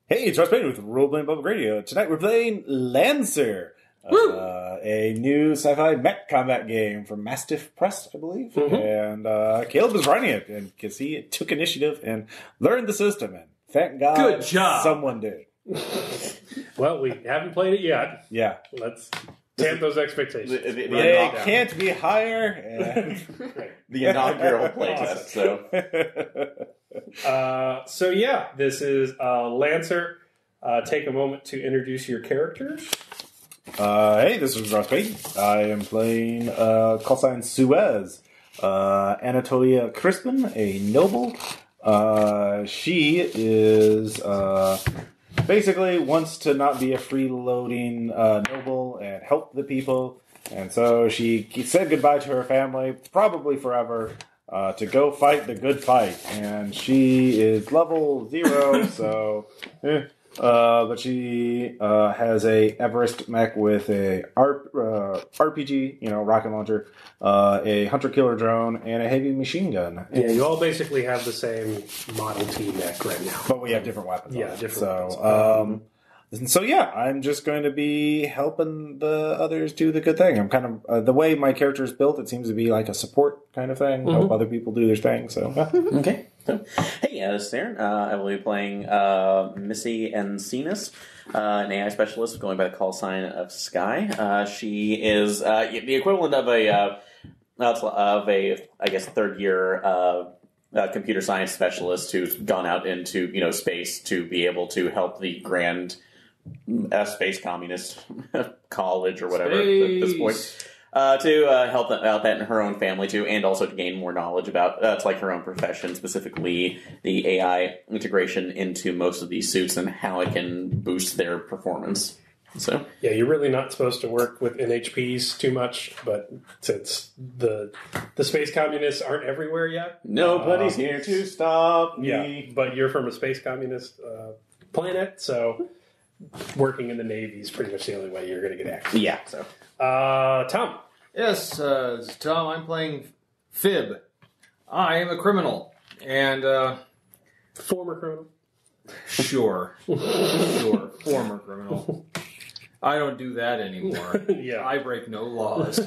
Hey, it's Ross Payne with Role-Playing Public Radio. Tonight we're playing Lancer, a new sci-fi mech combat game from Mastiff Press, I believe. Mm-hmm. And Caleb is running it because he took initiative and learned the system. And thank God, good job, someone did. Well, we haven't played it yet. Yeah, let's tamp those expectations. They can't be higher. The inaugural playtest. So yeah, this is Lancer. Take a moment to introduce your characters. Hey, this is Ross Payton. I am playing callsign Suez. Anatolia Crispin, a noble. She is basically wants to not be a freeloading noble and help the people. And so she said goodbye to her family, probably forever, to go fight the good fight. And she is level 0, so... but she has a Everest mech with a RPG, rocket launcher, a hunter-killer drone, and a heavy machine gun. Yeah, you all basically have the same Model T mech right now. But we have different weapons. Yeah, different weapons. So yeah, I'm just going to be helping the others do the good thing. I'm kind of the way my character is built. It seems to be like a support kind of thing. Help other people do their thing. So okay. Hey, this is Aaron. I will be playing Missy Encinas, an AI specialist going by the call sign of Sky. She is the equivalent of a I guess third year computer science specialist who's gone out into space to be able to help the grand space communist college or whatever at this point. To help out that in her own family too, and also to gain more knowledge about it's like her own profession, specifically the AI integration into most of these suits and how it can boost their performance. So yeah, you're really not supposed to work with NHPs too much, but since the space communists aren't everywhere yet, nobody's here to stop me. Yeah, but you're from a space communist planet, so working in the Navy is pretty much the only way you're going to get access. Yeah. So, Tom. Yes, this is Tom. I'm playing Fib. I am a criminal, and former criminal. Sure, former criminal. I don't do that anymore. Yeah, I break no laws.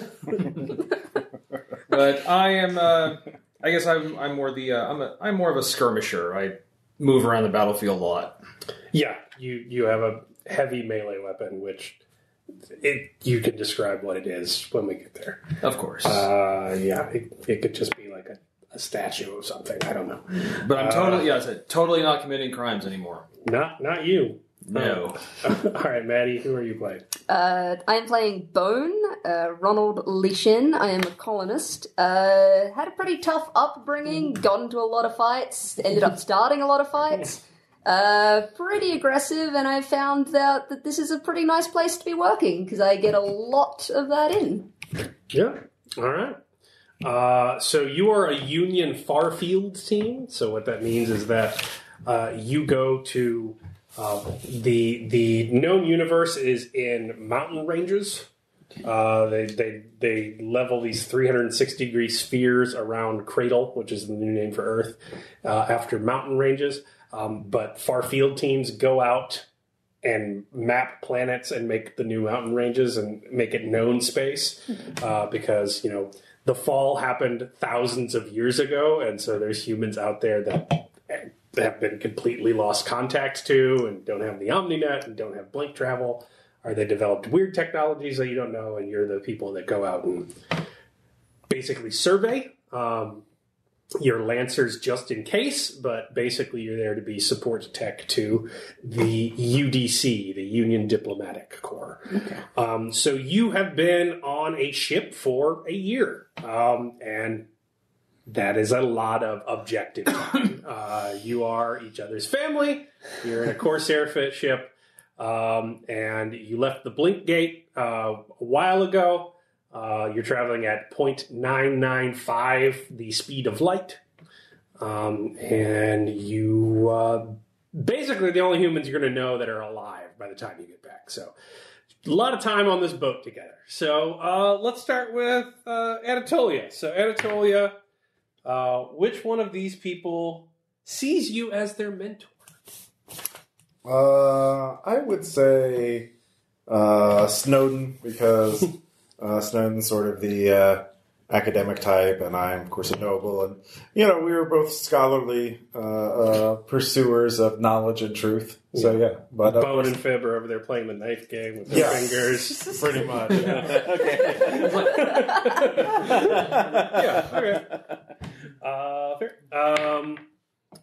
But I am. I guess I'm more the. I'm more of a skirmisher. I move around the battlefield a lot. Yeah, you have a heavy melee weapon, which you can describe what it is when we get there. Of course. Yeah, it could just be like a statue of something. I don't know. But I'm totally not committing crimes anymore. Not you. No. All right, Maddy, who are you playing? I'm playing Bone, Ronald Lishin. I am a colonist. Had a pretty tough upbringing, got into a lot of fights, ended up starting a lot of fights. Pretty aggressive, and I found out that this is a pretty nice place to be working, because I get a lot of that in. Yeah, all right. So you are a Union Farfield team, so what that means is that you go to... the known universe is in mountain ranges. They level these 360-degree spheres around Cradle, which is the new name for Earth, after mountain ranges. But far-field teams go out and map planets and make the new mountain ranges and make it known space because, the fall happened thousands of years ago, and so there's humans out there that have been completely lost contact to and don't have the OmniNet and don't have blink travel, or they developed weird technologies that you don't know, and you're the people that go out and basically survey. You're Lancers just in case, but basically you're there to be support tech to the UDC, the Union Diplomatic Corps. Okay. So you have been on a ship for a year, and that is a lot of objective time. You are each other's family. You're in a Corsair ship, and you left the Blink Gate a while ago. You're traveling at 0.995 the speed of light. And you basically the only humans you're going to know that are alive by the time you get back. So a lot of time on this boat together. So let's start with Anatolia. So Anatolia, which one of these people sees you as their mentor? I would say Snowden, because Snowden's sort of the academic type, and I'm, of course, a noble. And, we were both scholarly pursuers of knowledge and truth. So, yeah. But Bowen and Fib are over there playing the knife game with their fingers. Pretty much. Yeah. Okay. Okay. Fair.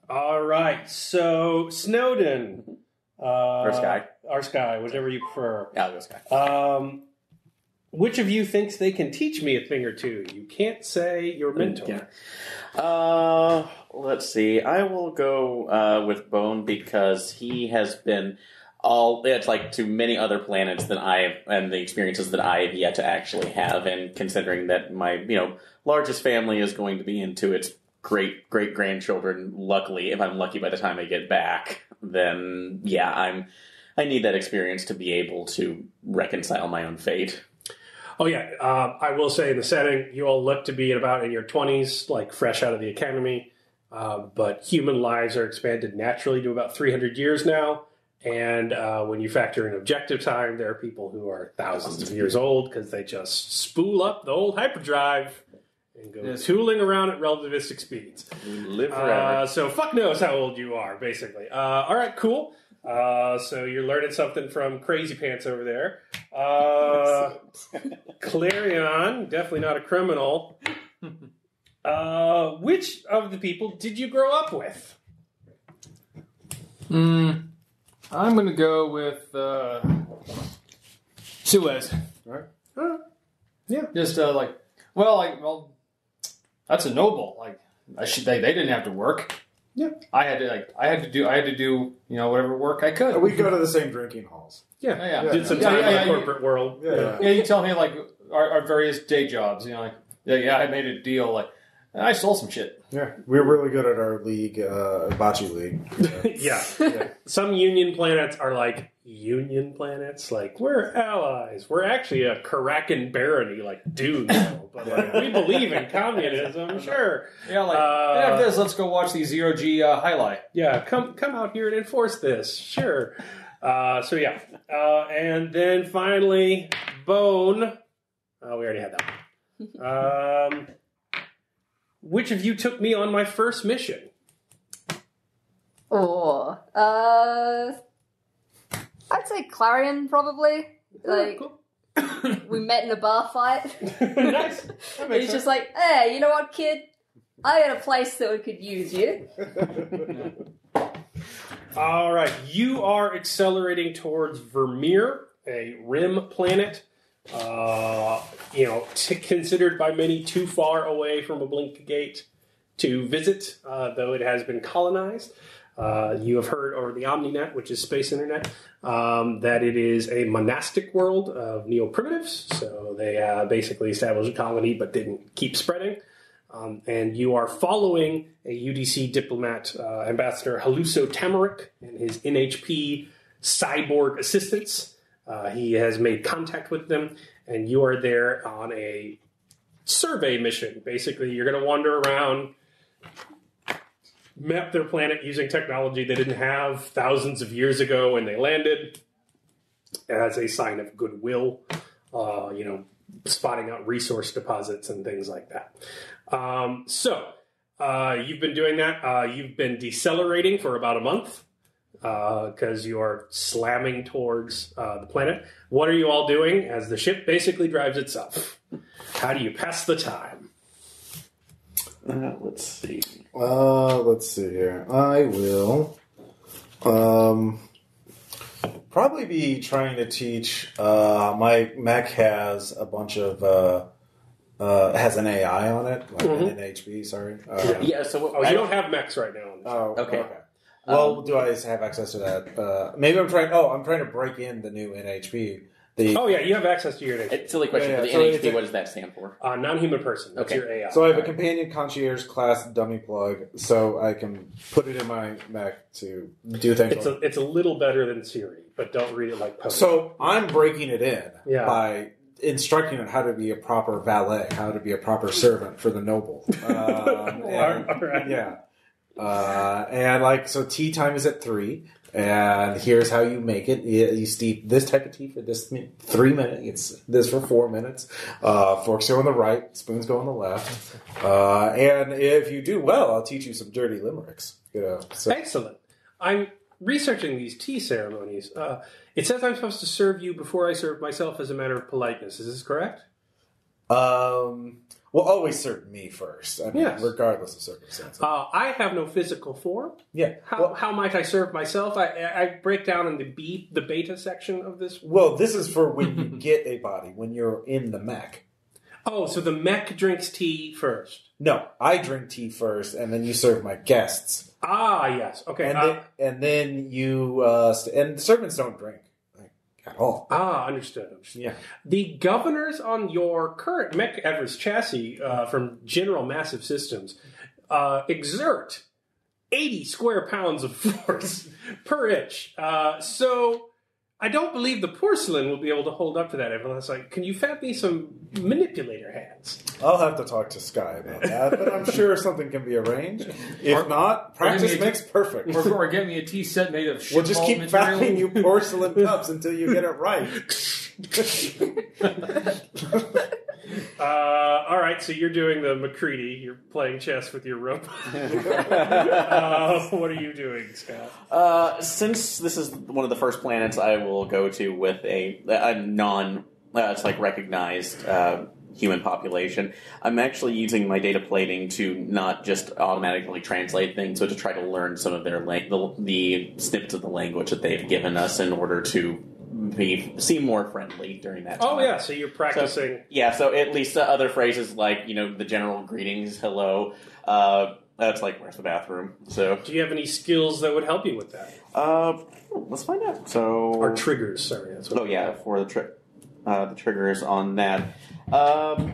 All right. So, Snowden. Or Sky. Or Sky, whichever you prefer. Yeah, I'll go Sky. Which of you thinks they can teach me a thing or two? You can't say your mentor. Yeah. Let's see. I will go with Bone because he has been it's like to many other planets than I have, and the experiences that I have yet to actually have. And considering that my largest family is going to be into its great grandchildren, luckily, if I'm lucky by the time I get back, then yeah, I need that experience to be able to reconcile my own fate. Oh, yeah. I will say in the setting, you all look to be about in your 20s, like fresh out of the academy. But human lives are expanded naturally to about 300 years now. And when you factor in objective time, there are people who are thousands of years old because they just spool up the old hyperdrive and go tooling around at relativistic speeds. Live forever. So fuck knows how old you are, basically. All right, cool. So you're learning something from Crazy Pants over there. Clarion, definitely not a criminal. Which of the people did you grow up with? I'm going to go with Suez. Right. Yeah. Just that's a noble. Like they didn't have to work. Yeah. I had to do whatever work I could. We go to the same drinking halls. Yeah. Yeah. Did some time in the corporate world. Yeah. Yeah, you tell me like our various day jobs. I made a deal. Like I stole some shit. Yeah, we're really good at our league, bocce league. Yeah. Some union planets are like union planets. Like, we're allies. We're actually a Karakan barony, like Dune. But like, we believe in communism, sure. Yeah, after this, let's go watch the zero-G highlight. Yeah, come out here and enforce this, sure. And then finally, Bone. Oh, we already had that one. Which of you took me on my first mission? I'd say Clarion, probably. Like, cool. We met in a bar fight. Nice. He's just like, hey, you know what, kid? I got a place that we could use you. All right, you are accelerating towards Vermeer, a rim planet. Considered by many too far away from a blink gate to visit, though it has been colonized. You have heard over the OmniNet, which is space internet, that it is a monastic world of neo-primitives. So they basically established a colony but didn't keep spreading. And you are following a UDC diplomat, Ambassador Haluso Tamarick, and his NHP cyborg assistants. He has made contact with them, and you are there on a survey mission. Basically, you're going to wander around, map their planet using technology they didn't have thousands of years ago when they landed, as a sign of goodwill, spotting out resource deposits and things like that. You've been doing that. You've been decelerating for about a month because you are slamming towards the planet. What are you all doing as the ship basically drives itself? How do you pass the time? Let's see. Let's see here. I will probably be trying to teach. My mech has a bunch of has an AI on it, like an NHB. Sorry. So you don't have mechs right now. Okay. Well, do I have access to that? Maybe I'm trying to break in the new NHP. You have access to your NHP. It's a silly question. Yeah, For the so NHP, what does that stand for? Non-human person. That's Okay. your AI. So I have a companion concierge class dummy plug, so I can put it in my mech to do things. It's a little better than Siri, but don't read it like Poe. So I'm breaking it in Yeah. by instructing it how to be a proper valet, how to be a proper servant for the noble. All right. Yeah. So tea time is at 3. And here's how you make it. You steep this type of tea for this 3 minutes. It's this for 4 minutes. Forks go on the right, spoons go on the left. And if you do well, I'll teach you some dirty limericks. So. Excellent. I'm researching these tea ceremonies. It says I'm supposed to serve you before I serve myself as a matter of politeness. Is this correct? Well, always serve me first. I mean, Yes. regardless of circumstances. I have no physical form. Yeah. How might I serve myself? I break down in the beta section of this. Well, this is for when you get a body, when you're in the mech. Oh, so the mech drinks tea first. No, I drink tea first, and then you serve my guests. Ah, yes. Okay. And then you... and servants don't drink. At all. Understood. Yeah. The governors on your current Mech Everest chassis from General Massive Systems exert 80 square pounds of force per inch. So I don't believe the porcelain will be able to hold up to that. Everyone's like, can you fab me some manipulator hands? I'll have to talk to Sky about that, but I'm sure something can be arranged. If not, practice makes perfect. Or get me a tea set made of shit We'll just keep material. fabbing you porcelain cups until you get it right. All right, so you're doing the McCready. You're playing chess with your rope. What are you doing, Scott? Since this is one of the first planets I will go to with a non recognized human population, I'm actually using my data plating to not just automatically translate things, but to try to learn some of their the snippets of the language that they've given us in order to seem more friendly during that time. Oh, yeah, so you're practicing. So at least other phrases like, the general greetings, hello, that's like, where's the bathroom? So, do you have any skills that would help you with that? Let's find out. So, or triggers, sorry. That's what for the triggers on that. I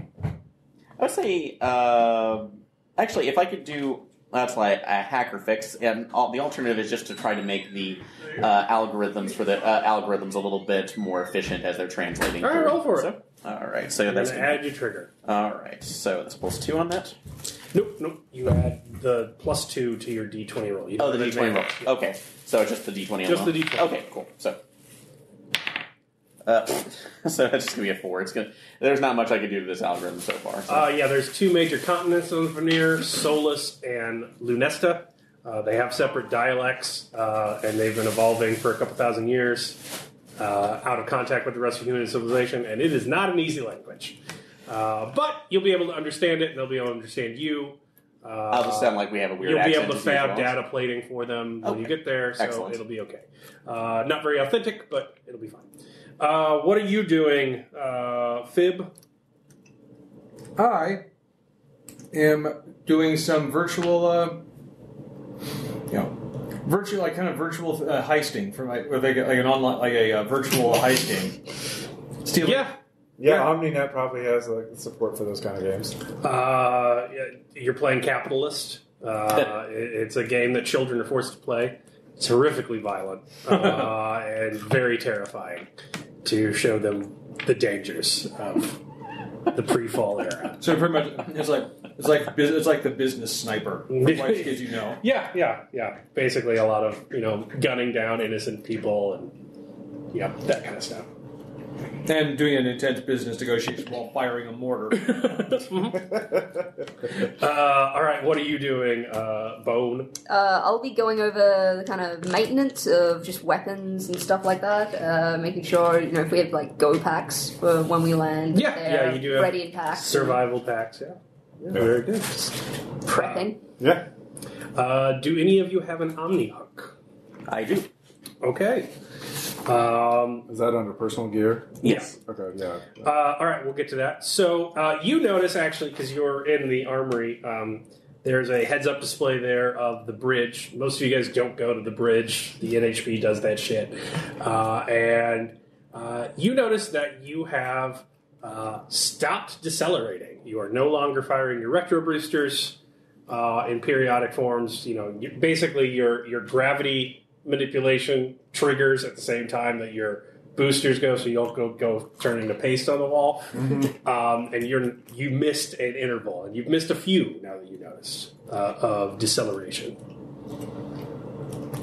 would say, actually, if I could do, that's like a hacker fix, and the alternative is just to try to make the algorithms for the algorithms a little bit more efficient as they're translating. All right, roll for it. All right, so you're that's going to add your trigger. All right, so that's +2 on that. Nope. You add the +2 to your D20 roll. You the D20 roll. Yeah. Okay, so just the D20. Just the D20. Okay, cool. So that's just gonna be a 4. There's not much I can do to this algorithm so far. So. There's 2 major continents on Vermeer, Solus and Lunesta. They have separate dialects, and they've been evolving for a couple thousand years, out of contact with the rest of human civilization, and it is not an easy language. But you'll be able to understand it, and they'll be able to understand you. I'll just sound like we have a weird accent. You'll be able to fab data plating for them when you get there, so Excellent. It'll be okay. Not very authentic, but it'll be fine. What are you doing, Fib? I am doing some virtual, virtual heisting for like an online, a virtual heist game. Stealing. Yeah, OmniNet probably has support for those kind of games. You're playing Capitalist. It's a game that children are forced to play. It's horrifically violent and very terrifying to show them the dangers of the pre-fall era. So pretty much, it's like the business sniper. Which kids Yeah. Basically, a lot of gunning down innocent people and that kind of stuff. And doing an intense business negotiation while firing a mortar. All right, what are you doing, Bone? I'll be going over the kind of maintenance of just weapons and stuff like that, making sure, if we have, go packs for when we land. Yeah, you do have ready and packed. Survival packs, Very good. Prepping. Yeah. Do any of you have an Omni hook? I do. Okay. Is that under personal gear? Yes. Okay, yeah. All right, we'll get to that. So you notice, actually, because you're in the armory, there's a heads-up display there of the bridge. Most of you guys don't go to the bridge. The NHB does that shit. And you notice that you have stopped decelerating. You are no longer firing your retro boosters in periodic forms. Basically, your gravity manipulation triggers at the same time that your boosters go, so you don't go turning to paste on the wall. Mm-hmm. And you missed an interval, and you've missed a few now that you noticed of deceleration.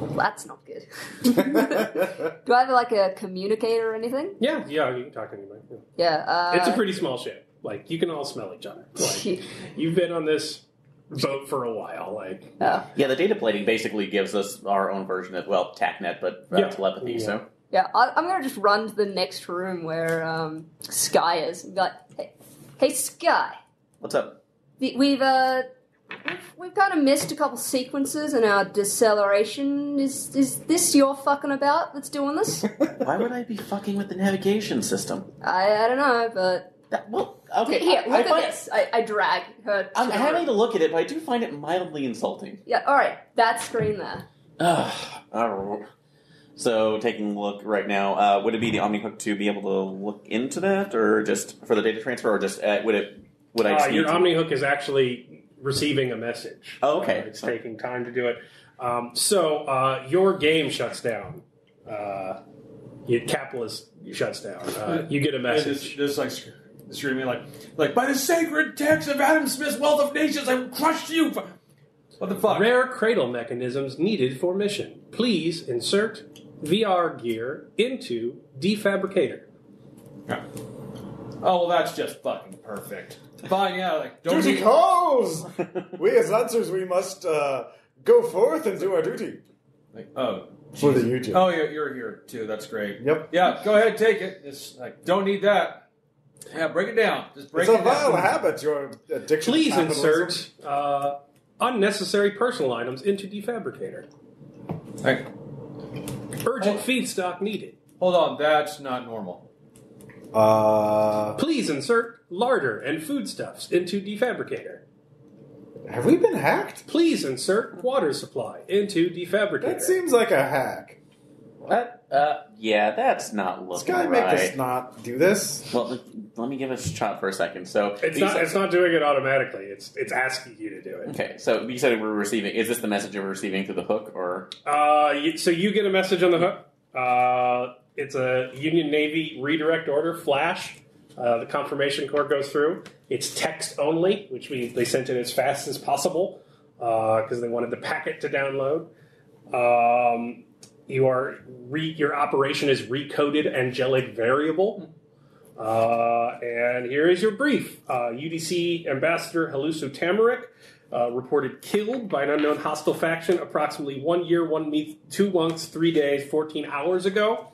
Well, that's not good. Do I have like a communicator or anything? Yeah, you can talk to anybody. Yeah. Yeah. It's a pretty small ship. Like, you can all smell each other. Like, you've been on this boat for a while. Like, Yeah, the data plating basically gives us our own version of, well, TACnet, but telepathy, so... Yeah, I'm gonna just run to the next room where Sky is. And be like, hey, Sky. What's up? We've kind of missed a couple sequences in our deceleration. Is this your fucking about that's doing this? Why would I be fucking with the navigation system? I don't know, but... Okay. Here, look at this. I drag her to I'm the having room. to look at it, but I do find it mildly insulting. Yeah, alright. That screen there. Alright. So, taking a look right now, would it be the OmniHook to be able to look into that, or just for the data transfer, or just would I just your need to... OmniHook is actually receiving a message. Oh, okay. It's taking time to do it. So your game shuts down. Your capitalist shuts down. You get a message. Just like screaming like by the sacred text of Adam Smith's Wealth of Nations, I will crush you. What the fuck? Rare cradle mechanisms needed for mission. Please insert VR gear into defabricator. Yeah. Oh well, that's just fucking perfect. Fine, yeah. Like don't Duty need- calls! We as lancers, we must go forth and do our duty. Like, oh. For the YouTube. Oh, you're here too. That's great. Yep. Yeah, go ahead, take it. Just like don't need that. Yeah, break it down. Just break It's it a down. vile habit, your addiction Please to capitalism. insert unnecessary personal items into defabricator. Hey, Urgent feedstock needed. hold on, that's not normal. Please insert larder and foodstuffs into defabricator. Have we been hacked? Please insert water supply into defabricator. That seems like a hack. What? Yeah, that's not This looking guy right. make us not do this. Well, let me give it a shot for a second. So It's not doing it automatically. It's asking you to do it. Okay, so you said we're receiving. Is this the message we're receiving through the hook, or? So you get a message on the hook. It's a Union Navy redirect order flash. The confirmation core goes through. It's text only, which means they sent it as fast as possible because they wanted the packet to download. Your operation is recoded angelic variable. And here is your brief. UDC Ambassador Haluso Tamarick reported killed by an unknown hostile faction approximately 1 year, 1 month, 2 months, 3 days, 14 hours ago.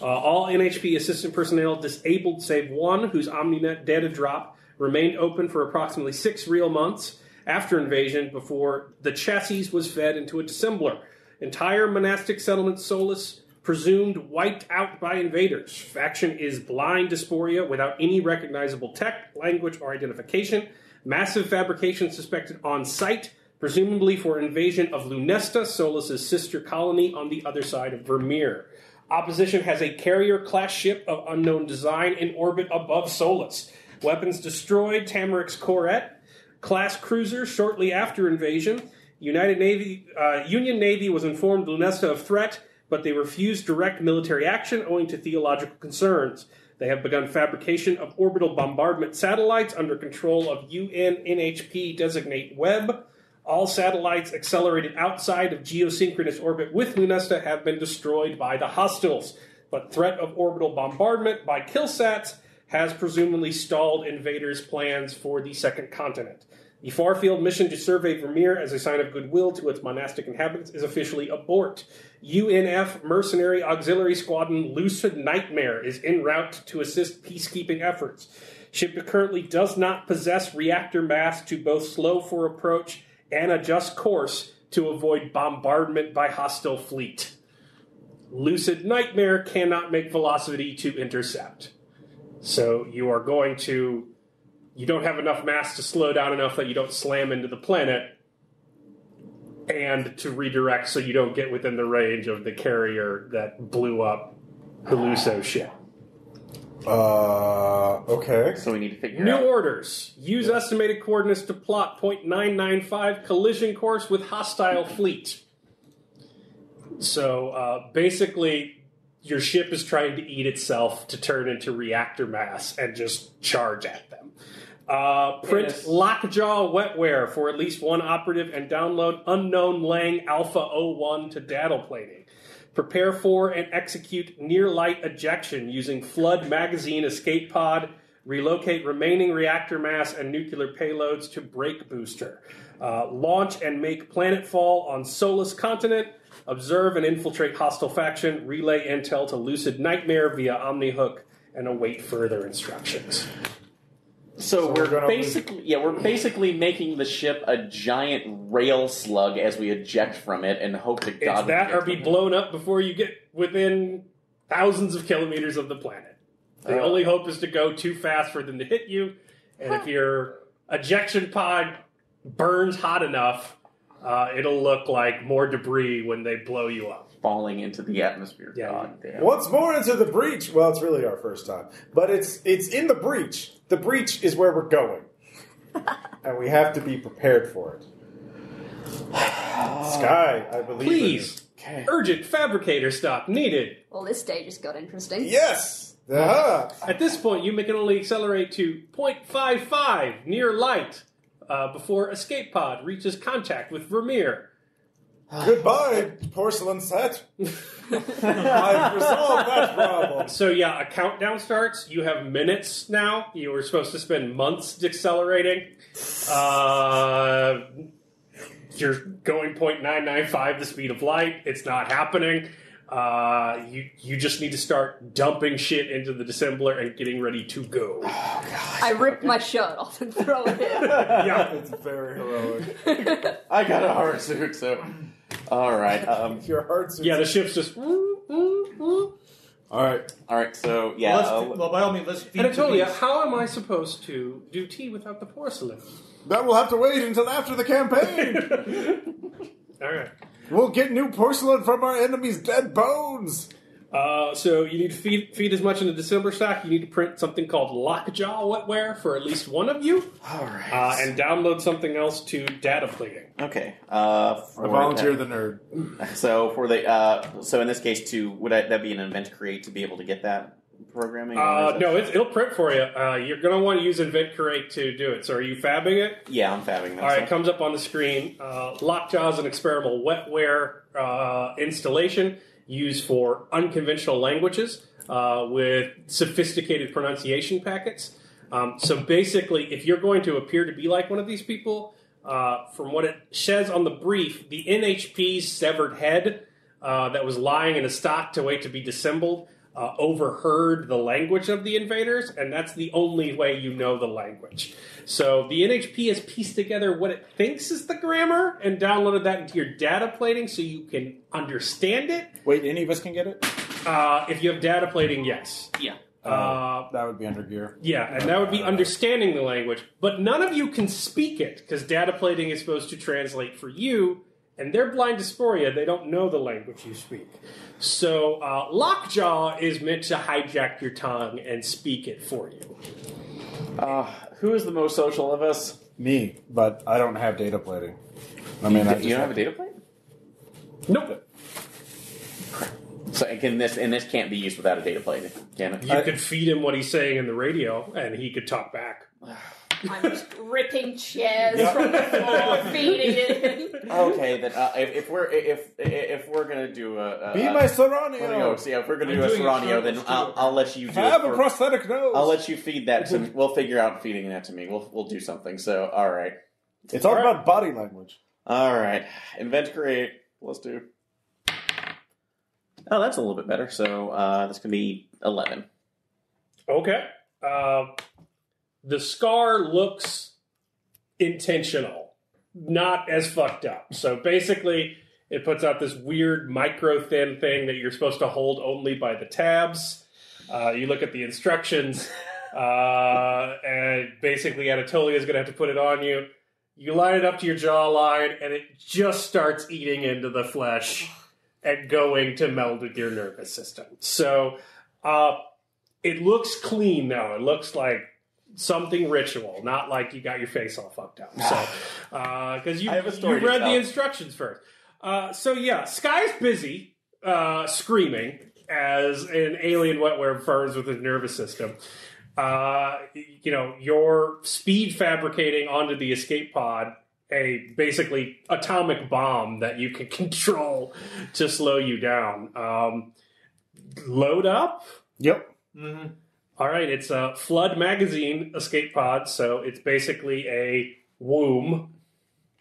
All NHP assistant personnel disabled save one, whose OmniNet data drop remained open for approximately 6 real months after invasion before the chassis was fed into a dissembler. Entire monastic settlement Solus presumed wiped out by invaders. Faction is blind dysphoria without any recognizable tech, language, or identification. Massive fabrication suspected on site, presumably for invasion of Lunesta, Solus's sister colony on the other side of Vermeer. Opposition has a carrier-class ship of unknown design in orbit above Solus. Weapons destroyed Tamarick's corvette. Class cruiser shortly after invasion. Union Navy was informed Lunesta of threat, but they refused direct military action owing to theological concerns. They have begun fabrication of orbital bombardment satellites under control of UN NHP designate Webb. All satellites accelerated outside of geosynchronous orbit with Lunesta have been destroyed by the hostiles, but threat of orbital bombardment by killsats has presumably stalled invaders' plans for the second continent. The far-field mission to survey Vermeer as a sign of goodwill to its monastic inhabitants is officially abort. UNF Mercenary Auxiliary Squadron Lucid Nightmare is en route to assist peacekeeping efforts. Ship currently does not possess reactor mass to both slow for approach and adjust course to avoid bombardment by hostile fleet. Lucid Nightmare cannot make velocity to intercept. So you don't have enough mass to slow down enough that you don't slam into the planet, and to redirect so you don't get within the range of the carrier that blew up Haluso's ship. Okay. So we need to figure New out. orders. Use estimated coordinates to plot .995 collision course with hostile fleet. So basically, your ship is trying to eat itself to turn into reactor mass and just charge at them. Print Yes. Lockjaw Wetware for at least one operative and download Unknown Lang Alpha 01 to data plating. Prepare for and execute near-light ejection using Flood Magazine Escape Pod. Relocate remaining reactor mass and nuclear payloads to Break Booster. Launch and make planetfall on Solus Continent. Observe and infiltrate hostile faction. Relay intel to Lucid Nightmare via Omnihook and await further instructions. So we're we're gonna basically making the ship a giant rail slug as we eject from it and hope to God It's that we or get be from it. blown up before you get within thousands of kilometers of the planet. The only hope is to go too fast for them to hit you, and if your ejection pod burns hot enough, it'll look like more debris when they blow you up. falling into the atmosphere. Yeah. God damn. Once more into the breach. Well, it's really our first time, but it's in the breach. The breach is where we're going, and we have to be prepared for it. Sky, I believe. Please, Okay. urgent fabricator stock needed. Well, this stage just got interesting. Yes. At this point, you can only accelerate to 0.55 near light before escape pod reaches contact with Vermeer. Goodbye, porcelain set. I've resolved that problem. So yeah, a countdown starts. You have minutes now. You were supposed to spend months decelerating. You're going 0.995 the speed of light. It's not happening. You just need to start dumping shit into the dissembler and getting ready to go. I rip my shirt off and throw it in. Yeah. It's very heroic. I got a hard suit, so... Alright, Your heart suits. Yeah, the ship's just... All right. alright, so, yeah. Well, by all means, let's feed Anatolia, the beast. how am I supposed to do tea without the porcelain? That will have to wait until after the campaign. All right. We'll get new porcelain from our enemy's dead bones. So you need to feed as much in the dissembler stock. You need to print something called Lockjaw Wetware for at least one of you. Alright. And download something else to data plating. Okay. I volunteer the nerd. So for the so in this case too, would that be an event create to be able to get that programming? or is it- No, it'll print for you. You're going to want to use Invent Create to do it. So are you fabbing it? Yeah, I'm fabbing that. All right, so- it comes up on the screen. Lockjaw is an experimental wetware installation used for unconventional languages with sophisticated pronunciation packets. So basically, if you're going to appear to be like one of these people, from what it says on the brief, the NHP's severed head that was lying in a stock to wait to be dissembled overheard the language of the invaders, and that's the only way you know the language. So the NHP has pieced together what it thinks is the grammar and downloaded that into your data plating so you can understand it. Wait, any of us can get it? If you have data plating, yes. Yeah. That would be under gear. Yeah, and that would be understanding the language. But none of you can speak it, because data plating is supposed to translate for you, and they're blind dysphoria. They don't know the language you speak. So Lockjaw is meant to hijack your tongue and speak it for you. Who is the most social of us? Me, but I don't have data plating. I mean, I You don't have a data plate? Nope. So this can't be used without a data plate, can it? You could feed him what he's saying in the radio, and he could talk back. I'm just ripping chairs from the floor, feeding it. Okay, then if we're gonna do a Be my Serranio. so yeah, if we're gonna I'm do a doing a Serranio, show, then let's do it. I'll let you do Have it. a prosthetic nose. I'll let you feed that to me. We'll figure out feeding that to me. We'll do something. So all right, It's all about body language. all right. Invent create. Let's do. Oh, that's a little bit better. So this can be 11. Okay. The scar looks intentional, not as fucked up. So basically, it puts out this weird micro-thin thing that you're supposed to hold only by the tabs. You look at the instructions, and basically Anatolia is going to have to put it on you. You line it up to your jawline, and it just starts eating into the flesh and going to meld with your nervous system. So it looks clean now. It looks like something ritual, not like you got your face all fucked up. So, because you I have a story to read the tell. instructions first. So yeah, Sky's busy screaming as an alien wetware burns with his nervous system. you're speed fabricating onto the escape pod a basically atomic bomb that you can control to slow you down. Load up. Yep. Mm-hmm. All right, it's a Flood magazine escape pod, so it's basically a womb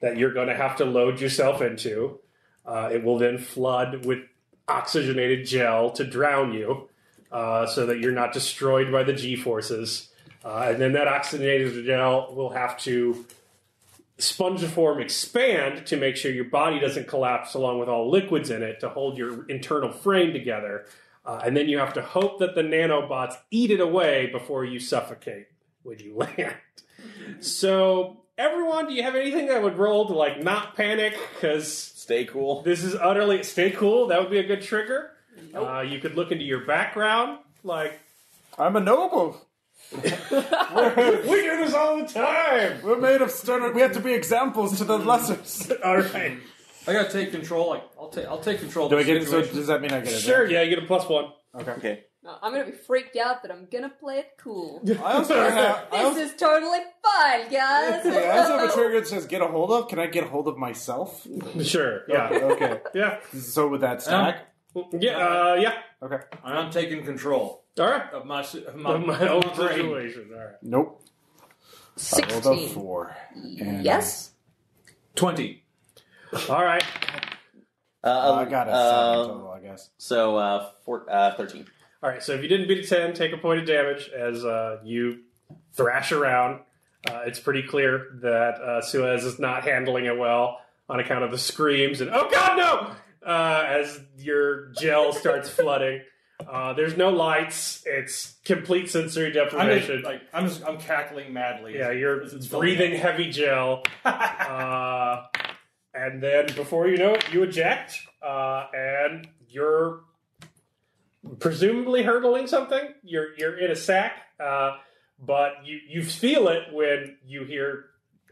that you're going to have to load yourself into. It will then flood with oxygenated gel to drown you, so that you're not destroyed by the G-forces. And then that oxygenated gel will have to spongiform expand to make sure your body doesn't collapse along with all liquids in it to hold your internal frame together. And then you have to hope that the nanobots eat it away before you suffocate when you land. So, everyone, do you have anything that would roll to, like, not panic? Because Stay cool. this is utterly... Stay cool. That would be a good trigger. Nope. You could look into your background. Like, I'm a noble. we do this all the time. We're made of stern. We have to be examples to the lessers. All right. I gotta take control. Like I'll take control. Do of I the get it? So situation. does that mean I get it? Sure, yeah, you get a +1. Okay. No, I'm gonna be freaked out, but I'm gonna play it cool. I also have. This is totally fine, guys. I also have a trigger that says "get a hold of." Can I get a hold of myself? Sure, yeah. Okay. Yeah. So with that stack. Yeah, yeah. Okay. I'm taking control All right. of my Of my own brain. situation. All right. Nope. I rolled a 16. 4. And Yes? 20. All right. I got a 7 total, I guess. So 13. All right, so if you didn't beat a 10, take a point of damage as you thrash around. It's pretty clear that Suez is not handling it well on account of the screams and, oh god, no! As your gel starts flooding. There's no lights. It's complete sensory deprivation. I'm cackling madly. Yeah, you're It's breathing heavy gel. And then before you know it, you eject, and you're presumably hurdling something. You're in a sack, but you feel it when you hear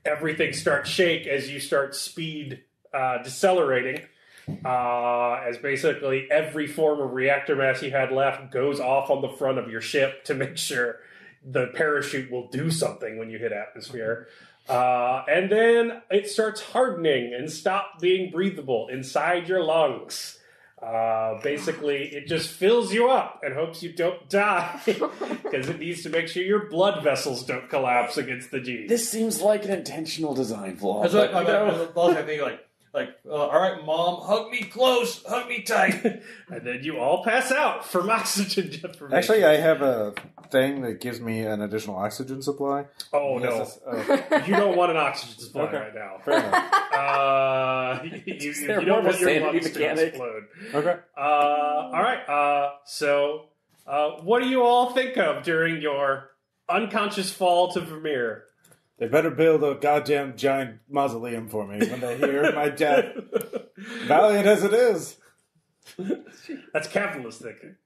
everything start shake as you start speed decelerating. As basically every form of reactor mass you had left goes off on the front of your ship to make sure the parachute will do something when you hit atmosphere. And then it starts hardening and stop being breathable inside your lungs. Basically, it just fills you up and hopes you don't die because it needs to make sure your blood vessels don't collapse against the G. This seems like an intentional design flaw. That's what I think. All right, Mom, hug me close, hug me tight. And then you all pass out from oxygen deprivation. Actually, I have a thing that gives me an additional oxygen supply. Oh, no. You don't want an oxygen supply Okay. right now. Fair enough. You there don't more of a want your sanity lungs to mechanic? explode. Okay. All right. So, what do you all think of during your unconscious fall to Vermeer? They better build a goddamn giant mausoleum for me when they hear my death. Valiant as it is. That's capitalist thinking.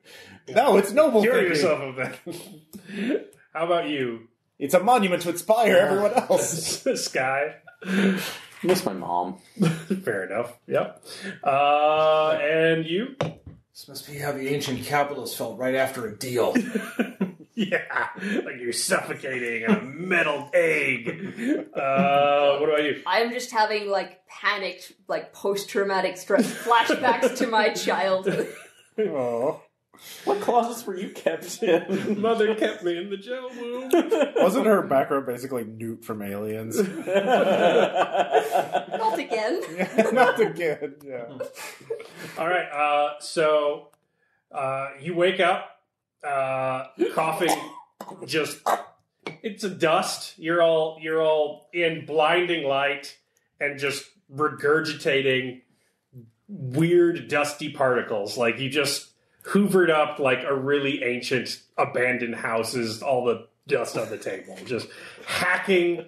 No, it's noble Cure thinking. yourself of that. How about you, It's a monument to inspire everyone else. Sky? Miss my mom. Fair enough. Yep. And you? This must be how the ancient capitalists felt right after a deal. Yeah, like you're suffocating in a metal egg. What about you? I'm just having, like, panicked, like, post-traumatic stress flashbacks to my childhood. Oh. What closets were you kept in? Mother kept me in the gel womb. Wasn't her background basically Newt from Aliens? Not again. Not again, yeah. All right, so you wake up, coughing, just it's a dust. You're all in blinding light and just regurgitating weird dusty particles. Like you just hoovered up like a really ancient abandoned houses, all the dust on the table, just hacking,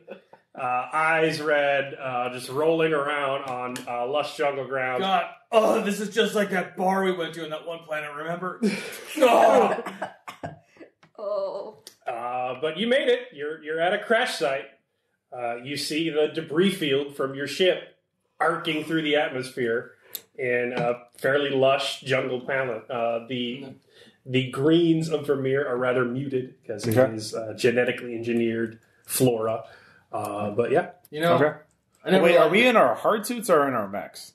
eyes red, just rolling around on lush jungle ground. God, this is just like that bar we went to on that one planet, remember? Oh. Oh. But you made it. You're at a crash site. You see the debris field from your ship arcing through the atmosphere in a fairly lush jungle planet. The greens of Vermeer are rather muted because it is genetically engineered flora. But yeah. Okay. Wait, are we in our hard suits or in our mechs?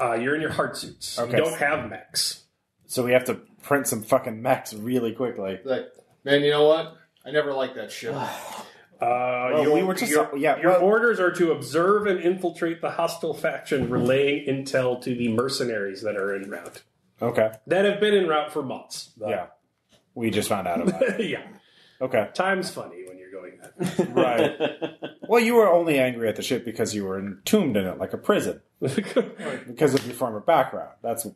You're in your hard suits. Okay. You don't have mechs. So we have to print some fucking mechs really quickly. Like, man, you know what? I never liked that shit. Your orders are to observe and infiltrate the hostile faction, relaying intel to the mercenaries that are en route. Okay. That have been en route for months. Yeah. We just found out about it. Yeah. Okay. Time's funny when you're going that. Right. Well, you were only angry at the ship because you were entombed in it like a prison. Because of your former background. That's...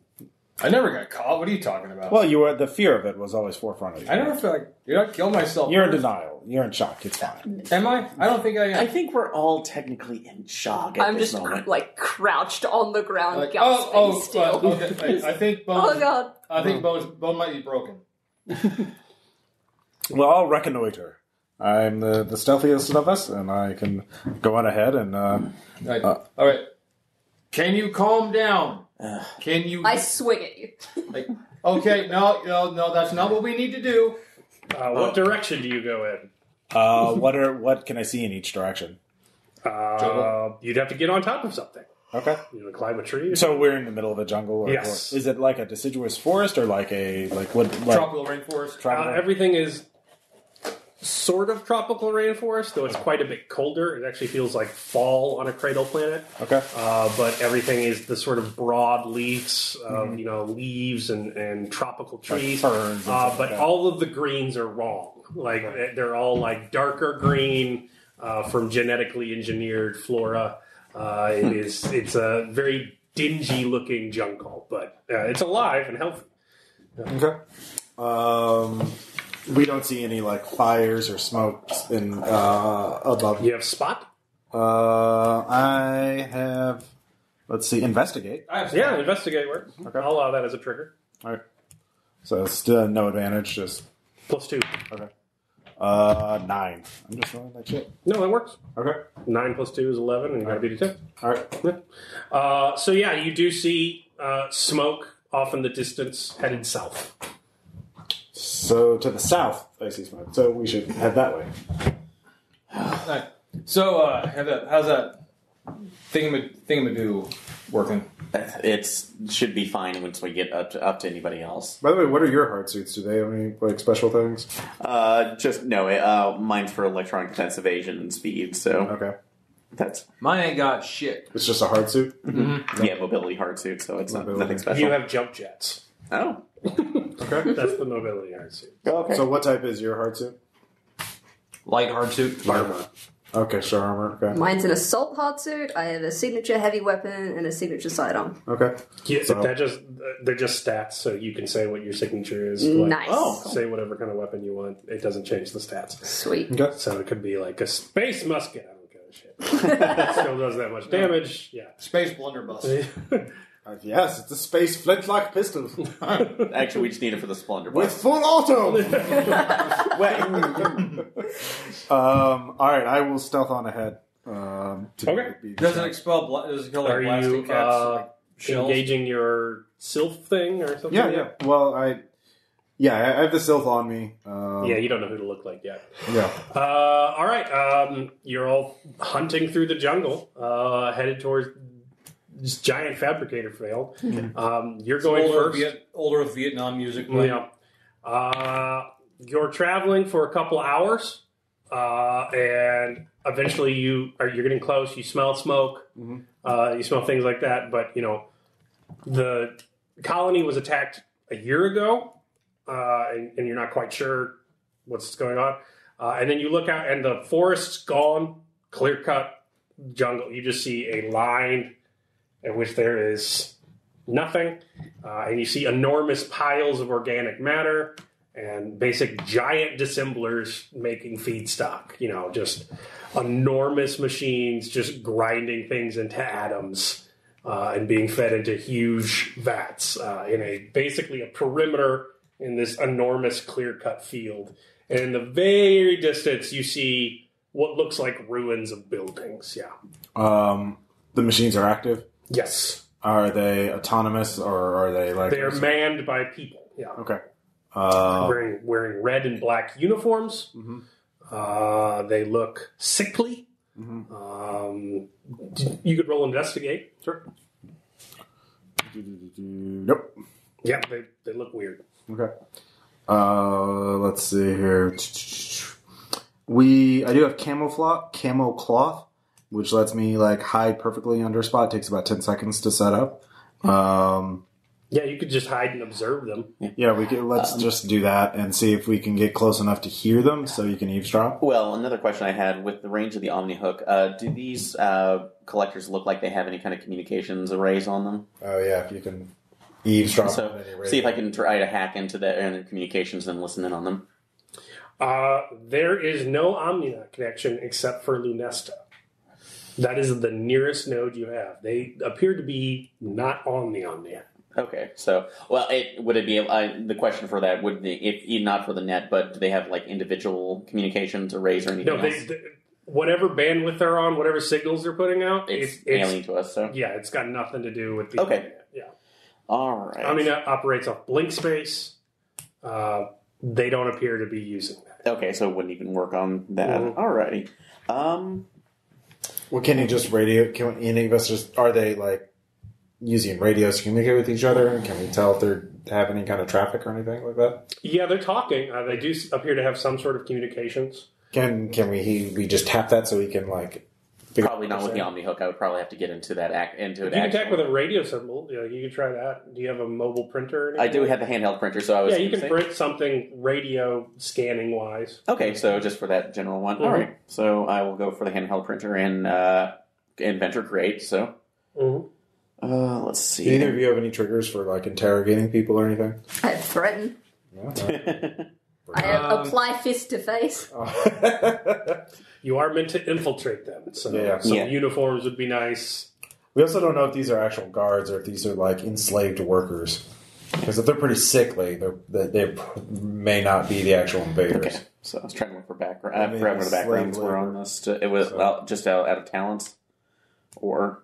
I never got caught. What are you talking about? Well, you were the fear of it was always forefront of you. I never feel like... Did I kill myself? You're in denial. You're in shock. It's fine. Am I? I don't think I am. I think we're all technically in shock at I'm this just moment. crouched on the ground, Like, gasping still. Okay. I think Bone... Oh god. I think Bone might be broken. Well, I'll reconnoiter. I'm the stealthiest of us, and I can go on ahead and... All right. Can you calm down? Can you... I swing at you. Like, okay, no, that's not what we need to do. What direction do you go in? What can I see in each direction? You'd have to get on top of something. Okay. You want to climb a tree? So we're in the middle of a jungle? Or, Yes. Or is it like a deciduous forest or like a... Tropical rainforest. Everything is sort of tropical rainforest, though it's quite a bit colder. It actually feels like fall on a cradle planet. Okay. But everything is the sort of broad leaves, leaves and tropical trees. Like ferns and stuff but like that. all of the greens are wrong. Like they're all like darker green from genetically engineered flora. It's a very dingy looking jungle, but it's alive and healthy. Okay. We don't see any like fires or smoke in above. You have spot? I have. Let's see. Investigate. Yeah, investigate works. Okay. I'll allow that as a trigger. All right. So still no advantage. Just +2. okay. 9. I'm just rolling that shit. No, that works. Okay. 9 + 2 is 11, and you got to beat a 10. All right. So yeah, you do see smoke off in the distance, headed south. So to the south, I see smoke. So we should head that way. Right. So, how's that thingamadoo working? It should be fine once we get up to anybody else. By the way, what are your hard suits? Do they have any like special things? Mine's for electronic defense, evasion, and speed. So Okay. that's Mine ain't got shit. It's just a hard suit. mobility hard suit. So it's nothing special. You have jump jets. Oh, Okay. That's the mobility hard suit. okay. So what type is your hard suit? Light hard suit. Armor. Okay, sure armor. Okay. Mine's an assault hardsuit. I have a signature heavy weapon and a signature sidearm. Okay. Yeah, So- they're just stats, so you can say what your signature is. Like, Nice. Say whatever kind of weapon you want. It doesn't change the stats. Sweet. Okay. So it could be like a space musket. I don't give a shit. That still does that much damage. Yeah. Space blunderbuss. Yes, it's a space flintlock pistol Actually, we just need it for the Splendor. with full auto. All right, I will stealth on ahead. Okay. Does it expel? Does it kill like Are blasting you cats? Like shells? engaging your sylph thing or something? Yeah. Well, I have the stealth on me. Yeah, you don't know who to look like yet. Yeah. All right. You're all hunting through the jungle, headed towards this giant fabricator field. You're going first. Older Vietnam music playing. Yeah. You're traveling for a couple hours, and eventually you're getting close. You smell smoke. You smell things like that. But the colony was attacked a year ago, and you're not quite sure what's going on. And then you look out, and the forest's gone, clear cut jungle. You just see a line in which there is nothing, and you see enormous piles of organic matter and basic giant dissemblers making feedstock. Just enormous machines just grinding things into atoms and being fed into huge vats in basically a perimeter in this enormous clear-cut field. And in the very distance, you see what looks like ruins of buildings. Yeah. The machines are active. Yes. Are they autonomous or are they like? They are manned by people. Yeah. Okay. wearing red and black uniforms. Mm-hmm. They look sickly. Mm-hmm. You could roll investigate. Sure. Nope. Yeah, they look weird. Okay. Let's see here. I do have camo cloth, which lets me like hide perfectly under a spot. It takes about 10 seconds to set up. Yeah, you could just hide and observe them. Yeah, let's just do that and see if we can get close enough to hear them so you can eavesdrop. Well, another question I had with the range of the Omni Hook, do these collectors look like they have any kind of communications arrays on them? Oh yeah, if you can eavesdrop. So, on any array. see if I can try to hack into their communications and listen in on them. There is no OmniNet connection except for Lunesta. That is the nearest node you have. They appear to be not on the OmniNet. Okay, so the question for that would be if not for the net, but do they have like individual communications arrays or anything else? Whatever bandwidth they're on, whatever signals they're putting out, it's alien to us. So yeah, it's got nothing to do with the okay. Yeah, all right. OmniNet operates off blink space. They don't appear to be using that. Okay, so it wouldn't even work on that. Mm-hmm. Alrighty. Well, can you just radio? Can any of us just? Are they like using radios to communicate with each other? Can we tell if they're having any kind of traffic or anything like that? Yeah, they're talking. They do appear to have some sort of communications. Can we just tap that so we can like? Probably not with the Omni Hook. I would probably have to get into that into it. You can tech with a radio symbol. You can try that. Do you have a mobile printer? Or anything? I do have the handheld printer, so I was. Yeah, you can print something radio scanning wise. Okay, so just for that general one. Mm-hmm. All right, so I will go for the handheld printer and Inventor Create. So. Mm-hmm. Let's see. Do either of you have any triggers for like interrogating people or anything? I threaten. Yeah. I apply fist to face. You are meant to infiltrate them, so Yeah. some Yeah. uniforms would be nice. We also don't know if these are actual guards or if these are like enslaved workers. Because if they're pretty sickly, they may not be the actual invaders. Okay, so I was trying to look for background. I forgot what the backgrounds were on this. It was just out of talents, or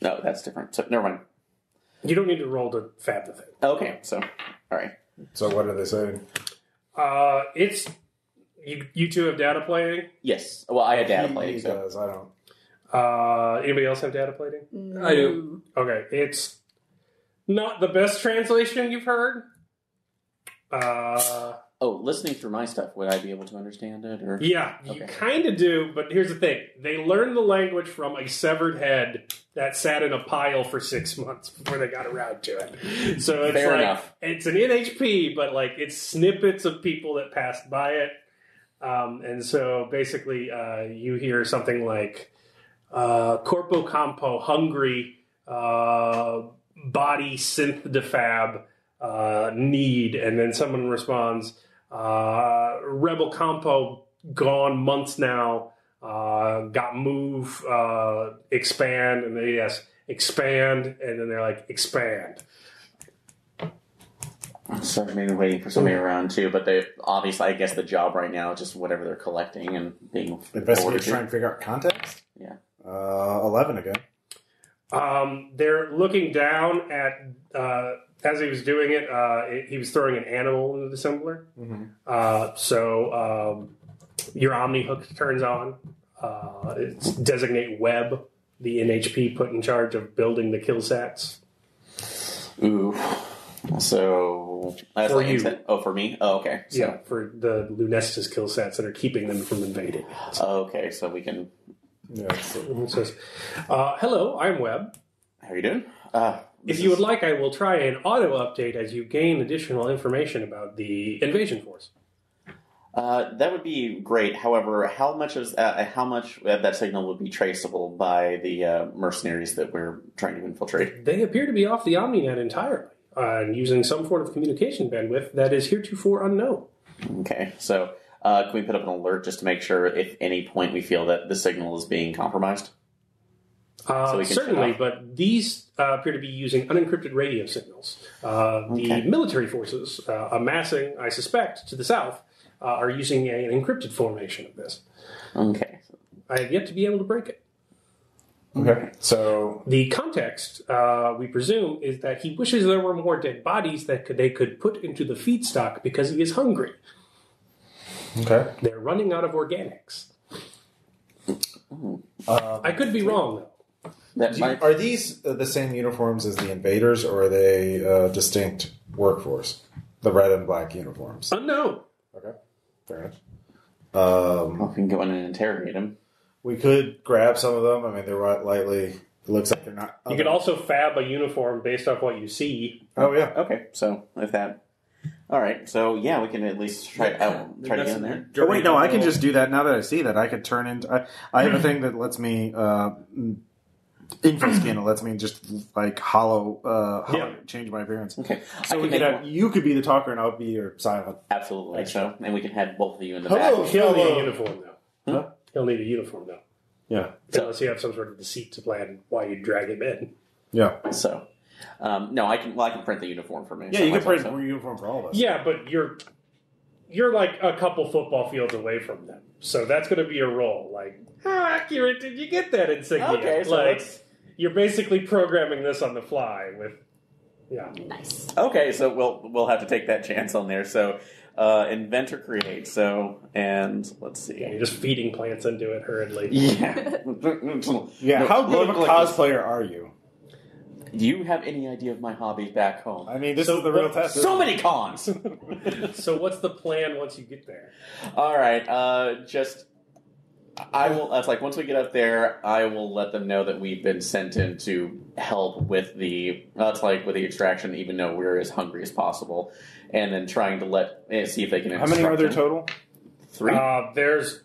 no, that's different. So never mind. You don't need to roll to fab the thing. Okay, so all right. So what are they saying? It's you two have data plating. Yes. Well, I had data plating. He So does. I don't. Anybody else have data plating? I do. Okay, it's not the best translation you've heard. listening through my stuff, would I be able to understand it? Or Yeah, you kind of do, but here's the thing. They learned the language from a severed head that sat in a pile for 6 months before they got around to it. So it's Fair like, enough. It's an NHP, but like it's snippets of people that passed by it. And so basically you hear something like Corpo Campo, hungry, body synth defab, need, and then someone responds, Rebel Campo, gone months now, got move, expand, and they expand, and then they're like, expand. So maybe waiting for somebody around too, but they obviously, I guess the job right now is just whatever they're collecting and being investigate, try and figure out context. Yeah. 11 again. They're looking down at as he was doing it. He was throwing an animal into the assembler. Mm-hmm. So your Omni hook turns on. It's designate Webb, the NHP put in charge of building the kill sats. Ooh. So that's For like you. Oh, for me? Oh, okay. So, Yeah, for the Lunestis kill sats that are keeping them from invading. okay, so we can. Yeah. It says, hello, I'm Webb. How are you doing? If you would like, I will try an auto update as you gain additional information about the invasion force. That would be great. However, how much of that signal would be traceable by the mercenaries that we're trying to infiltrate? They appear to be off the OmniNet entirely and using some sort of communication bandwidth that is heretofore unknown. Okay, so can we put up an alert just to make sure if any point we feel that the signal is being compromised? So Certainly, but these appear to be using unencrypted radio signals. The military forces amassing, I suspect, to the south are using an encrypted formation of this. Okay. I have yet to be able to break it. Okay. So The context, we presume, is that he wishes there were more dead bodies that they could put into the feedstock because he is hungry. okay. They're running out of organics. I could be wrong, though. Are these the same uniforms as the invaders, or are they distinct workforce? The red and black uniforms. Unknown. Okay. Fair enough. Well, we can go in and interrogate him. We could grab some of them. I mean, they're lightly. It looks like they're not. You could also fab a uniform based off what you see. Oh yeah. Okay, so if that... All right, so yeah, we can at least try to get in there. Oh, wait, no, I can just do that now that I see that. I could turn into... I have a thing that lets me... info skin. It lets me just, like, change my appearance. Okay. So you could be the talker and I'll be your silent. Absolutely, so... And we can have both of you in the Hello. back. He'll need a uniform, though. Huh? He'll need a uniform, though. Yeah. Unless you have some sort of deceit to plan why you drag him in. Yeah. So... no, I can print the uniform for me. Yeah, you can print a uniform for all of us. Yeah, but you're like a couple football fields away from them. So that's going to be a roll. Like, how accurate did you get that insignia? Okay, so like, you're basically programming this on the fly with... Yeah. Nice. Okay, so we'll have to take that chance on there. So, invent or create. So, and let's see. Yeah, you're just feeding plants into it hurriedly. Yeah. Yeah, how good of a Look, cosplayer are you? Do you have any idea of my hobbies back home? I mean, this is the real test. So many cons! So what's the plan once you get there? Alright, I will, that's like, once we get up there, I will let them know that we've been sent in to help with the extraction, even though we're as hungry as possible. And then trying to see if they can How many are there total? 3? There's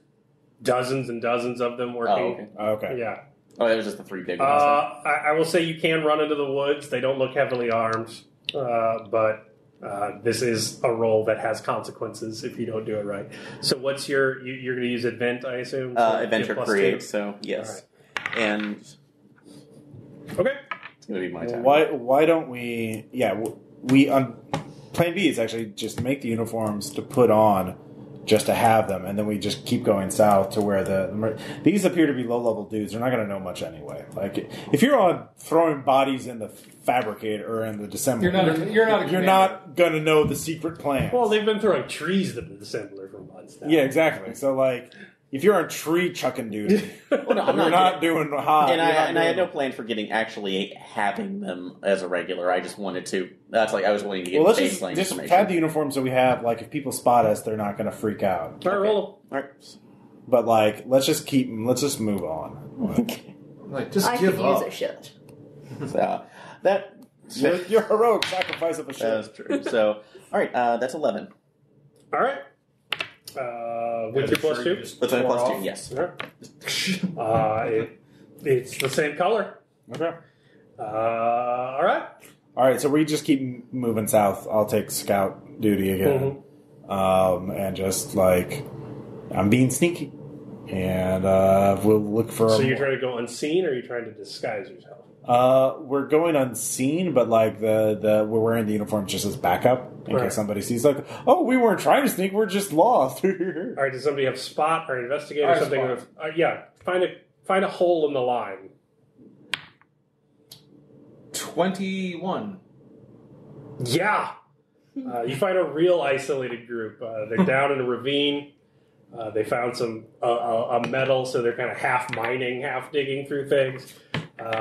dozens and dozens of them working. Oh, okay. Okay. Yeah. Oh, that was just the 3 big ones. I will say you can run into the woods. They don't look heavily armed, but this is a roll that has consequences if you don't do it right. So what's you're going to use Advent, I assume? Advent or create, 2? so yes. Right. And okay, it's going to be my time. Why don't we... Yeah, we on Plan B is actually just make the uniforms to put on just to have them, and then we just keep going south to where these appear to be low-level dudes. They're not going to know much anyway. Like, if you're on throwing bodies in the fabricator or in the dissembler, you're not going to know the secret plan. well, they've been throwing trees at the assembler for months now. Yeah, exactly. So, like, if you're on tree chucking duty, Well, no, I'm you're not doing hot. And I had no plan for having them as a regular. I just wanted to. That's like I was wanting to get Well, let's baseline just information. have the uniforms that we have. Like, if people spot us, they're not going to freak out. All right, roll. All right. But like, let's just move on. Like, just I give could up. use a shirt. So that Your heroic sacrifice of a shirt. that's true. So all right, that's 11. All right. With your plus 2? That's a plus 2. Yes. It's the same color. Okay. All right. All right. So we just keep moving south. I'll take scout duty again, and just like I'm being sneaky, and we'll look for. So you're trying to go unseen, or are you trying to disguise yourself? We're going unseen, but like we're wearing the uniform just as backup in case somebody sees. Like, oh, we weren't trying to sneak; we're just lost. All right. Does somebody have spot or investigate or I have something? spot. Yeah. Find a hole in the line. 21. Yeah. You find a real isolated group. They're down in a ravine. They found some a metal, so they're kind of half mining, half digging through things.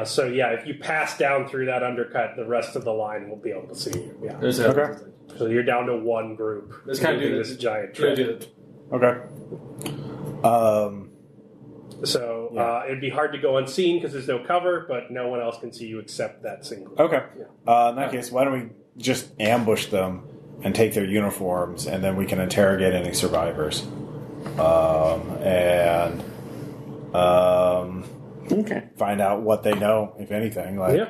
So yeah, if you pass down through that undercut, the rest of the line will be able to see you. Yeah. There's Okay. So you're down to one group. Let's kind of do this giant Try to trip. do it. Okay. So it'd be hard to go unseen because there's no cover, but no one else can see you except that single. Okay. In that case, why don't we just ambush them and take their uniforms, and then we can interrogate any survivors. Okay. Find out what they know, if anything. Like, Yeah.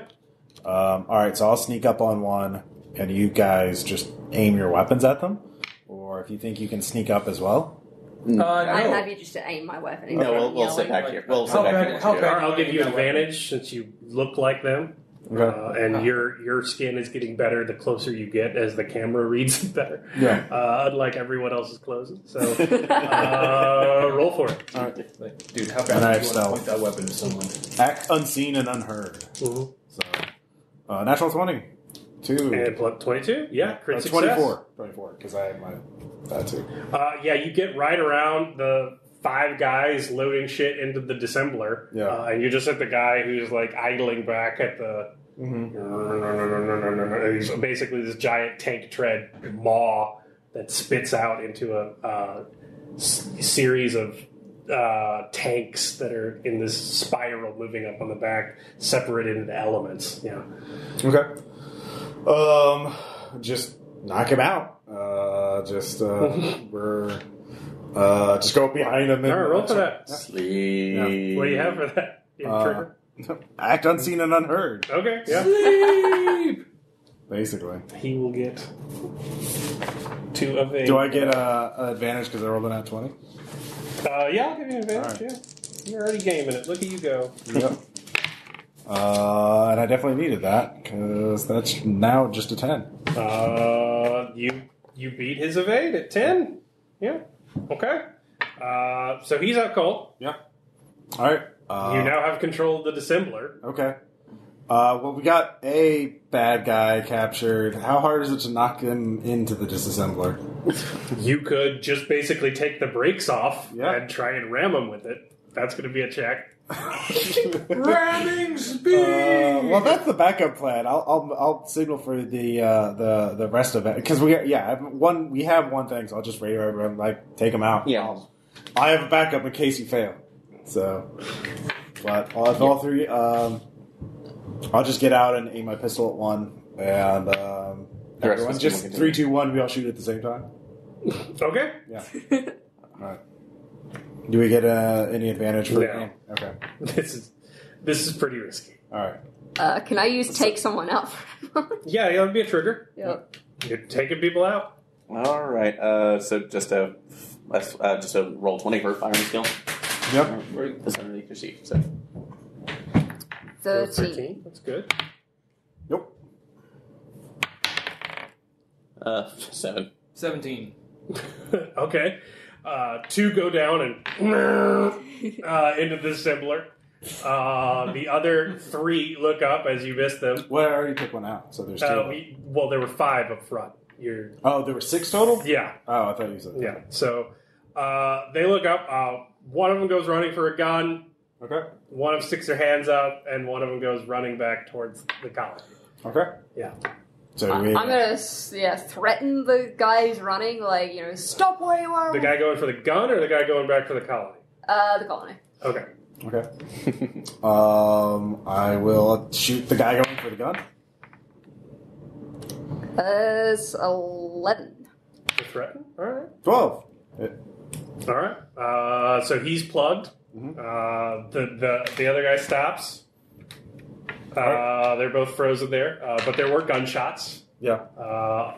all right, so I'll sneak up on one, and you guys just aim your weapons at them, or if you think you can sneak up as well. I'm No. happy just to aim my weapon. No, we'll sit back here. We'll sit How bad- bad- how bad- I'll give you advantage since you look like them. Okay. And your skin is getting better the closer you get as the camera reads it better. Yeah. Unlike everyone else's clothes. So roll for it. All right. Like, dude, how And I bad have do you want to stealth. point that weapon to someone? Act unseen and unheard. Mhm. So, natural 20. 2. And plus 22? Yeah, crit success. 24. 24, because I have that too. Yeah, you get right around the 5 guys loading shit into the dissembler. Yeah. And you just hit the guy who's like idling back at the. He's basically this giant tank tread maw that spits out into a series of tanks that are in this spiral moving up on the back, separated into elements. Yeah. Okay. Just knock him out. We're just go behind him. All right, roll for that. Sleep. Yeah. What do you have for that? You have trigger? Act unseen and unheard. Okay, yeah. Sleep! Basically. He will get 2 of a. Do I get an advantage because I rolled an at 20? Yeah, I'll give you an advantage. All Yeah, you're already gaming it. Look at you go. Yep. And I definitely needed that because that's now just a 10. You beat his evade at 10. Yeah. Okay. So he's out cold. Yeah. All right. You now have control of the dissembler. Okay. Well, we got a bad guy captured. How hard is it to knock him into the disassembler? You could just basically take the brakes off Yeah. and try and ram him with it. That's going to be a check. Ramming speed! Well, that's the backup plan. I'll signal for the rest of it because we have one thing. So I'll just radio everyone like take him out. Yeah. I have a backup in case you fail. So, but all three. I'll just get out and aim my pistol at one, and everyone just 3, 2, 1. We all shoot at the same time. Okay. Yeah. All right. Do we get any advantage for No. it? Okay. This is pretty risky. All right. Can I use take someone out? Yeah, that would be a trigger. Yep. You're taking people out. All right. So just a roll 20 for firing skill. Yep. That's underneath your seat. So 13. That's good. Nope. 7. 17. Okay. 2 go down and into the assembler. The other 3 look up as you miss them. Well, I already took one out, so there's 2. There were 5 up front. You're There were 6 total? yeah. Oh, I thought you said that. Yeah. So they look up. One of them goes running for a gun. Okay. One of them sticks their hands up, and one of them goes running back towards the colony. Okay. Yeah. So I'm gonna threaten the guy who's running, like, stop where you are. The guy going for the gun or the guy going back for the colony? The colony. Okay. Okay. I will shoot the guy going for the gun. It's 11. To threaten? All right. 12. All right. So he's plugged. The other guy stops. They're both frozen there, but there were gunshots. Yeah.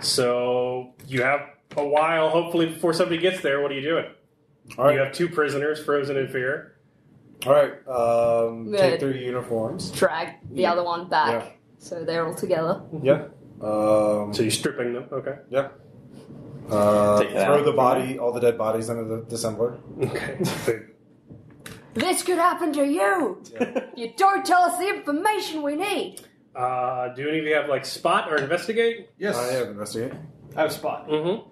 So you have a while, hopefully, before somebody gets there. What are you doing? All right. You have 2 prisoners frozen in fear. All right. Take Good. their uniforms. Drag the other one back. Yeah. So they're all together. Yeah. So you're stripping them. Okay. Yeah. Take that Throw out. the body, all the dead bodies into the dissembler. Okay. This could happen to you! You don't tell us the information we need! Do any of you have like spot or investigate? Yes. I have investigate. I have spot. Mm-hmm.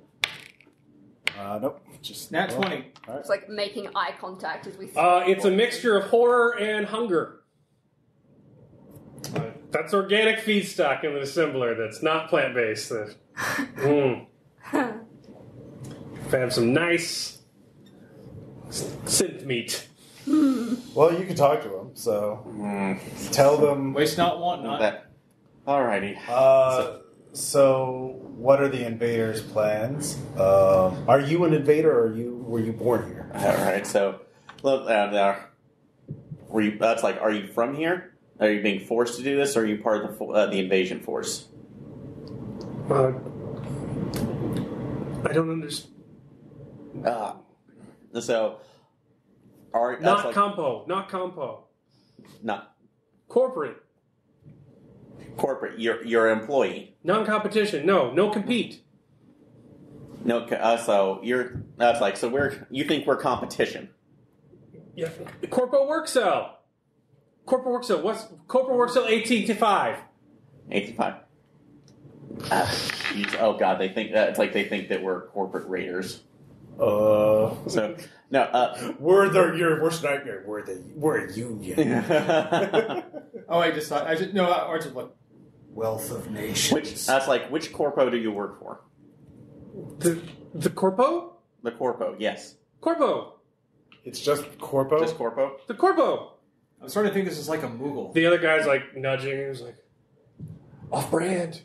Nope. Just Nat 20. All It's like making eye contact as we... It's a mixture of horror and hunger. That's organic feedstock in the assembler. That's not plant-based. Have some nice synth meat. Well, you can talk to them, so tell them. Waste not, want not. That. Alrighty. So, what are the invaders' plans? Are you an invader, or were you born here? Alright, so look, were you? That's like, are you from here? Are you being forced to do this, or are you part of the invasion force? I don't understand. So, Not compo. not Corporate. Corporate, your employee. Non-competition. No compete. No, so you're you think we're competition? Yeah. Corpo work cell. Corporate work cell. What's corporate work cell 18-5? 85. Oh God, they think that they think that we're corporate raiders. So no, we're Sniper. We're a union. I just look wealth of nations. Which corpo do you work for? The corpo? The corpo, yes. Corpo. It's just corpo. Just corpo. The corpo. I'm starting to think this is like a Moogle. The other guy's like nudging. He's like, off brand.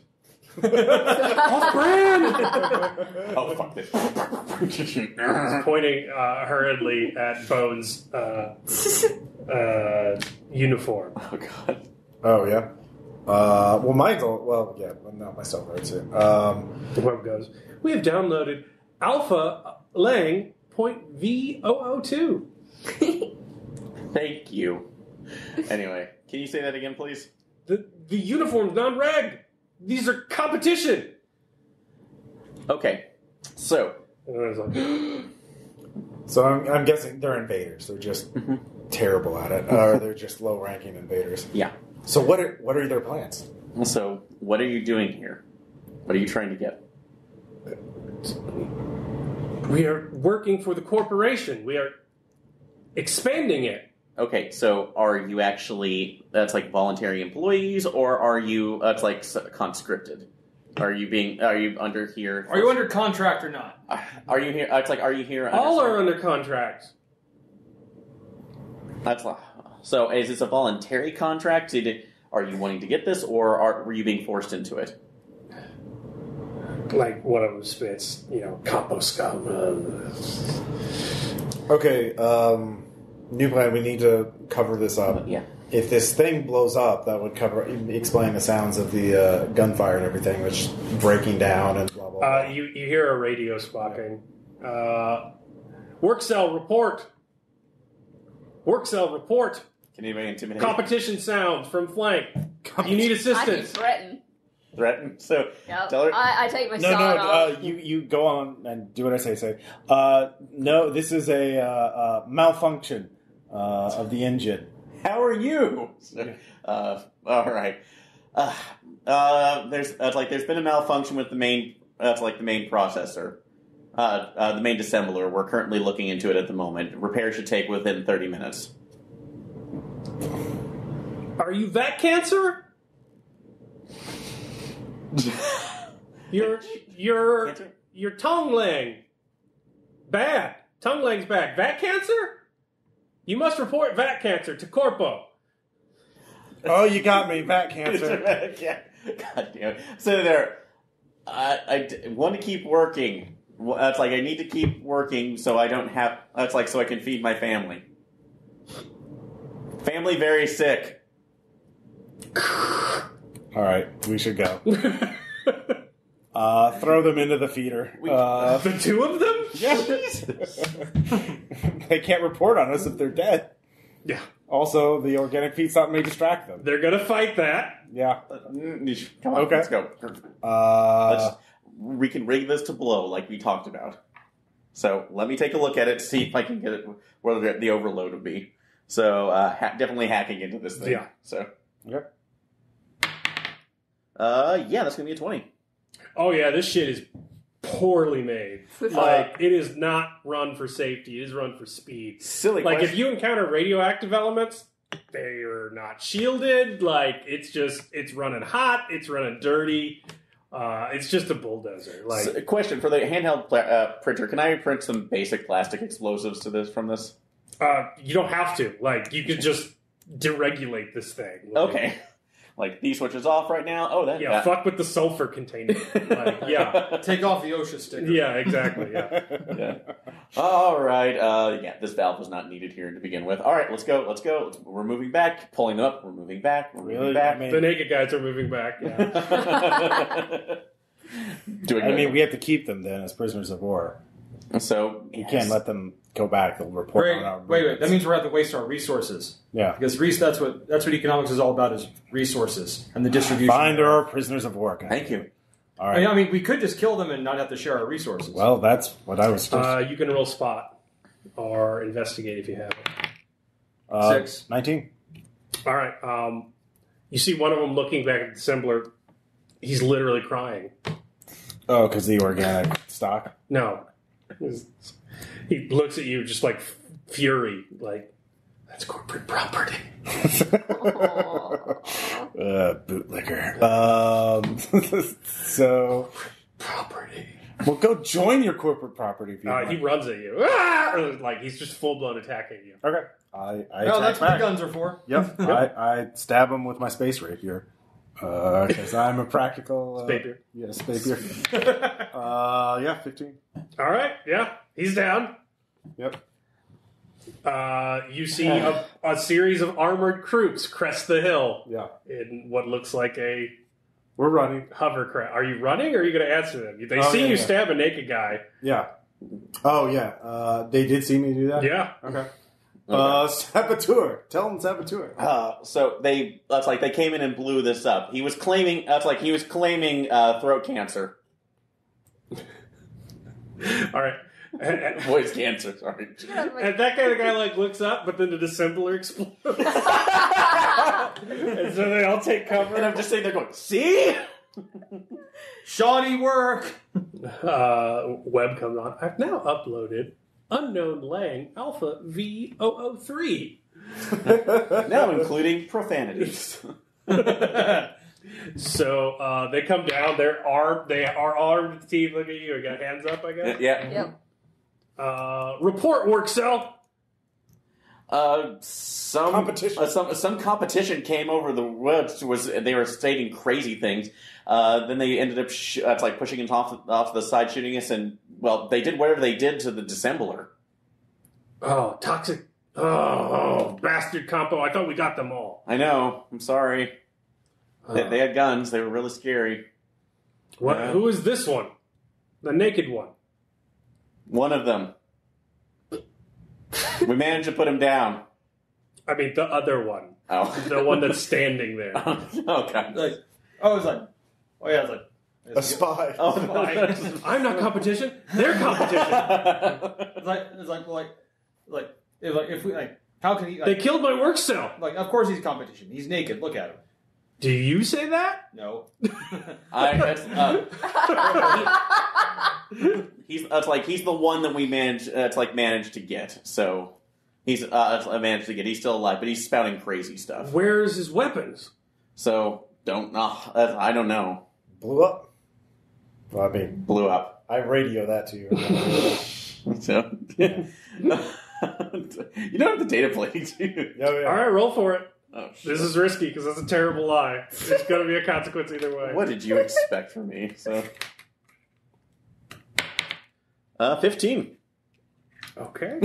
Off brand. Oh fuck this. Pointing hurriedly at Bones' uniform. Oh god. Oh yeah. Well, mine's all. Well, yeah, not myself, right? Too. The web goes. We have downloaded Alpha Lang .V002. Thank you. Anyway, can you say that again, please? The uniform's non-reg. These are competition. Okay, so. And I was like, So I'm guessing they're invaders. They're just terrible at it, or they're just low-ranking invaders. Yeah. So what are their plans? So what are you doing here? What are you trying to get? we are working for the corporation. We are expanding it. Okay, so are you actually, that's like voluntary employees, or are you, that's like conscripted? Are you under here? Are you under contract or not? Are you here, it's like, are you here? All are under contract. That's so is this a voluntary contract? Are you wanting to get this, or were you being forced into it? Like one of them spits, capo scum. Okay, new plan. We need to cover this up. Yeah. If this thing blows up, that would explain the sounds of the gunfire and everything, which breaking down and blah blah blah. You hear a radio squawking. Work cell report. Work cell report. Can anybody intimidate? Competition sounds from flank. You need I can assistance. threaten. So Yep. tell her. I take my sword off. You go on and do what I say. No, this is a malfunction of the engine. How are you? All right. There's been a malfunction with the main processor, the main dissembler. We're currently looking into it at the moment. Repair should take within 30 minutes. Are you vat cancer? Your tongue lang. Bad. Tongue lang's bad. Vat cancer? You must report vat cancer to Corpo. Oh, you got me, vat cancer. God damn it. So there, I want to keep working. That's like I need to keep working so I don't have. That's like so I can feed my family. Family very sick. All right, we should go. Throw them into the feeder. The two of them? Yes. They can't report on us if they're dead. Yeah. Also, the organic feedstock may distract them. They're gonna fight that. Yeah. Come on, Okay. let's go. We can rig this to blow like we talked about. So let me take a look at it, see if I can get it where the overload would be. So definitely hacking into this thing. Yeah. So. Okay. Yeah, that's gonna be a 20. Oh yeah, this shit is poorly made. Like, it is not run for safety, it is run for speed. Silly Like, question. if you encounter radioactive elements, they are not shielded. Like, it's running hot, it's running dirty. It's just a bulldozer. Like, So, question for the handheld printer: can I print some basic plastic explosives from this? you don't have to. Like, you could just deregulate this thing. Like, Okay, like these switches off right now. Oh, that Yeah, fuck with the sulfur container. Like, yeah. Take off the OSHA sticker. Yeah, exactly, yeah. Yeah. All right. Yeah, this valve was not needed here to begin with. All right, let's go. We're moving back. Pulling them up. We're moving back. We're moving Really? back. I mean- The naked guys are moving back, yeah. We have to keep them then as prisoners of war. So We can't let them go back. They'll report on our Wait. That means we're going to waste our resources. Yeah. Because that's what economics is all about, is resources and the distribution. Find our prisoners of war. Guys. Thank you. All right. I mean, we could just kill them and not have to share our resources. Well, that's what I was supposed You can roll spot or investigate if you have it. to. 6. 19. All right. You see one of them looking back at the assembler. He's literally crying. Oh, because the organic stock. No. He looks at you just like fury, like, that's corporate property. Bootlicker. So, Property. well, go join your corporate property. If you want. He runs at you. Ah! Like, he's just full-blown attacking you. Okay. I No, attack that's what back. the guns are for. Yep. I stab him with my space rapier. Because I'm a practical... Spapier. Yeah, spapier. 15. All right, yeah. He's down. Yep. You see a series of armored troops crest the hill Yeah. in what looks like a We're running. hovercraft. Are you running, or are you going to answer them? They Oh, see yeah, you yeah. stab a naked guy. Yeah. Oh, yeah. They did see me do that? Yeah. Okay. Saboteur. Tell them saboteur. So they came in and blew this up. He was claiming throat cancer, All right. voice cancer. Sorry. And that kind of guy like looks up, but then the dissembler explodes. And so they all take cover. And I'm just sitting there going, "See, Shoddy work. Web comes on. I've now uploaded Unknown Lang Alpha V003. now including profanities." So they come down. They are armed with teeth. Look at you. I got hands up, I guess. Yeah. Yep. Report, work cell. Some Competition. Some competition came over the woods. They were stating crazy things. Then they ended up pushing us off the side, shooting us, and they did whatever they did to the dissembler. Oh, toxic. Oh, bastard compo. I thought we got them all. I know. I'm sorry. They had guns. They were really scary. What? Yeah. Who is this one? The naked one. One of them. We managed to put him down. I mean, the other one. Oh. The one that's standing there. Okay. A spy. I'm not competition. They're competition. How can he? They killed my work cell. Of course he's competition. He's naked. Look at him. Do you say that? No. He's the one that we managed to get. So he's managed to get. He's still alive, but he's spouting crazy stuff. Where's his weapons? So I don't know. Blew up. Well, I mean, Blew up. I radio that to you. So you don't have the data plate, do you? Yeah. All right, roll for it. Oh, shit. This is risky because that's a terrible lie. There's going to be a consequence either way. What did you expect from me? So 15. Okay.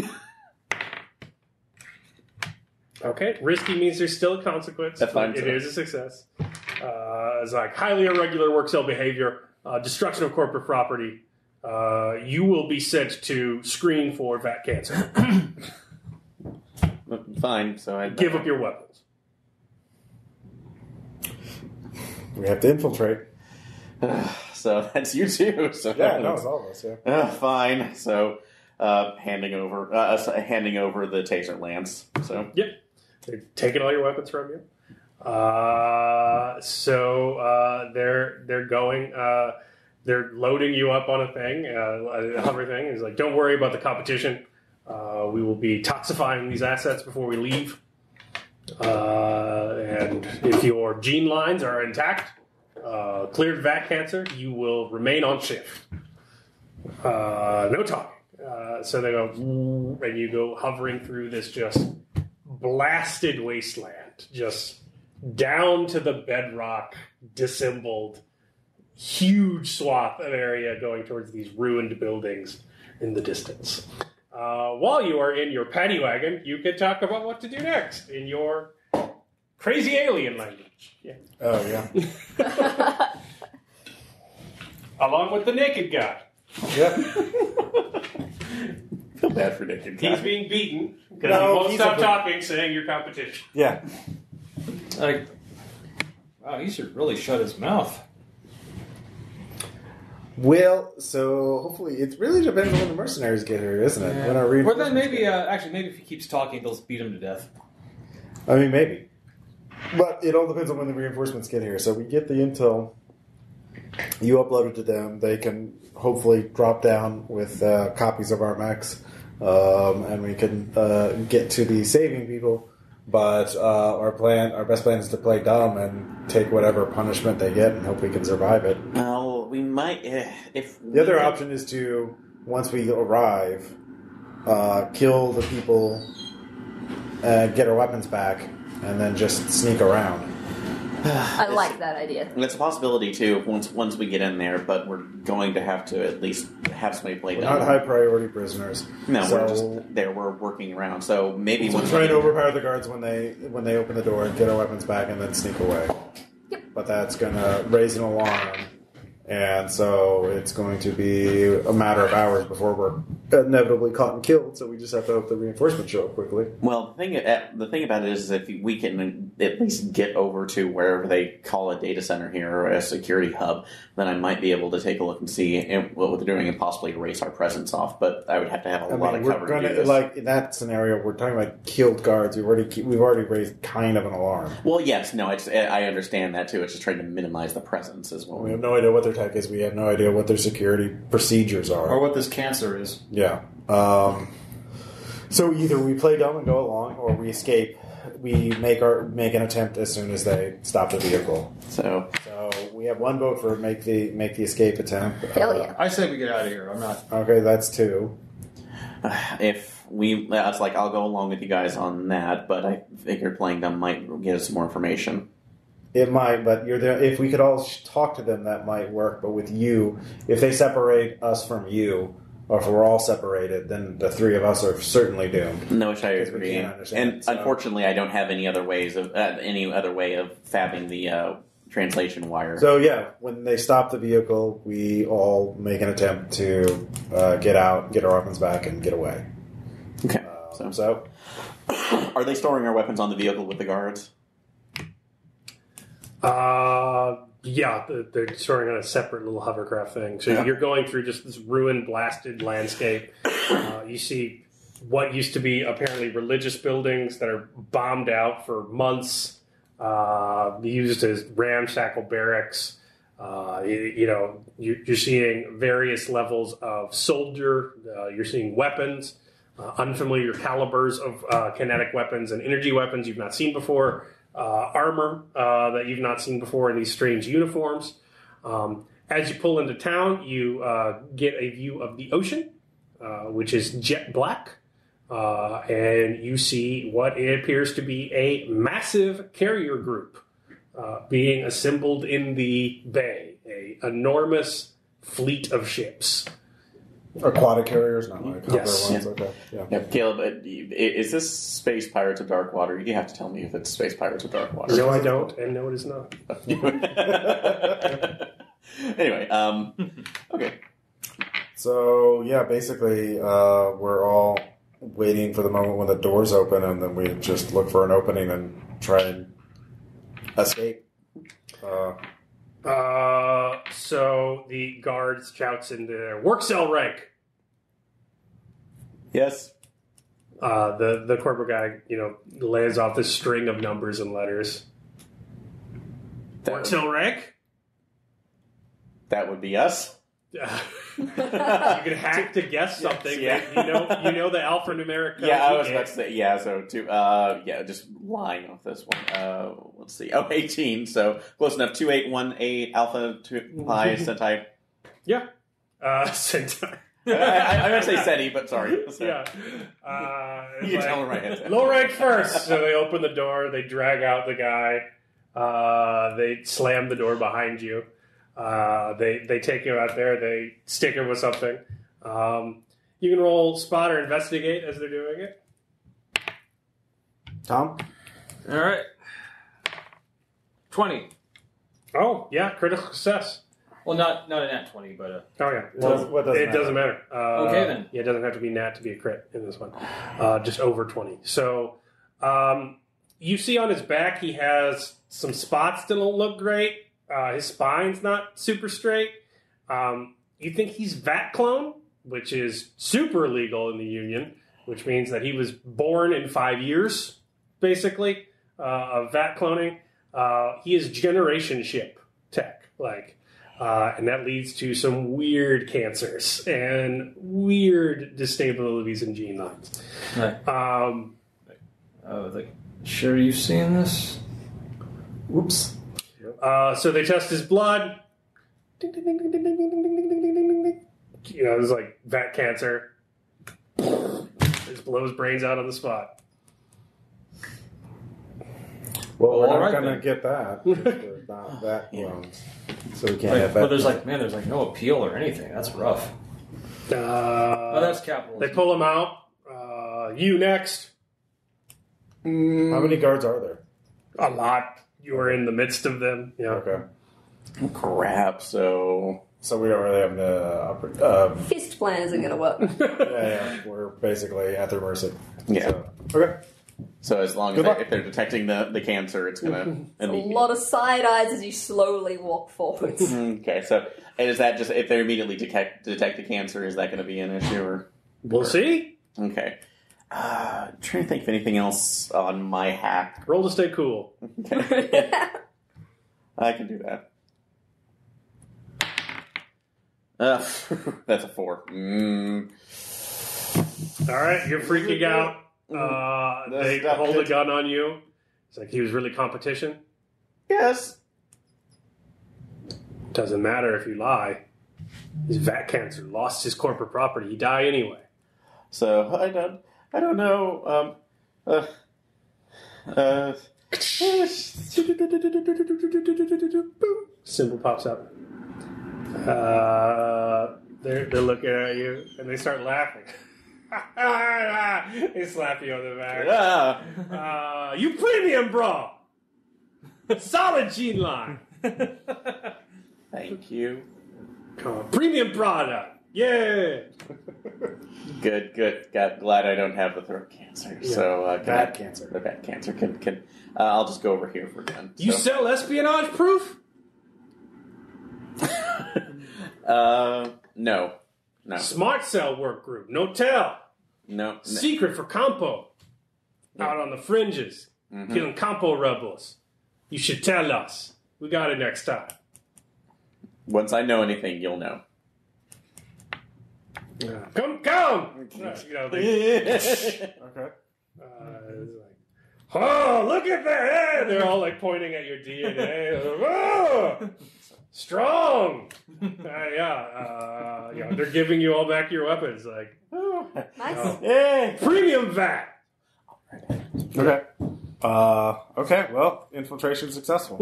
Okay. Risky means there's still a consequence. That's fine, It so. is a success. It's like highly irregular work cell behavior, destruction of corporate property. You will be sent to screen for vat cancer. Fine. So I Give up your weapons. We have to infiltrate. So that's you too. So Yeah, no, it's all of us, yeah. Fine. So handing over the taser lance. So Yep. They're taking all your weapons from you. They're going. They're loading you up on a thing, a hover thing. It's like, don't worry about the competition. We will be toxifying these assets before we leave. And if your gene lines are intact, cleared vat cancer, you will remain on shift. No talking. So they go, and you go hovering through this just blasted wasteland, just down to the bedrock, dissembled, huge swath of area going towards these ruined buildings in the distance. While you are in your paddy wagon, you can talk about what to do next in your crazy alien language. Yeah. Oh, yeah. Along with the naked guy. Yep. feel bad for Nick and He's Kai. being beaten because No, he won't he's stop a- talking, saying your competition. Yeah. Like, wow, he should really shut his mouth. Well, so hopefully it really depends on when the mercenaries get here, isn't it? When our Well, then reinforcements maybe, get maybe if he keeps talking, they'll beat him to death. here. I mean, maybe. But it all depends on when the reinforcements get here. So we get the intel. You upload it to them. They can hopefully drop down with copies of our mechs, and we can get to the saving people. But our best plan is to play dumb and take whatever punishment they get and hope we can survive it. Well, we might if The other option is to, once we arrive, kill the people, get our weapons back, and then just sneak around. I like that idea. It's a possibility too. Once we get in there, but we're going to have to at least have somebody play We're dumb. not high priority prisoners. No, so we're just there. We're working around. So maybe we'll once try we and get- overpower the guards when they open the door and get our weapons back, and then sneak away. Yep. But that's going to raise an alarm, and so it's going to be a matter of hours before we're inevitably caught and killed. So we just have to hope the reinforcements show up quickly. Well, the thing about it is, if we can at least get over to wherever they call a data center here or a security hub, then I might be able to take a look and see what they're doing and possibly erase our presence off. But I would have to have a lot of we're cover to gonna, do this. like in that scenario, we're talking about killed guards. We've already raised kind of an alarm. Well, yes, no, I understand that too. It's just trying to minimize the presence as well. We have no idea what their tech is. We have no idea what their security procedures are. Or what this cancer is. Yeah. So either we play dumb and go along, or we escape. We make an attempt as soon as they stop the vehicle. So So we have one vote for make the escape attempt. Hell yeah. I say we get out of here. I'm not. Okay, that's 2. if it's like I'll go along with you guys on that, but I figured playing them might get us some more information. It might, but you're there. If we could all talk to them, that might work. But with you, if they separate us from you, or if we're all separated, then the 3 of us are certainly doomed. No, which I Because we agree. can't understand And it, so. unfortunately, I don't have any other way of fabbing the translation wire. So yeah, when they stop the vehicle, we all make an attempt to get out, get our weapons back, and get away. Okay. So Are they storing our weapons on the vehicle with the guards? Yeah, they're storing on a separate little hovercraft thing. So you're going through just this ruined, blasted landscape. You see what used to be apparently religious buildings that are bombed out for months, used as ramshackle barracks. You're seeing various levels of soldier. You're seeing weapons, unfamiliar calibers of kinetic weapons and energy weapons you've not seen before. Armor that you've not seen before in these strange uniforms. As you pull into town, you get a view of the ocean, which is jet black, and you see what it appears to be a massive carrier group being assembled in the bay, an enormous fleet of ships. aquatic carriers, not like hover Yes. ones. Okay, yeah. Yeah, Caleb, is this Space Pirates of Dark Water? You have to tell me if it's Space Pirates of Dark Water. No, I don't, and no, it is not. Anyway, okay. So yeah, basically, we're all waiting for the moment when the doors open, and then we just look for an opening and try and escape. So the guard shouts into their work cell rank. Yes. The corporate guy, lays off this string of numbers and letters. Work cell rank. That would be us. You can hack to guess something. Yeah. You know the alphanumeric code. Yeah, I was about to say, yeah, so just lying off this one. Let's see. 18, so close enough. 2818 Alpha 2 Pi Centauri. Yeah. Centaur. I'm going to say SETI, but sorry. Yeah. You can tell him right. Low rank first. So they open the door, they drag out the guy, they slam the door behind you. They take him out there, they stick him with something. You can roll spot or investigate as they're doing it. Tom, All right. 20. Oh, yeah, critical success. Well, not a nat 20, but Oh yeah. What does it doesn't matter. Okay, then. Yeah, it doesn't have to be nat to be a crit in this one. Just over 20. So you see on his back he has some spots that don't look great. His spine's not super straight. You think he's VAT clone, which is super illegal in the Union, which means that he was born in 5 years, basically, of VAT cloning. He is generation ship tech, and that leads to some weird cancers and weird distabilities in gene lines. right. Sure you've seen this? Oops. So they test his blood. Ding, ding, ding, ding, ding, ding, ding, ding, ding, ding, ding, ding. There's like vat cancer. Just blows brains out on the spot. Well, we're all not right, going to then. get that. We're not that clones. So we can't have that. But there's no appeal or anything. That's rough. That's capital. They pull him out. You next. How many guards are there? A lot. You were in the midst of them. Yeah. Okay. Crap, so... So we don't really have the Fist plan isn't going to work. yeah, we're basically at their mercy. Yeah. So, okay. So as long Good as luck. if they're detecting the cancer, it's going to... A lot of side eyes as you slowly walk forwards. Okay, so and is that just... If they immediately detect the cancer, is that going to be an issue? Or We'll see. Okay. Trying to think of anything else on my hack. Roll to stay cool. Okay. I can do that. That's a 4. All right, you're freaking out. They hold a gun on you. It's like he was really competition. Yes. Doesn't matter if you lie. He's vat cancer, lost his corporate property. He die anyway. So I don't know. Symbol pops up. They're looking at you and they start laughing. They slap you on the back. You premium bra. Solid gene line. Thank you. Come on. Premium product. Yeah. Good. Glad I don't have the throat cancer. Yeah. So Bad cancer. The bad cancer can. I'll just go over here for gun. You sell espionage proof? No. Smart cell work group. No tell. No. Secret for Campo. Out on the fringes. Killing Campo rebels. You should tell us. We got it next time. Once I know anything, you'll know. Come! Okay. It's like, oh, look at that! They're all like pointing at your DNA. Oh, strong! They're giving you all back your weapons. Like, Nice. premium VAT! Okay. Okay, well, infiltration successful.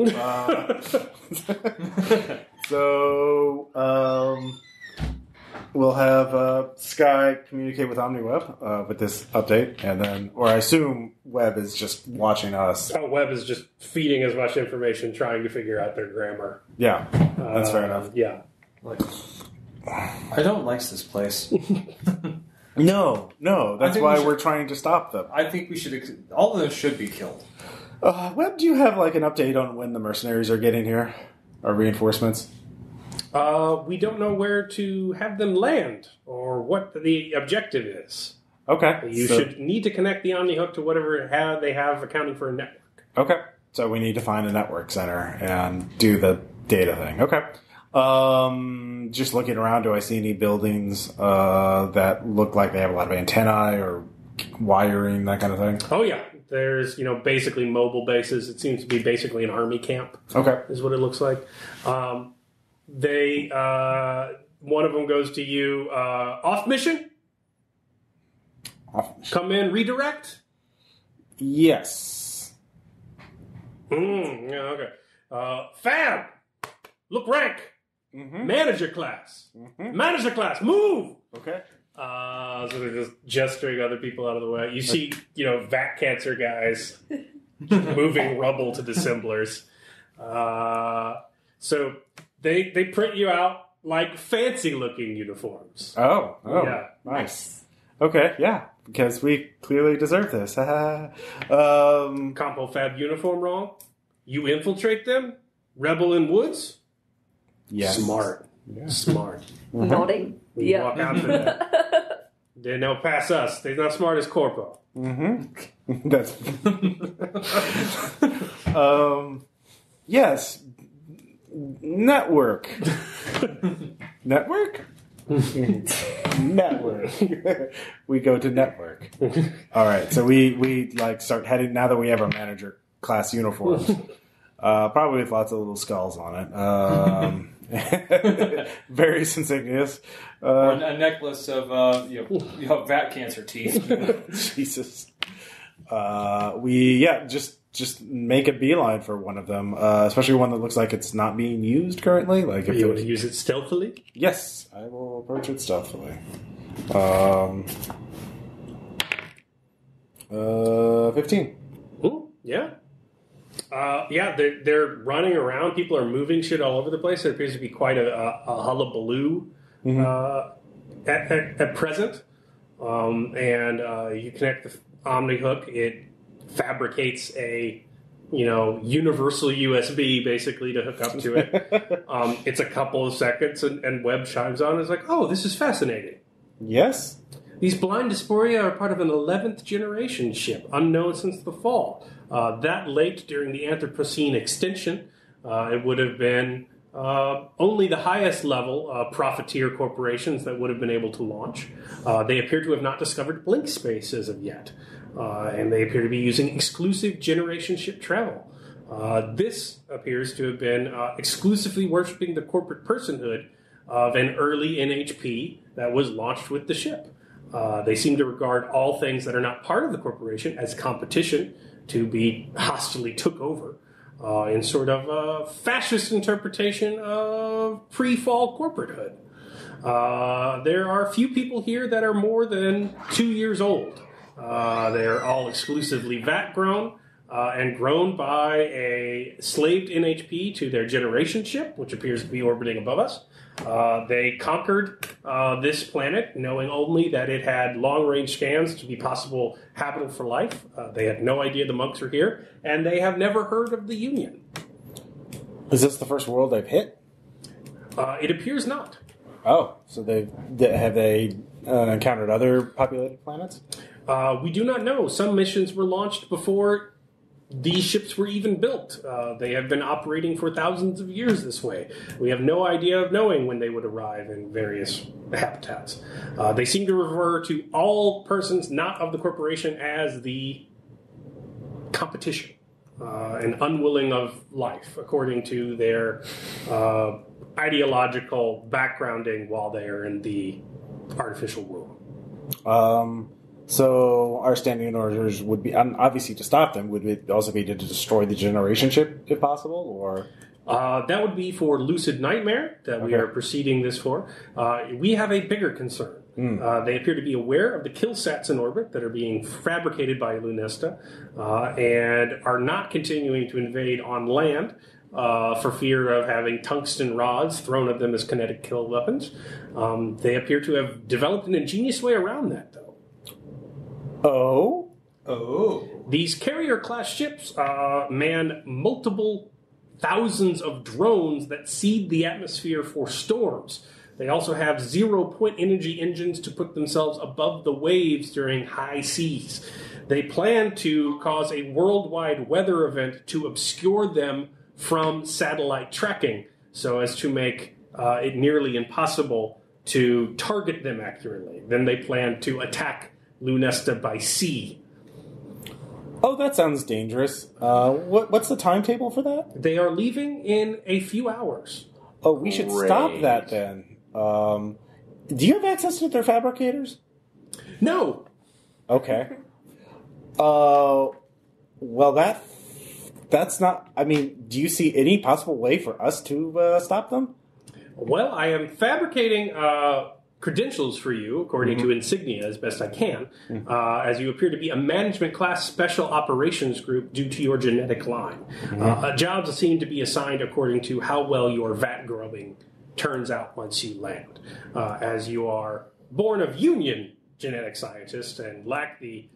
We'll have Sky communicate with OmniWeb with this update, and then, or I assume Web is just watching us. Webb is just feeding as much information, trying to figure out their grammar. Yeah, that's fair enough. Yeah. I don't like this place. No, that's think why we should- we're trying to stop them. I think we should... All of them should be killed. Web, do you have like an update on when the mercenaries are getting here? Or reinforcements? We don't know where to have them land or what the objective is. Okay. You should need to connect the OmniHook to whatever they have accounting for a network. Okay. So we need to find a network center and do the data thing. Okay. Just looking around, do I see any buildings that look like they have a lot of antennae or wiring, that kind of thing? Oh, yeah. There's, basically mobile bases. It seems to be basically an army camp. Okay. Is what it looks like. One of them goes to you, off mission? Come in, redirect? Yes. Yeah, okay. Fab! Look rank! Manager class! Manager class, move! Okay. So they're just gesturing other people out of the way. You see, vat cancer guys moving rubble to dissemblers. So They print you out like fancy-looking uniforms. Oh, Yeah. nice. Okay, yeah, because we clearly deserve this. Compo Fab uniform wrong? You infiltrate them? Rebel in woods? Yes. Smart. Yeah. Smart. Nodding. We Yeah. walk out for that. They know pass us. They're not smart as Corpo. Mm-hmm. That's yes. Network. Network? Network. We go to network. All right, so we like start heading now that we have our manager class uniforms. Probably with lots of little skulls on it. Various insignias. Or a necklace of vat cancer teeth. Jesus. Just make a beeline for one of them, especially one that looks like it's not being used currently. Like if You want to use it stealthily? yes, I will approach it stealthily. 15. Ooh, yeah. They're running around. People are moving shit all over the place. There appears to be quite a hullabaloo at present. You connect the Omni hook. It fabricates a universal USB basically to hook up to it. It's a couple of seconds, and web chimes on. It's like, oh, this is fascinating. Yes. These blind dysphoria are part of an 11th generation ship, unknown since the fall. That late during the Anthropocene extinction, it would have been only the highest level profiteer corporations that would have been able to launch. They appear to have not discovered blink space as of yet, and they appear to be using exclusive generation ship travel. This appears to have been exclusively worshiping the corporate personhood of an early NHP that was launched with the ship. They seem to regard all things that are not part of the corporation as competition to be hostily took over in sort of a fascist interpretation of pre-fall corporatehood. There are a few people here that are more than 2 years old. They're all exclusively VAT grown and grown by a slaved NHP to their generation ship, which appears to be orbiting above us. They conquered this planet knowing only that it had long-range scans to be possible habitable for life. They had no idea the monks were here, and they have never heard of the Union. Is this the first world they've hit? It appears not. Oh, so have they encountered other populated planets? We do not know. Some missions were launched before these ships were even built. They have been operating for thousands of years this way. We have no idea of knowing when they would arrive in various habitats. They seem to refer to all persons not of the corporation as the competition and unwilling of life, according to their ideological backgrounding while they are in the artificial womb. So our standing orders would be, obviously to stop them, would it also be to destroy the generation ship if possible, or? That would be for Lucid Nightmare that we are proceeding this for. We have a bigger concern. They appear to be aware of the killsats in orbit that are being fabricated by Lunesta and are not continuing to invade on land for fear of having tungsten rods thrown at them as kinetic kill weapons. They appear to have developed an ingenious way around that, though. Oh? These carrier-class ships man multiple thousands of drones that seed the atmosphere for storms. They also have zero-point energy engines to put themselves above the waves during high seas. They plan to cause a worldwide weather event to obscure them from satellite tracking so as to make it nearly impossible to target them accurately. Then they plan to attack Lunesta by sea. Oh, that sounds dangerous. What's the timetable for that? They are leaving in a few hours. Oh, we should stop that then. Do you have access to their fabricators? No. Okay. Well, that's not... I mean, do you see any possible way for us to stop them? Well, I am fabricating credentials for you, according to insignia, as best I can, as you appear to be a management class special operations group due to your genetic line. Jobs seem to be assigned according to how well your vat grubbing turns out once you land. As you are born of union genetic scientists and lack the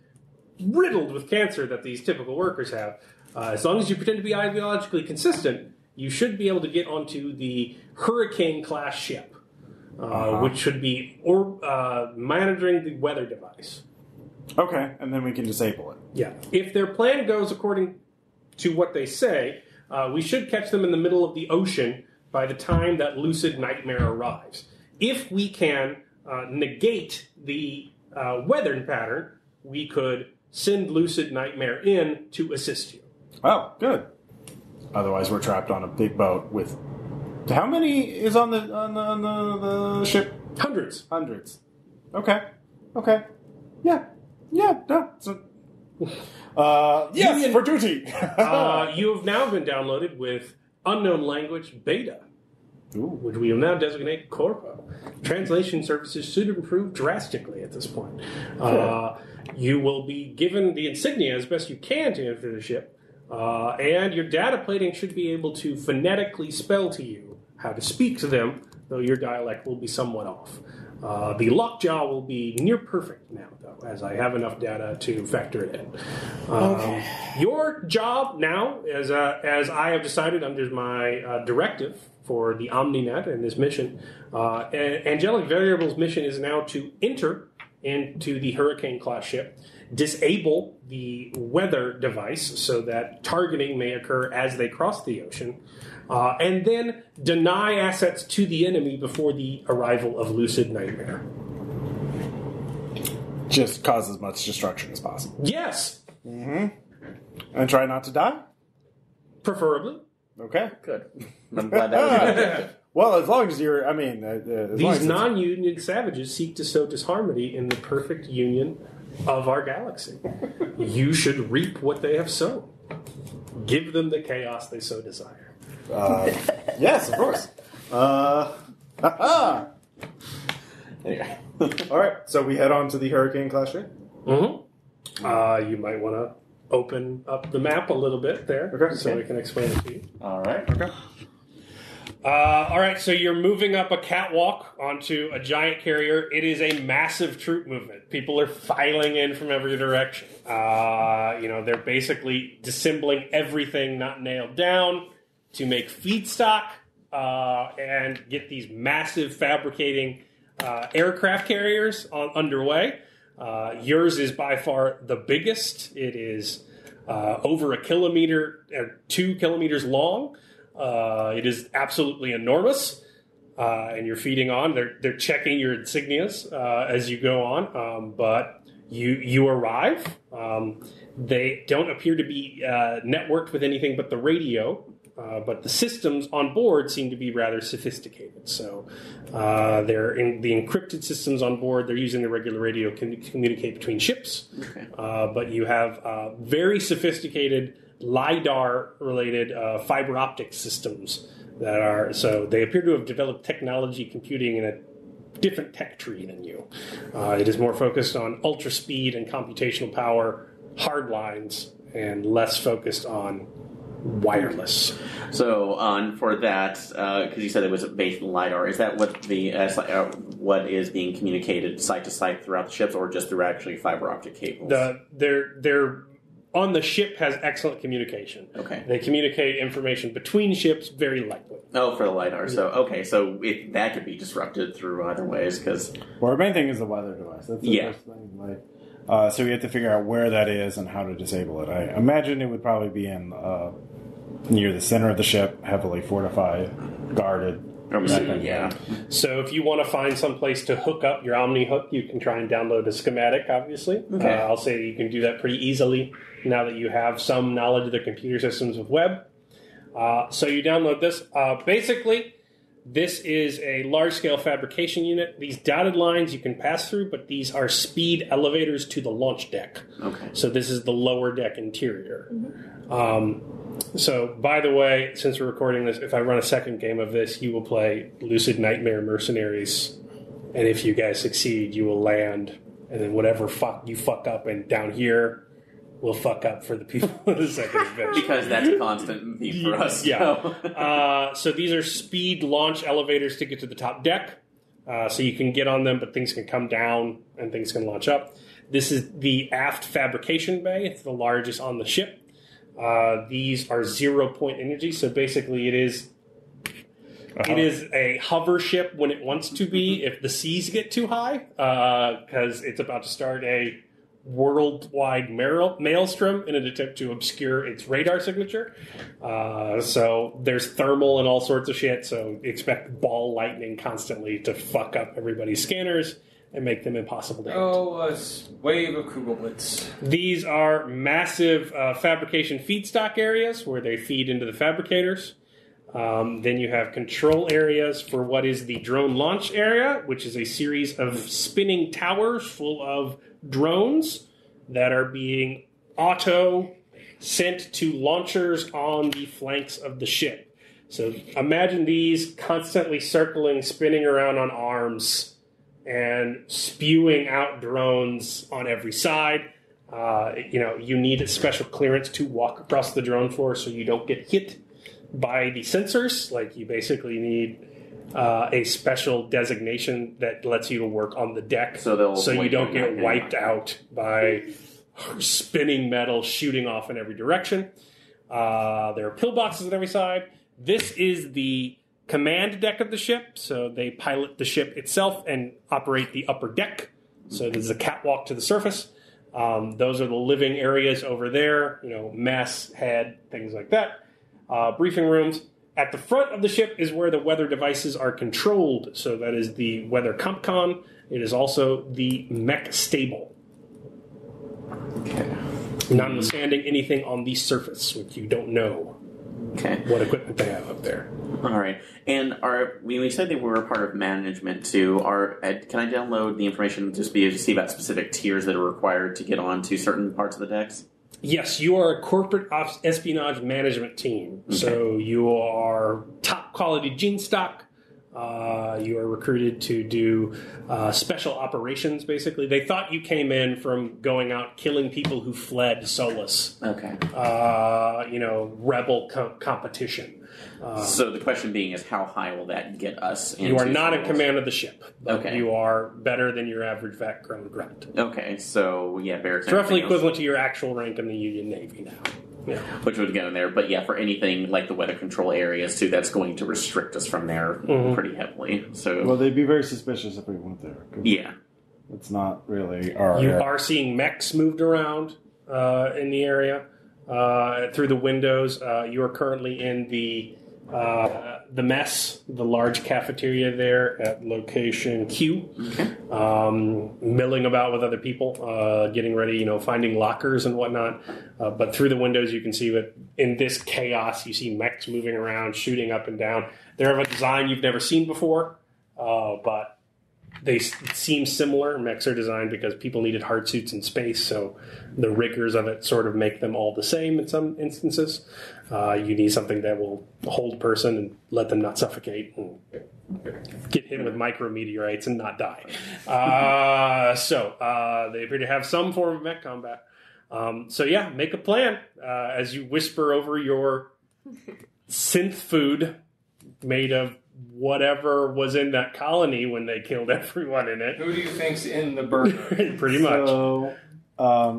riddled with cancer that these typical workers have, as long as you pretend to be ideologically consistent, you should be able to get onto the Hurricane-class ship, which should be monitoring the weather device. Okay, and then we can disable it. Yeah. If their plan goes according to what they say, we should catch them in the middle of the ocean by the time that Lucid Nightmare arrives. If we can negate the weather pattern, we could send Lucid Nightmare in to assist you. Oh, good. Otherwise, we're trapped on a big boat with... How many is on the ship? Hundreds. Hundreds. Okay. Yeah. No. So, yes, for duty. You have now been downloaded with unknown language beta, which we will now designate Corpo. Translation services should improve drastically at this point. You will be given the insignia as best you can to enter the ship, and your data plating should be able to phonetically spell to you how to speak to them, though your dialect will be somewhat off. The lockjaw will be near perfect now, though, as I have enough data to factor it in. Your job now, as I have decided under my directive for the OmniNet and this mission, Angelic Variable's mission is now to enter into the Hurricane-class ship, disable the weather device so that targeting may occur as they cross the ocean, and then deny assets to the enemy before the arrival of Lucid Nightmare. Just cause as much destruction as possible. Yes! And try not to die? Preferably. Okay. Good. I'm glad that was an objective. Well, as long as you're... I mean... These non-union savages seek to sow disharmony in the perfect union of our galaxy. You should reap what they have sown. Give them the chaos they so desire. Yes, of course. Anyway. All right, so we head on to the Hurricane-class ship? You might want to open up the map a little bit there, so I can explain it to you. All right. Okay. All right, so you're moving up a catwalk onto a giant carrier. It is a massive troop movement. People are filing in from every direction. They're basically disassembling everything not nailed down to make feedstock and get these massive fabricating aircraft carriers underway. Yours is by far the biggest. It is over 1 kilometer, 2 kilometers long. It is absolutely enormous, and you're feeding on. They're checking your insignias as you go on, but you arrive. They don't appear to be networked with anything but the radio, but the systems on board seem to be rather sophisticated. So they're in the encrypted systems on board. They're using the regular radio to communicate between ships, but you have very sophisticated LiDAR-related fiber optic systems that are... So they appear to have developed technology computing in a different tech tree than you. It is more focused on ultra speed and computational power, hard lines, and less focused on wireless. So for that, because you said it was based on LiDAR, is that what the what is being communicated site to site throughout the ships, or just through actually fiber optic cables? They're on the ship has excellent communication. Okay. They communicate information between ships very lightly. Oh, for the LiDAR. So, okay, so that could be disrupted through other ways, because... Well, our main thing is the weather device. That's the first thing. So we have to figure out where that is and how to disable it. I imagine it would probably be in near the center of the ship, heavily fortified, guarded. Yeah. So if you want to find some place to hook up your Omni hook, you can try and download a schematic, obviously. Okay. I'll say you can do that pretty easily now that you have some knowledge of the computer systems of web. So you download this. Basically, this is a large-scale fabrication unit. These dotted lines you can pass through, but these are speed elevators to the launch deck. Okay. So this is the lower deck interior. So, by the way, since we're recording this, if I run a second game of this, you will play Lucid Nightmare Mercenaries And if you guys succeed, you will land, and then whatever you fuck up, and down here will fuck up for the people in the second adventure. Because that's a constant theme for us. Yeah. So these are speed launch elevators to get to the top deck. So you can get on them, but things can come down and things can launch up. This is the aft fabrication bay. It's the largest on the ship. These are 0-point energy, so basically it is a hover ship when it wants to be if the seas get too high, because it's about to start a worldwide maelstrom in an attempt to obscure its radar signature. So there's thermal and all sorts of shit, so expect ball lightning constantly to fuck up everybody's scanners and make them impossible to hit. Oh, a wave of Kugelblitz. These are massive fabrication feedstock areas where they feed into the fabricators. Then you have control areas for what is the drone launch area, which is a series of spinning towers full of drones that are being sent to launchers on the flanks of the ship. So imagine these constantly circling, spinning around on arms, and spewing out drones on every side. You need a special clearance to walk across the drone floor so you don't get hit by the sensors. Like, you basically need a special designation that lets you work on the deck so you don't get wiped out by spinning metal shooting off in every direction. There are pillboxes on every side. This is the command deck of the ship, so they pilot the ship itself and operate the upper deck. So there's a catwalk to the surface. Those are the living areas over there, mess, head, things like that. Briefing rooms. At the front of the ship is where the weather devices are controlled. So that is the weather compcon. It is also the mech stable. Okay. Notwithstanding anything on the surface, which you don't know what equipment they have up there. All right. And we said they were a part of management too. Can I download the information to just be able to see about specific tiers that are required to get onto certain parts of the decks? Yes, you are a corporate espionage management team. Okay. So you are top quality gene stock. You are recruited to do special operations, basically. They thought you came in from going out killing people who fled Solus. Okay. Rebel competition. So the question being is, how high will that get us? You are not in command of the ship. Okay. You are better than your average background grunt. Okay, so barracks. It's roughly equivalent to your actual rank in the Union Navy now. Yeah. Which would go in there. But for anything like the weather control areas too, that's going to restrict us from there pretty heavily. So, well, they'd be very suspicious if we went there. Yeah. It's not really our You area. are seeing mechs moved around in the area through the windows. You are currently in the mess, the large cafeteria there at location Q. Okay. Milling about with other people, getting ready, finding lockers and whatnot. But through the windows, you can see that in this chaos, you see mechs moving around, shooting up and down. They're of a design you've never seen before, but they seem similar. Mechs are designed because people needed hard suits in space, so the rigors of it sort of make them all the same in some instances. You need something that will hold a person and let them not suffocate and get hit with micrometeorites and not die. So they appear to have some form of mech combat. Make a plan as you whisper over your synth food made of whatever was in that colony when they killed everyone in it. Who do you think's in the burner? Pretty much. So,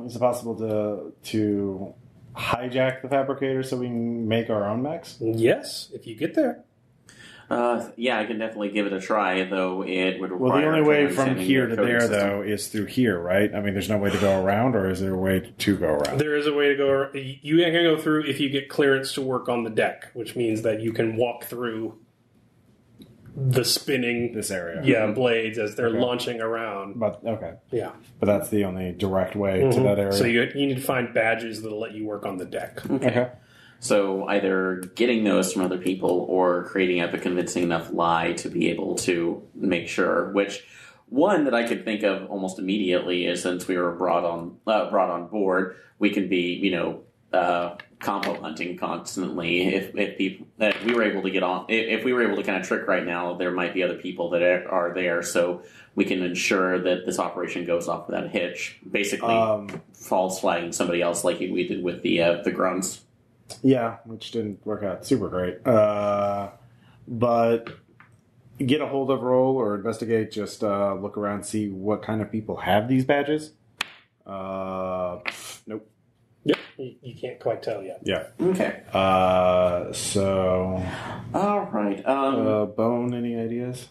is it possible to hijack the fabricator so we can make our own mechs? Yes, if you get there. I can definitely give it a try, though it would require... Well, the only way from here to there, though, is through here, right? I mean, there's no way to go around, or is there a way to go around? There is a way to go around. You can go through if you get clearance to work on the deck, which means that you can walk through the spinning this area, blades as they're launching around. But but that's the only direct way to that area. So you need to find badges that'll let you work on the deck. Okay. So either getting those from other people or creating up a convincing enough lie to be able to make sure. Which one that I could think of almost immediately is, since we were brought on board, we can be combo hunting constantly. If we were able to get on, if we were able to kind of trick right now, there might be other people that are there, so we can ensure that this operation goes off without a hitch. Basically, false flagging somebody else like we did with the grunts. Yeah, which didn't work out super great. But get a hold of roll or investigate. Just look around, see what kind of people have these badges. Nope. Yep, you can't quite tell yet. Yeah. Okay. So. All right. Bone, any ideas?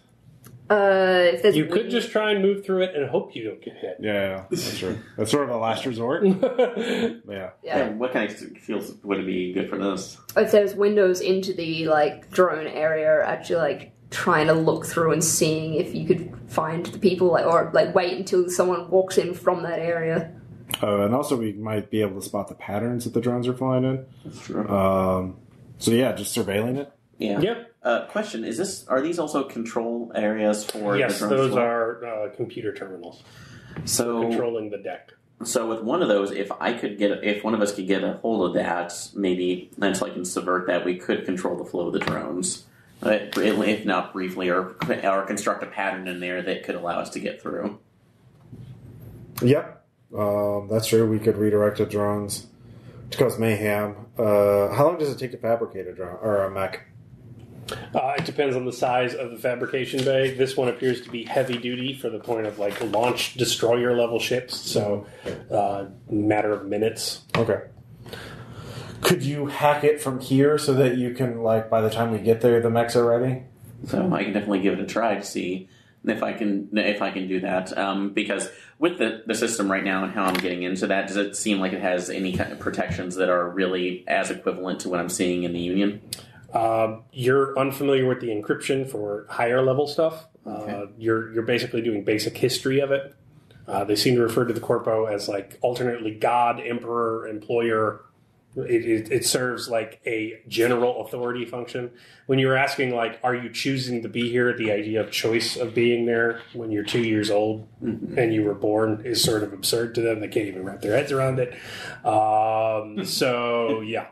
If there's You could just try and move through it and hope you don't get hit. Yeah, that's true. That's sort of a last resort. Yeah. Yeah. What kind of feels would it be good for this? If there's windows into the drone area, actually trying to look through and seeing if you could find the people, or wait until someone walks in from that area. And also we might be able to spot the patterns that the drones are flying in. That's true. So yeah, just surveilling it. Yeah. Yep. Question: Are these also control areas for? Yes, the drones those as well? are computer terminals. So Controlling the deck. So with one of those, if one of us could get a hold of that, maybe until I can subvert that, we could control the flow of the drones, if not briefly, or construct a pattern in there that could allow us to get through. Yep. That's true. We could redirect the drones to cause mayhem. How long does it take to fabricate a drone or a mech? It depends on the size of the fabrication bay. This one appears to be heavy duty for the point of launch destroyer level ships, so matter of minutes. Okay. Could you hack it from here so that you can, by the time we get there, the mechs are ready? So I can definitely give it a try to see if I can do that. Because with the system right now and how I'm getting into that, does it seem like it has any kind of protections that are really as equivalent to what I'm seeing in the Union? You're unfamiliar with the encryption for higher level stuff. Okay. You're basically doing basic history of it. They seem to refer to the corpo as alternately God, Emperor, Employer. It serves a general authority function. When you're asking are you choosing to be here, the idea of choice of being there when you're 2 years old and you were born is sort of absurd to them. They can't even wrap their heads around it. So yeah.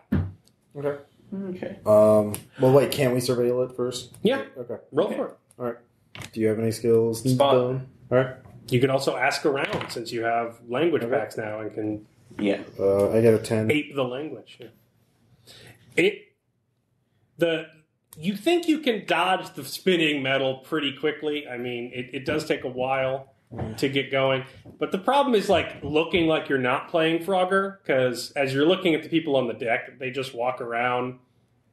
Okay. Okay. Well, wait, can't we surveil it first? Yeah. Okay. Roll for it. All right. Do you have any skills? Spot. All right. You can also ask around since you have language packs now and can Yeah. I got a 10. ape the language. Yeah. You think you can dodge the spinning metal pretty quickly. I mean, it does take a while to get going. But the problem is looking like you're not playing Frogger, because as you're looking at the people on the deck, they just walk around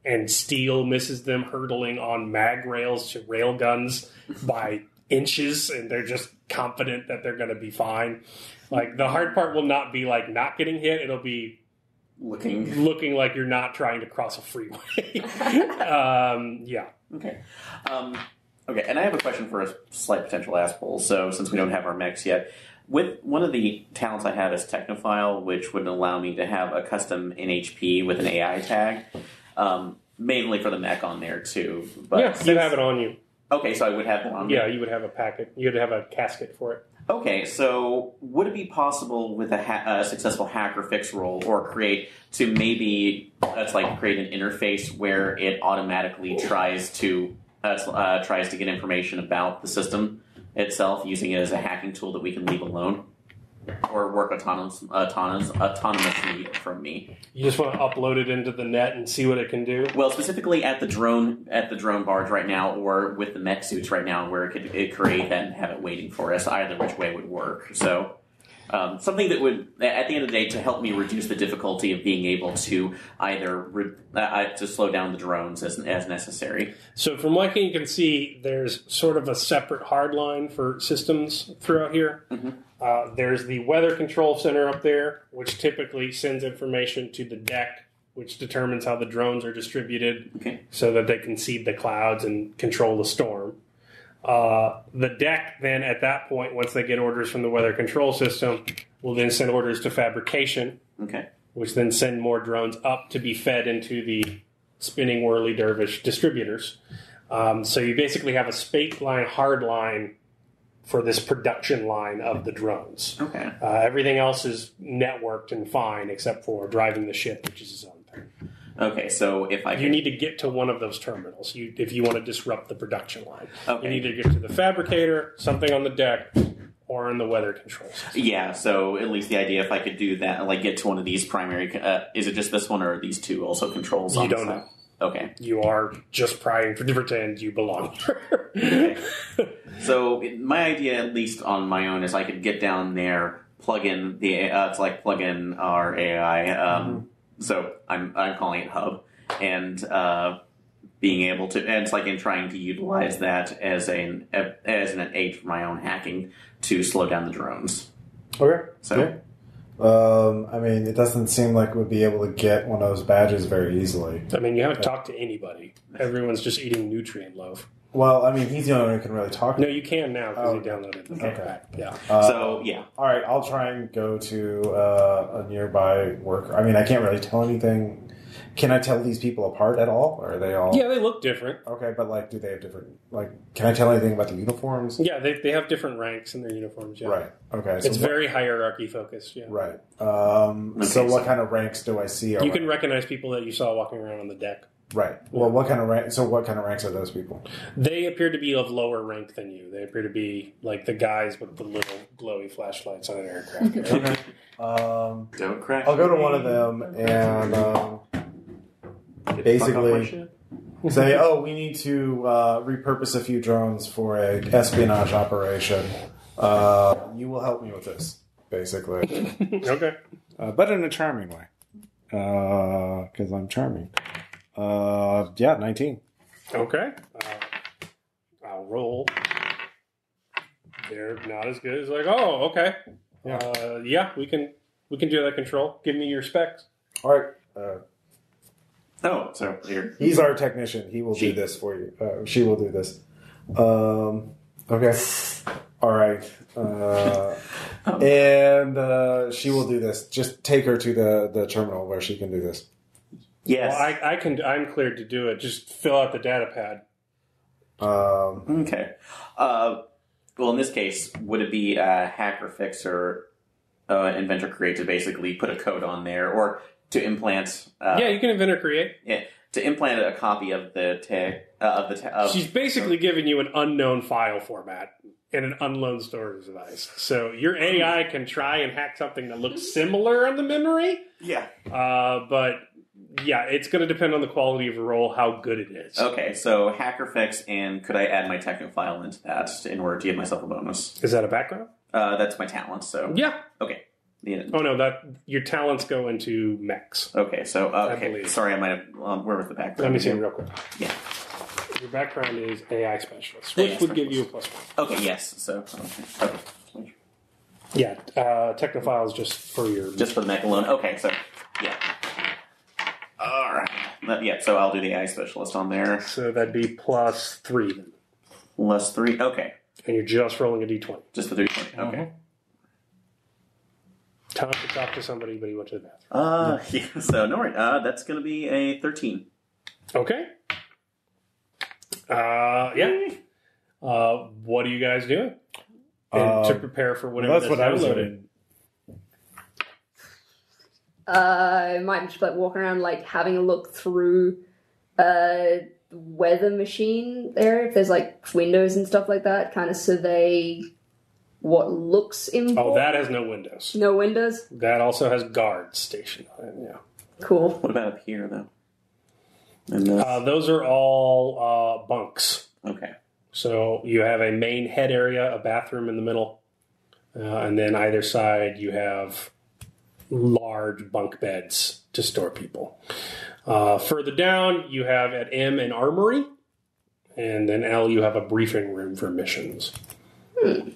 and steel misses them hurtling on mag rails to rail guns by inches, and they're just confident that they're going to be fine. The hard part will not be not getting hit. It'll be looking like you're not trying to cross a freeway. Yeah. Okay. Okay, and I have a question for a slight potential asshole. So, since we don't have our mechs yet, with one of the talents I have is Technophile, which would allow me to have a custom NHP with an AI tag, mainly for the mech on there too. But Yeah, you have it on you. Okay, so I would have that on me. Yeah, you would have a packet. You'd have a casket for it. Okay, so would it be possible with a successful hacker fix roll or create an interface where it automatically tries to get information about the system itself, using it as a hacking tool that we can leave alone or work autonomously from me? You just want to upload it into the net and see what it can do? Well, specifically at the drone barge right now, or with the mech suits right now, where it could create that and have it waiting for us. Either which way would work. So something that would, at the end of the day, to help me reduce the difficulty of being able to either to slow down the drones as necessary. So from what you can see, there's sort of a separate hard line for systems throughout here. Mm-hmm. There's the weather control center up there, which typically sends information to the deck, which determines how the drones are distributed, so that they can seed the clouds and control the storm. The deck then, at that point, once they get orders from the weather control system, will then send orders to fabrication, which then send more drones up to be fed into the spinning whirly dervish distributors. So you basically have a spate line, hard line for this production line of the drones. Okay. Everything else is networked and fine, except for driving the ship, which is its own thing. Okay, so if I You need to get to one of those terminals if you want to disrupt the production line. Okay. You need to get to the fabricator, something on the deck, or in the weather control system. Yeah, so at least the idea if I could do that, like get to one of these primary, is it just this one or are these two also controls on You the don't side? know. Okay. You are just trying to pretend you belong here. Okay. So my idea, at least on my own, is I could get down there, plug in plug in our AI. So I'm calling it Hub, and being able to, and it's like in trying to utilize that as an aid for my own hacking to slow down the drones. Okay. So. Yeah. I mean, it doesn't seem like we'd be able to get one of those badges very easily. I mean, you haven't talked to anybody. Everyone's just eating nutrient loaf. Well, I mean, he's the only one who can really talk. No, you can now because you okay. downloaded the Okay. pack. Yeah. So, yeah. All right, I'll try and go to a nearby worker. I mean, I can't really tell anything. Can I tell these people apart at all? Or are they all... Yeah, they look different. Okay, but, like, do they have different... Like, can I tell anything about the uniforms? Yeah, they have different ranks in their uniforms. Yeah. Right, okay. It's very hierarchy focused. Yeah. Right. So what kind of ranks do I see? You can recognize people that you saw walking around on the deck. Right. Well, what kind of rank? So what kind of ranks are those people? They appear to be of lower rank than you. They appear to be like the guys with the little glowy flashlights on an aircraft. Okay. Don't crack. I'll go to one of them and basically say, "Oh, we need to repurpose a few drones for a espionage operation. You will help me with this." Basically, Okay. but in a charming way, because I'm charming. 19. Okay. I'll roll. They're not as good as like, oh, okay. Yeah, we can do that control. Give me your specs. All right. Oh, so here. He's our technician. He will do this for you. She will do this. Okay. All right. And she will do this. Just take her to the terminal where she can do this. Yes. Well, I'm cleared to do it. Just fill out the data pad. Okay. Well, in this case, would it be a hacker fix or inventor create to basically put a code on there, or to implant? Yeah, you can invent or create. Yeah, to implant a copy of the She's basically giving you an unknown file format and an unknown storage device. So your AI can try and hack something that looks similar on the memory. Yeah. But yeah, it's going to depend on the quality of your role, how good it is. Okay, so hacker fix, and could I add my techno file into that in order to give myself a bonus? Is that a background? That's my talent. So Yeah. Okay. Yeah. Oh no, that your talents go into mechs. Okay, so okay. believe. Sorry, I might have. Where was the background? Let me see real quick. Yeah. Your background is AI specialist, AI which would give you a +1. Okay. Yes. So. Okay. Yeah, Technophile is just for your... Just for the mech alone. Okay. So. Yeah. All right. Yeah. So I'll do the AI specialist on there. So that'd be +3 then. +3. Okay. And you're just rolling a d20. Just the 320. Okay. Time to talk to somebody, but he went to the bathroom. Yeah. So no worry. That's going to be a 13. Okay. Yeah. What are you guys doing? And to prepare for whatever that's what I was doing. I might just like walking around, like having a look through weather machine there. If there's like windows and stuff like that, kind of survey what looks important. Oh, that has no windows. No windows. That also has guards stationed on it. Yeah. Cool. What about up here, though? And Those are all bunks. okay. So you have a main head area, a bathroom in the middle, and then either side you have large bunk beds to store people. Further down, you have at M an armory, and then L you have a briefing room for missions. And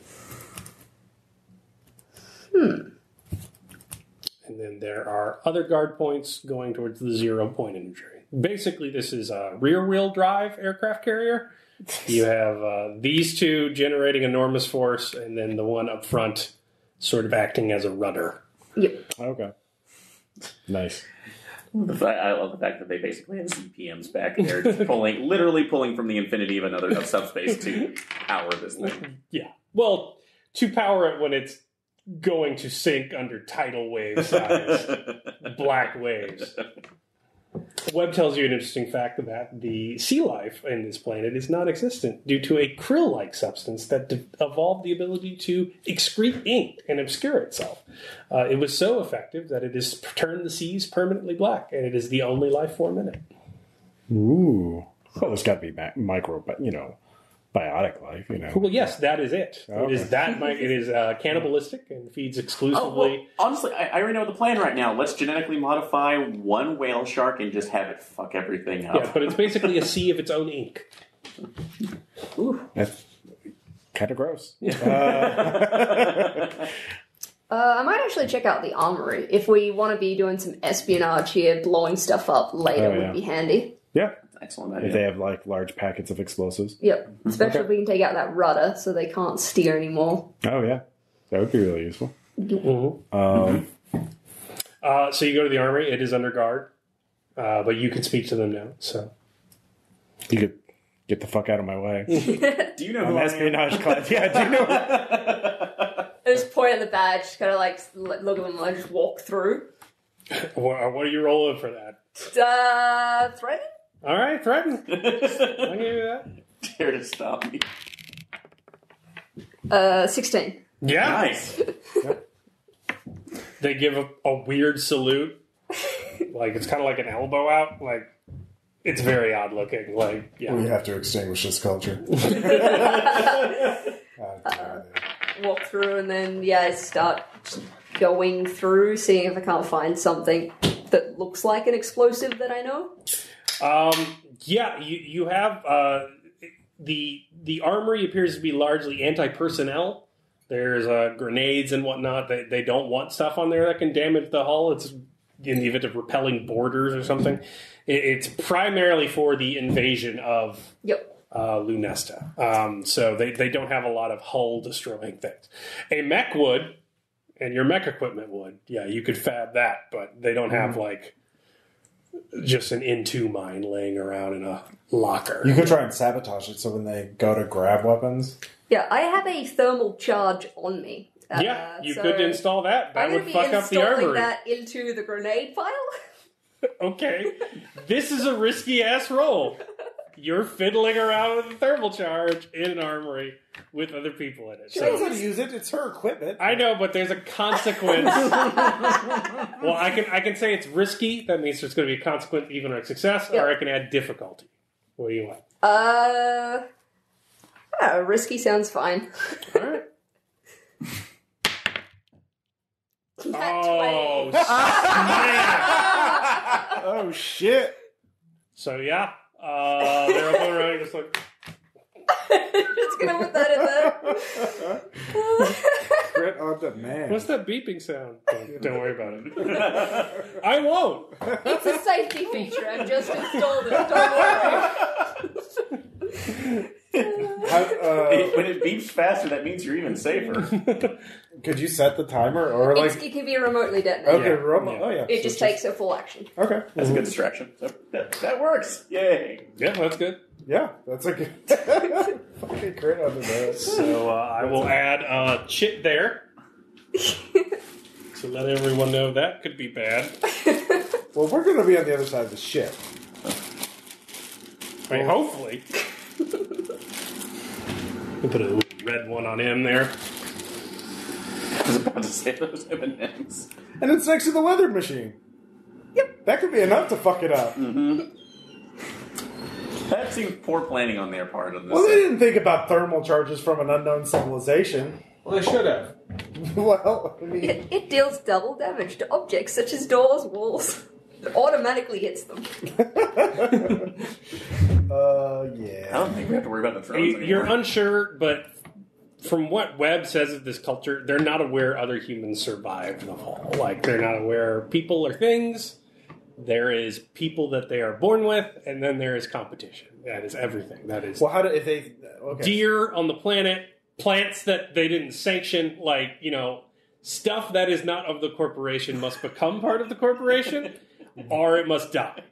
then there are other guard points going towards the 0 point imagery. Basically, this is a rear-wheel drive aircraft carrier. You have these two generating enormous force, and then the one up front sort of acting as a rudder. Yep. Okay. Nice. I love the fact that they basically have CPMs back there, just literally pulling from the infinity of subspace to power this thing. Yeah. Well, to power it when it's going to sink under tidal wave size black waves. Webb tells you an interesting fact that the sea life in this planet is non-existent due to a krill-like substance that evolved the ability to excrete ink and obscure itself. It was so effective that it has turned the seas permanently black, and it is the only life form in it. Ooh. Well, there's got to be micro, but biotic life, Well, yes, that is it. Okay. It is cannibalistic and feeds exclusively. Oh, well, honestly, I already know the plan right now. Let's genetically modify one whale shark and just have it fuck everything up. Yeah, but it's basically a sea of its own ink. That's kind of gross. I might actually check out the armory. If we want to be doing some espionage here, blowing stuff up later would be handy. Yeah. Excellent idea. If they have large packets of explosives. Yep. Especially if we can take out that rudder so they can't steer anymore. Oh, yeah. That would be really useful. Mm-hmm. So you go to the armory. It is under guard. But you can speak to them now. So You could get the fuck out of my way. Do you know I'm who I am? espionage class. Yeah, do you know? I just point at the badge, kind of look at them and just walk through. what are you rolling for that? Threaten? All right, threaten. I'll give you that. Dare to stop me. 16. Yeah. Nice. They give a weird salute. It's kind of like an elbow out. It's very odd looking. We have to extinguish this culture. Walk through and then, I start going through, seeing if I can't find something that looks like an explosive that I know. You have the armory appears to be largely anti-personnel. There's grenades and whatnot. They don't want stuff on there that can damage the hull. It's in the event of repelling boarders or something. It's primarily for the invasion of Lunesta. So they don't have a lot of hull destroying things. A mech would, and your mech equipment would. Yeah, you could fab that, but they don't have just an N2 mine laying around in a locker. You could try and sabotage it so when they go to grab weapons. Yeah, I have a thermal charge on me. You could install that. That would fuck up the I'm armory. that into the grenade pile. Okay. This is a risky-ass roll. You're fiddling around with a thermal charge in an armory with other people in it. She knows how to use it. It's her equipment. I know, but there's a consequence. Well, I can say it's risky. That means there's going to be a consequence even on success, or I can add difficulty. What do you want? Risky sounds fine. All right. Oh, snap. Oh, shit. So, they're up around just like... Just gonna put that in there. Crit on demand. What's that beeping sound? Don't worry about it. I won't. It's a safety feature. I've just installed it. Don't worry. When it beeps faster, that means you're even safer. Could you set the timer or It can be remotely detonated. Okay, oh yeah. It just takes a full action. Okay, That's a good distraction. That works. Yay. Yeah, that's good. yeah, that's a good fucking crit on demand. So I will add Chit there. To let everyone know that could be bad. Well, we're going to be on the other side of the ship. I mean, hopefully. We'll put a little red one on him there. I was about to say those M&Ms. And it's next to the weather machine. Yep. That could be enough to fuck it up. Mm-hmm. That seems poor planning on their part. Of this. Well, they didn't think about thermal charges from an unknown civilization. Well, they should have. Well, I mean... It deals double damage to objects such as doors, walls. It automatically hits them. Yeah. I don't think we have to worry about the drones anymore. You're unsure, but from what Webb says of this culture, they're not aware other humans survived the fall. They're not aware people or things. There is people that they are born with, and then there is competition. That is everything. That is Well, if they... Okay. deer on the planet, plants that they didn't sanction, stuff that is not of the corporation must become part of the corporation, or it must die.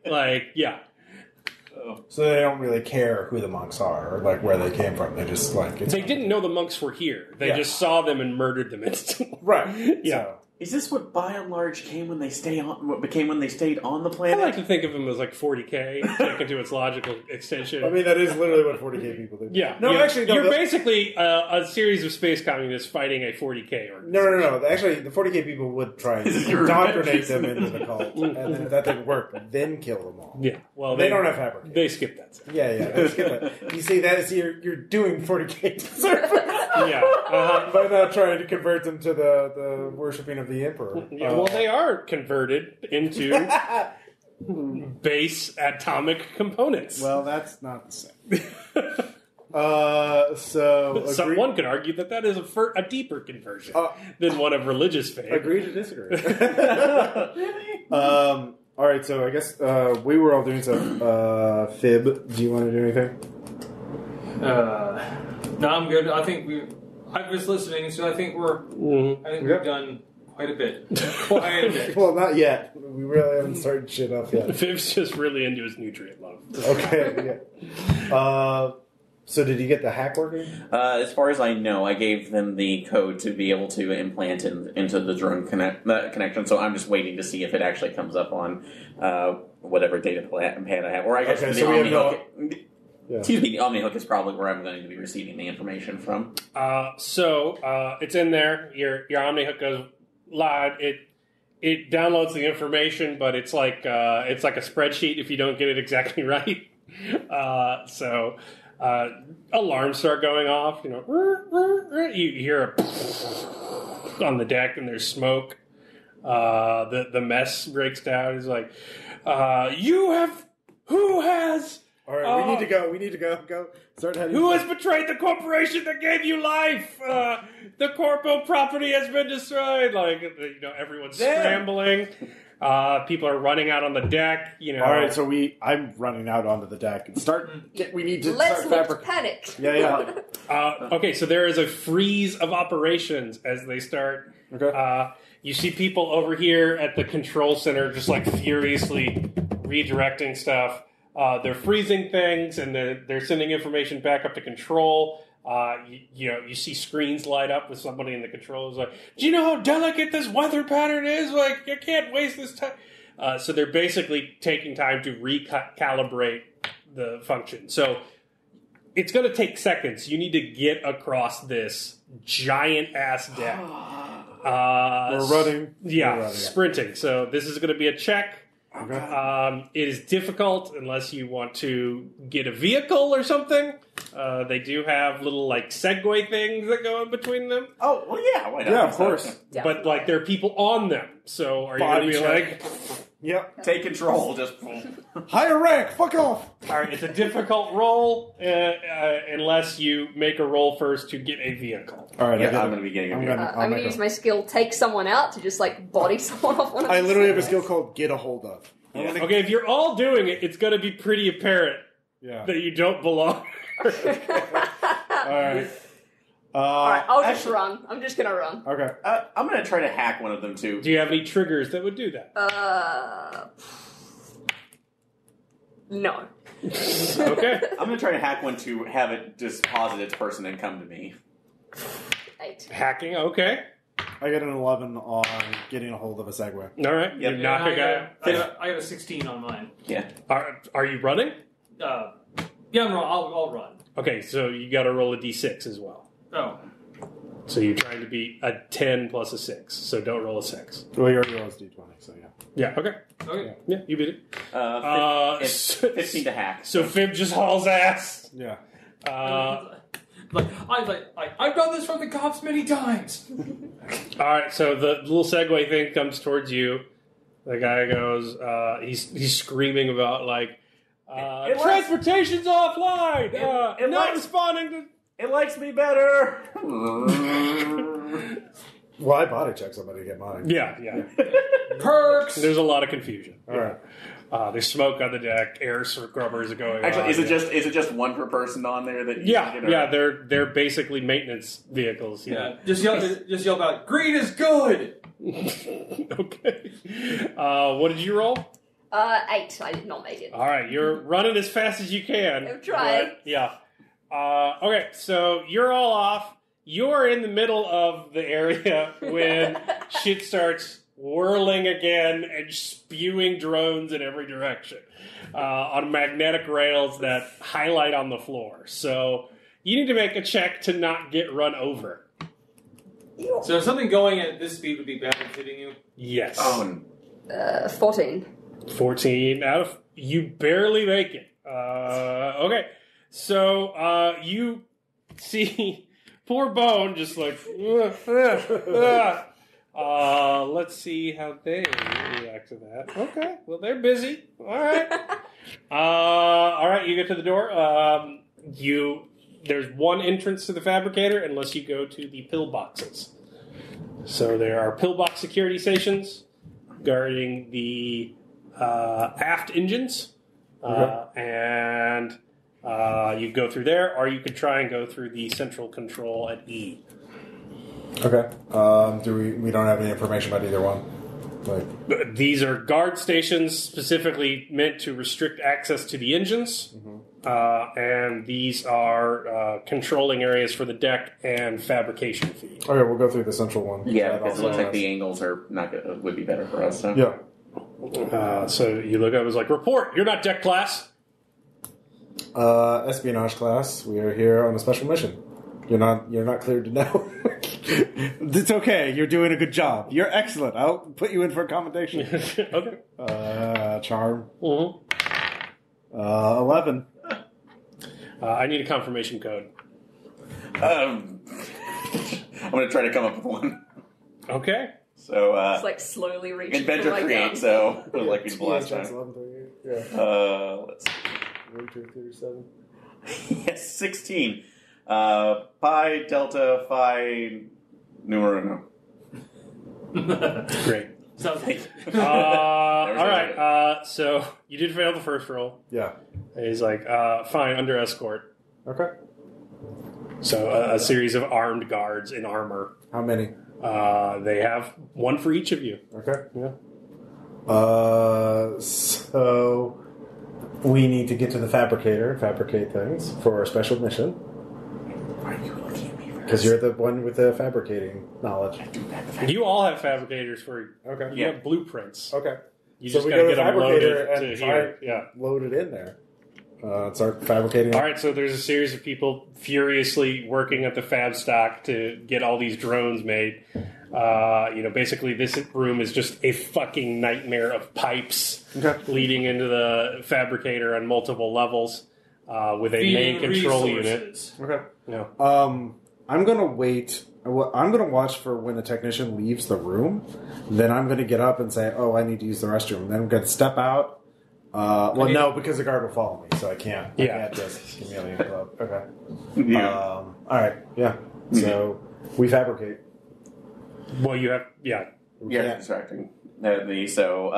So they don't really care who the monks are or where they came from. They just They didn't know the monks were here. They just saw them and murdered them instantly. Right. Yeah. Is this what by and large became when they stayed on the I planet? like to think of him as like 40K, taken to its logical extension. I mean, that is literally what 40k people do. yeah. No, actually, no. You're basically a series of space communists fighting a 40K organization. No. Actually, the 40k people would try and indoctrinate them into the cult, and then if that didn't work, then kill them all. Yeah. Well, They don't have fabric. They skip that. Step. Yeah. Let's get that. You see, that is you're doing 40k disservice Yeah. by not trying to convert them to the worshipping of the emperor. Yeah, well, they are converted into base atomic components. Well, that's not the same. So Someone could argue that is a deeper conversion than one of religious faith. agree to disagree. All right, so I guess we were all doing stuff. Fib, do you want to do anything? No, I'm good. I was listening, so I think we've done quite a bit. Well, not yet. We really haven't started shit up yet. Fib's just really into his nutrient love. Okay, yeah. So did you get the hack working? As far as I know, I gave them the code to be able to implant into the drone connection, so I'm just waiting to see if it actually comes up on whatever data pad I have. Or I guess Okay, the so we have OmniHook. Yeah. Excuse me, the OmniHook is probably where I'm going to be receiving the information from. So it's in there. Your OmniHook goes live. It downloads the information, but it's like a spreadsheet if you don't get it exactly right. Alarms start going off. You hear a on the deck, and there's smoke. The mess breaks down. It's like, who has? All right, we need to go. Go. Start heading. Who has betrayed the corporation that gave you life? The corpo property has been destroyed. Everyone's scrambling. People are running out on the deck. All right, so I'm running out onto the deck and we need to Let's start look panic. Yeah. Okay, so there is a freeze of operations as they start. Okay. You see people over here at the control center just furiously redirecting stuff. They're freezing things and they're sending information back up to control. You see screens light up with somebody in the controls do you know how delicate this weather pattern is? You can't waste this time. So they're basically taking time to recalibrate the function. So it's going to take seconds. You need to get across this giant ass deck. We're running. Yeah, sprinting. So this is going to be a check. Okay. It is difficult unless you want to get a vehicle or something. They do have little Segway things that go in between them. Oh, well, yeah, why not? Yeah, of course. But there are people on them. So are you going to be check. Yep. Take control. Just Higher rank. Fuck off. all right, it's a difficult roll unless you make a roll first to get a vehicle. All right, I'm going to be getting. I'm going to use my skill, take someone out to just body someone off one of I the literally have a sides. skill called get a hold of. Okay, if you're all doing it, it's going to be pretty apparent that you don't belong. All right. Alright, I'll just run. I'm just going to run. Okay. I'm going to try to hack one of them too. Do you have any triggers that would do that? No. Okay. I'm going to try to hack one to have it just deposit its person and come to me. 8. Hacking, okay. I get an 11 on getting a hold of a Segway. All right. Yep. You knock a guy. I got a 16 on mine. Yeah. Are you running? Yeah, I'll run. Okay, so you got to roll a d6 as well. Oh. So you're trying to beat a 10 plus a 6. So don't roll a 6. Well, you already rolled d20, so yeah. Yeah, okay. Okay. Yeah, you beat it. It's 15 to hack. So Fib just hauls ass. Yeah. I've done this from the cops many times. All right, so the little Segway thing comes towards you. The guy goes, he's screaming about transportation's offline. Not responding to. It likes me better. Well, I body check somebody to get mine. Yeah. Perks. There's a lot of confusion. All right. There's smoke on the deck. Air scrubbers are going. Actually, on. is it just one per person on there that? They're basically maintenance vehicles. Yeah. Just yell about green is good. Okay. What did you roll? 8. I did not make it. All right, you're running as fast as you can. I'm trying. But, yeah. Okay, so you're all off. You're in the middle of the area when shit starts whirling again and spewing drones in every direction on magnetic rails that highlight on the floor. So you need to make a check to not get run over. So if something going at this speed would be bad at hitting you? Yes. 14. 14 out of... You barely make it. Okay. So you see poor Bone just like... let's see how they react to that. Okay. Well, they're busy. All right. All right, you get to the door. There's one entrance to the fabricator unless you go to the pillboxes. So there are pillbox security stations guarding the aft engines. And you go through there, or you could try and go through the central control at E. Okay. We don't have any information about either one. These are guard stations specifically meant to restrict access to the engines. And these are controlling areas for the deck and fabrication feed. Okay, we'll go through the central one. Yeah, because it looks like the angles are not good, would be better for us. So. Yeah. So you look up, it's like, report, you're not deck class. Espionage class. We are here on a special mission. You're not cleared to know. It's okay. You're doing a good job. You're excellent. I'll put you in for a commendation. Okay. Charm. 11. I need a confirmation code. I'm going to try to come up with one. Okay. So, It's like slowly reaching Inventor for my create, gun. so like we did last time. Let's see. 1, 2, 37. Yes, 16. Pi, delta, phi, numero. Great. Sounds like... All right. So you did fail the first roll. Yeah. And he's like, fine, under escort. Okay. So a series of armed guards in armor. How many? They have one for each of you. Okay. Yeah. So we need to get to the fabricator and fabricate things for our special mission. Why are you looking at me for Because you're the one with the fabricating knowledge. You all have fabricators for... Okay. You have blueprints. Okay. You So just we got to go get to the them loaded fabricator to and here. Yeah. load it in there. Start fabricating. All right, so there's a series of people furiously working at the fab stock to get all these drones made. Basically this room is just a fucking nightmare of pipes leading into the fabricator on multiple levels with a main control unit. Okay. Yeah. I'm going to wait. I'm going to watch for when the technician leaves the room. Then I'm going to get up and say, oh, I need to use the restroom. Then I'm going to step out. No, because the guard will follow me, so I can't. I can't just chameleon club. Okay. Yeah. All right. Yeah. So we fabricate. Well, you have... Yeah. Yeah, distracting. So,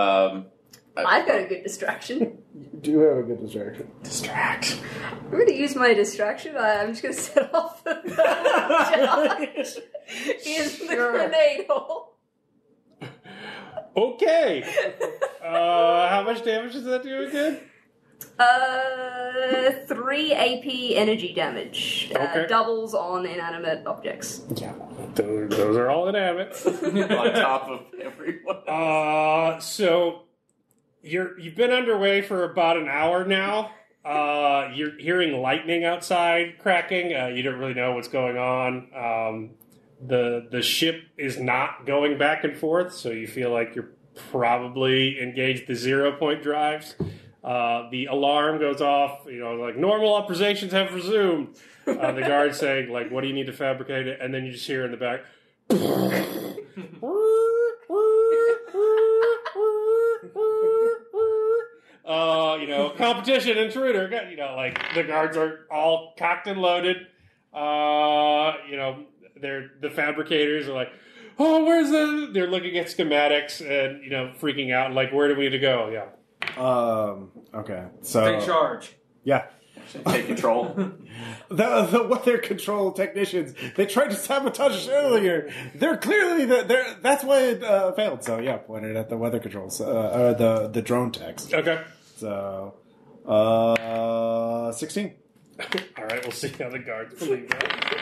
I've got a good distraction. You do have a good distraction. distract. I'm going to use my distraction. I'm just going to set off the charge in the grenade hole. Okay. How much damage does that do again? 3 AP energy damage. Okay. Doubles on inanimate objects. Yeah. Those are all inanimate. On top of everyone. So you've been underway for about an hour now. You're hearing lightning outside cracking. You don't really know what's going on. The ship is not going back and forth, so you feel like you're probably engaged the 0-point drives. The alarm goes off, like normal operations have resumed. The guards saying, like, what do you need to fabricate it? And then you just hear in the back, competition intruder. Like the guards are all cocked and loaded. The fabricators are like, oh, they're looking at schematics and, freaking out. Like, where do we need to go? Yeah. Okay. So Take charge. Yeah. Take control. The weather control technicians, they tried to sabotage us earlier. They're clearly that's why it failed. So yeah, pointed at the weather controls, the drone techs. Okay. So 16. All right, we'll see how the guards believe that.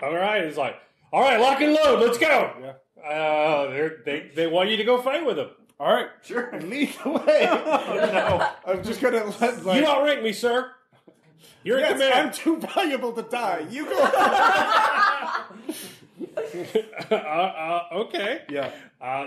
All right, it's like, all right, lock and load, let's go. Yeah. They want you to go fight with them. All right, Sure. lead the way. No. I'm just gonna let. Like, You outrank me, sir. You're in yes, command. I'm too valuable to die. You go. Okay. Yeah.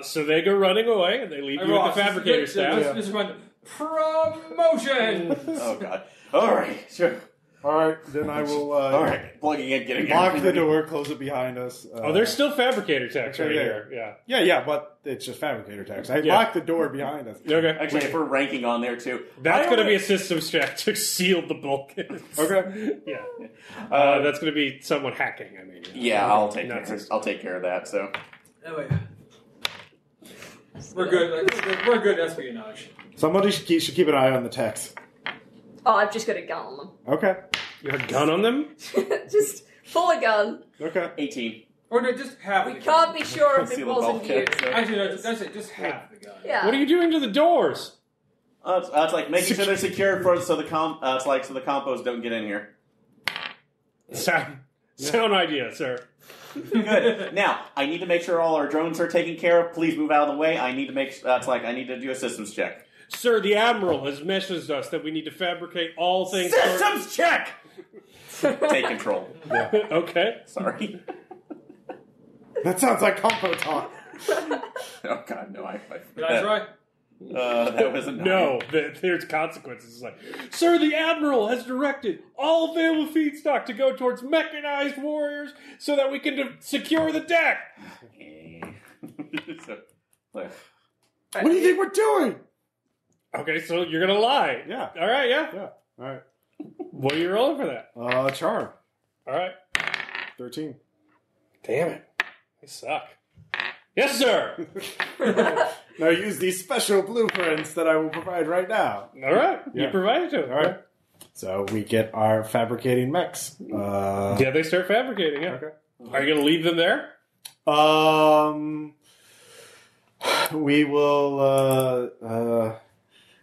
So they go running away, and they leave you with the fabricator staff. This is fun. Promotion. Oh god. All right. Sure. All right, then I will. All right. Plugging in, getting Lock everything the ready. door, close it behind us. Oh, there's still fabricator tax right yeah. here. Yeah. Yeah, but it's just fabricator tax. I Yeah. locked the door behind us. Okay. Actually, if we're ranking on there too, That's I going to be only- a systems check to seal the bulkheads. Okay. Yeah. That's going to be someone hacking. I mean. Yeah, I'll take Not care. I'll take care of that. So. Oh, yeah. We're good. We're good espionage. Somebody should keep an eye on the text. Oh, I've just got a gun on them. Okay. You have a gun on them? Just pull a gun. Okay. 18. Or no, just half We the can't gun. be sure if it Seal the wasn't you. bulkhead, so- Actually, no, that's it. Just half the gun. Yeah. What are you doing to the doors? It's like making sure they're secured for so the it's like so the compos don't get in here. Sound idea, sir. Good. Now I need to make sure all our drones are taken care of. Please move out of the way. I need to make. I need to do a systems check. Sir, the Admiral has messaged us that we need to fabricate all things... Systems check. Take control. Okay. Sorry. That sounds like compo talk. Oh god, no! Did I try? That was a 9. No, there's consequences. It's like, sir, the Admiral has directed all available feedstock to go towards mechanized warriors so that we can secure the deck. So, What do you think we're doing? Okay, so you're going to lie. Yeah. All right, yeah. Yeah. All right. What are you rolling for that? Charm. All right. 13. Damn it. They suck. Yes, sir. Now use these special blueprints that I will provide right now. All right. Yeah. You provided to it. All right. So we get our fabricating mechs. Yeah, they start fabricating, yeah. Okay. Are you going to leave them there? We will.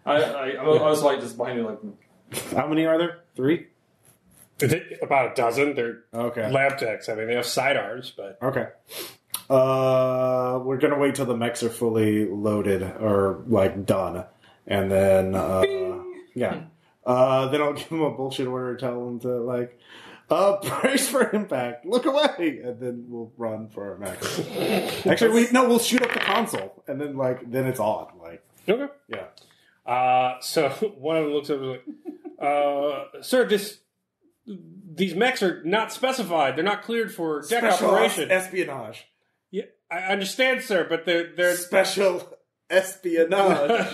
I was like just behind you, like. How many are there? 3. About a dozen. They're Okay. lab techs. I mean, they have sidearms, but... Okay. We're gonna wait till the mechs are fully loaded or like done, and then yeah. Then I'll give them a bullshit order, tell them to like, brace for impact, look away, and then we'll run for our mechs. Actually, we'll shoot up the console, and then then it's on. Like, Okay. yeah. So one of them looks over like, sir, these mechs are not specified. They're not cleared for deck Special operation. espionage. Yeah, I understand, sir, but they're Special espionage.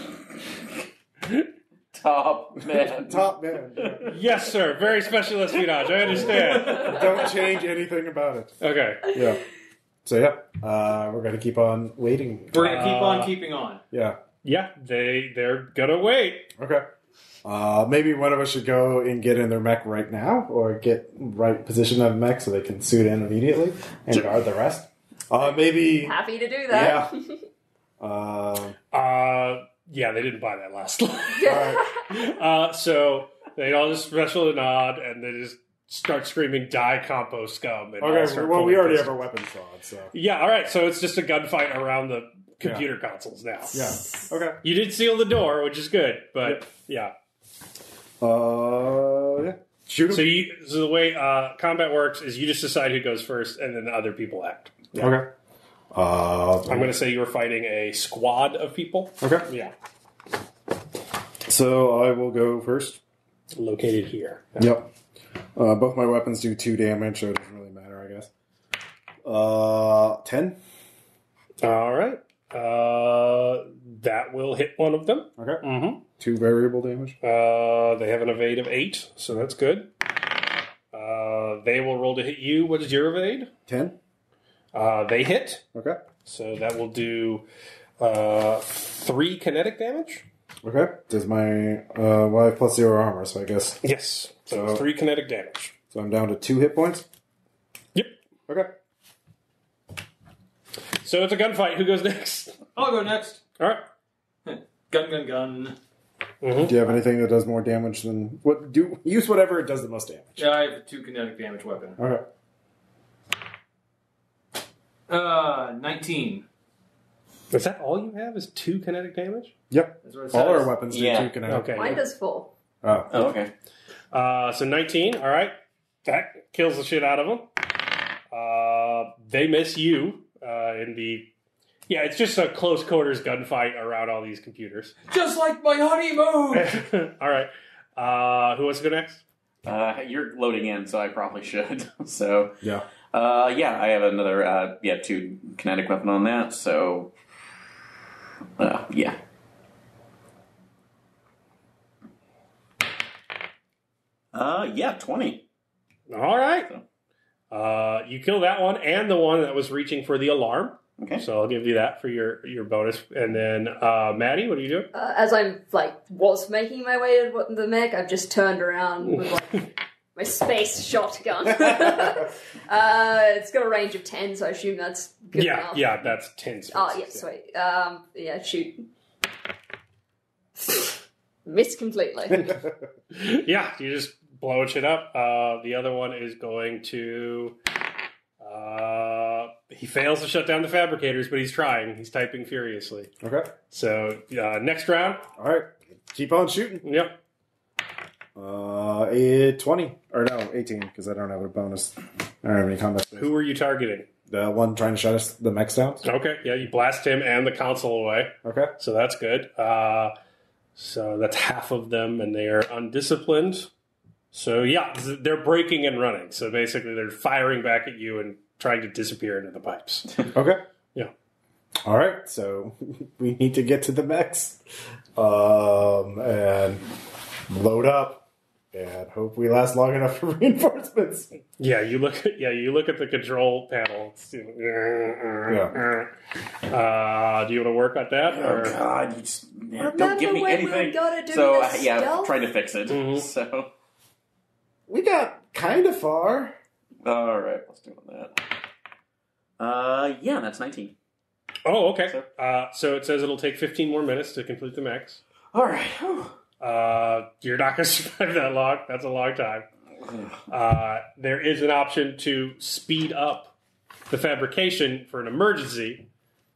top man. Top man. Yeah. yes, sir. Very special espionage. I understand. Don't change anything about it. Okay. Yeah. So yeah, we're gonna keep on waiting. We're gonna keep on keeping on. Yeah. Yeah, they're gonna wait. Okay. Maybe one of us should go and get in their mech right now, or get right position of mech so they can suit in immediately and guard the rest. Maybe. Happy to do that. Yeah. Yeah, they didn't buy that last line. All right. So they all just special nod and they just start screaming, "Die, compo scum!" And all Okay. start Well, we pulling already pistols. have our weapons on, so Yeah, all right. So it's just a gunfight around the computer consoles now. yeah. Okay. You did seal the door, which is good, but yeah. Yeah. Shoot 'em. So the way combat works is you just decide who goes first, and then the other people act. Okay. I'm going to say you were fighting a squad of people. Okay. Yeah, So I will go first. located here. Yep. Both my weapons do 2 damage, so it doesn't really matter, I guess. 10. All right. That will hit one of them. Okay. Mm-hmm. 2 variable damage. They have an evade of 8, so that's good. They will roll to hit you. What is your evade? 10. They hit, Okay. so that will do 3 kinetic damage. Okay. Does my well, I have plus 0 armor, so I guess Yes, so So- 3 kinetic damage. so I'm down to 2 hit points. Yep. Okay. So it's a gunfight. Who goes next? I'll go next. All right. Gun. Do you have anything that does more damage than what? Use whatever it does the most damage. Yeah, I have a 2 kinetic damage weapon. Okay. 19. Is that all you have? Is 2 kinetic damage? Yep. That's what it All says. our weapons do Yeah. 2 kinetic. Okay. Mine does 4. Oh. Oh, okay. So 19. All right. That kills the shit out of them. They miss you in the... Yeah, it's just a close quarters gunfight around all these computers. Just like my honeymoon! All right. Who wants to go next? You're loading in, so I probably should. So, Yeah. yeah, I have another 2 kinetic weapon on that. So, yeah. Yeah, 20. All right. You kill that one and the one that was reaching for the alarm. Okay. So I'll give you that for your bonus. And then, Maddy, what do you do? As I'm, was making my way to the mech, I've just turned around with, my space shotgun. It's got a range of 10, so I assume that's good enough. Yeah, that's 10 spaces. Oh, yeah, sweet. Yeah, shoot. Missed completely. Yeah, you just blow shit up. The other one is going to... he fails to shut down the fabricators, but he's trying. He's typing furiously. Okay. So, next round. All right. Keep on shooting. Yep. 20. Or no, 18, because I don't have a bonus. I don't have any combat space. Who were you targeting? The one trying to shut us, the mechs down? Okay, yeah, you blast him and the console away. Okay. So that's good. So that's half of them, and they are undisciplined. So yeah, they're breaking and running. So basically, they're firing back at you and trying to disappear into the pipes. Okay. Yeah. All right. So we need to get to the mechs and load up and hope we last long enough for reinforcements. Yeah, you look at the control panel. Yeah. Do you want to work on that? Oh, Or? God. You just, Remember don't give me when anything. we gotta do So, this yeah, stealth? trying to fix it. Mhm. So, We got kind of far. all right, let's do that. Yeah, that's 19. Oh, okay. So it says it'll take 15 more minutes to complete the max. All right. Whew. You're not going to survive that long. That's a long time. There is an option to speed up the fabrication for an emergency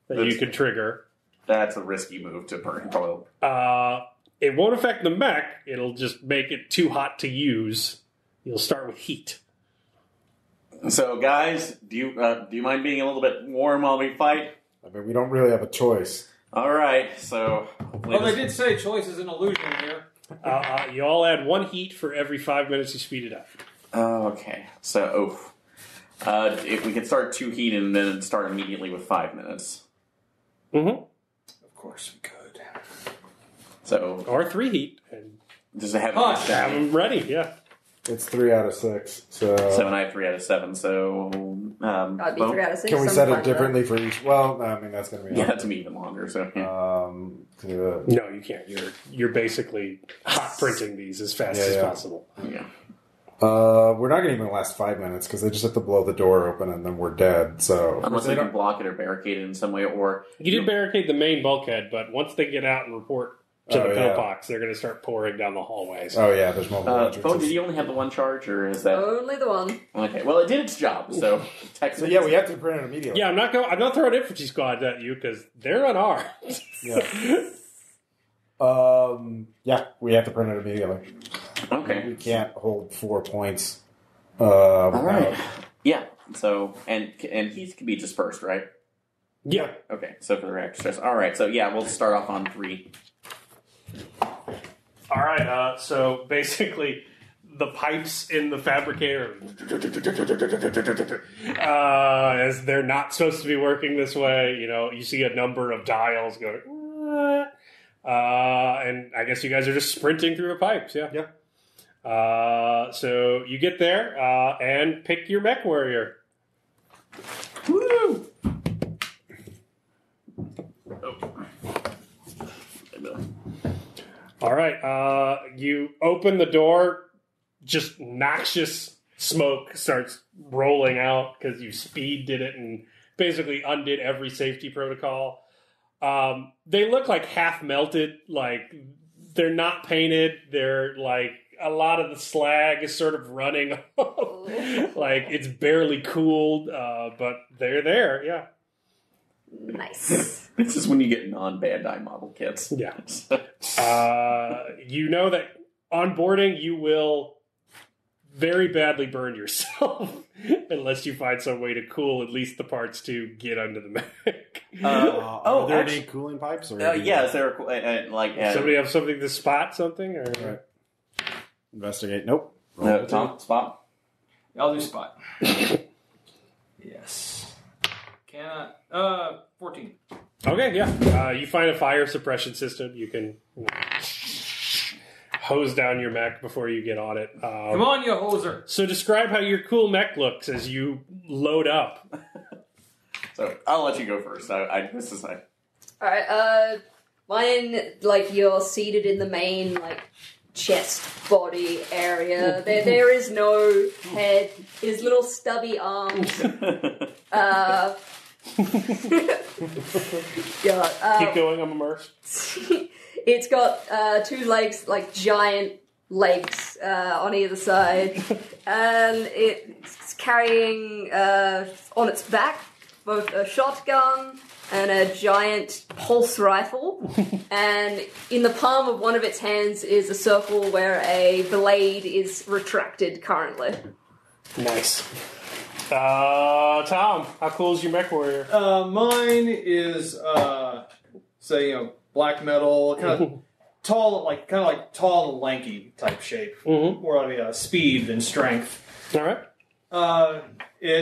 that you could trigger. That's a risky move to burn oil. It won't affect the mech. It'll just make it too hot to use. You'll start with heat. So, guys, do you mind being a little bit warm while we fight? I mean, we don't really have a choice. All right. So, Well, they did say choice is an illusion here. You all add 1 heat for every 5 minutes you speed it up. okay. So, if we could start 2 heat and then start immediately with 5 minutes. Mm-hmm. Of course we could. So, Or 3 heat. And just to have Hush. have them ready, yeah. It's 3 out of 6. So 7, I have 3 out of 7. So, I'd be well, 3 out of 6. can we I'm set fine it with differently for each? Well, I mean that's going to be yeah, to me even longer. So, yeah. No, you can't. You're basically hot printing these as fast as possible. yeah. we're not going to even last 5 minutes because they just have to blow the door open and then we're dead. So Unless they can block it or barricade it in some way, or You did barricade the main bulkhead, but once they get out and report to the yeah. pillbox, they're going to start pouring down the hallways. oh yeah, there's multiple Phone, entrances. did you only have the 1 charge, or is that Only the one. okay? Well, it did its job. So, So yeah, we have to print it immediately. Yeah, I'm not throwing infantry squads at you because they're unarmed. Yeah. Yeah, we have to print it immediately. Okay. We can't hold 4 points. All right. Yeah. So and Heath can be dispersed, right? Yeah. Okay. So for the reactor stress. All right. So yeah, we'll start off on 3. All right. So basically, the pipes in the fabricator, as they're not supposed to be working this way. You see a number of dials going. And I guess you guys are just sprinting through the pipes. Yeah. Yeah. So you get there and pick your mech warrior. Woo! All right. You open the door. Just noxious smoke starts rolling out because you speed did it and basically undid every safety protocol. They look like half melted. Like they're not painted. They're like a lot of the slag is sort of running off. Like, it's barely cooled, but they're there, yeah. Nice. This is when you get non-Bandai model kits. Yeah. You know that on boarding, you will very badly burn yourself unless you find some way to cool at least the parts to get under the mech. Are there any cooling pipes? Or Yeah, is there Somebody have something to spot something? Or Right. Investigate. Nope. no, Tom, spot? I'll do spot. Yes. Cannot. 14. Okay, yeah. You find a fire suppression system. You can hose down your mech before you get on it. Come on, you hoser. So describe how your cool mech looks as you load up. So I'll let you go first. This is like. Alright, mine, like, you're seated in the main, like, chest body area. There is no head. It is little stubby arms. Keep going, I'm immersed. It's got 2 legs, like giant legs on either side, and it's carrying on its back both a shotgun and a giant pulse rifle, and in the palm of one of its hands is a circle where a blade is retracted currently. Nice. Tom, how cool is your mech warrior? Mine is, black metal, kind of tall, kind of tall and lanky type shape. Mm-hmm. More like a speed than strength. All right. I have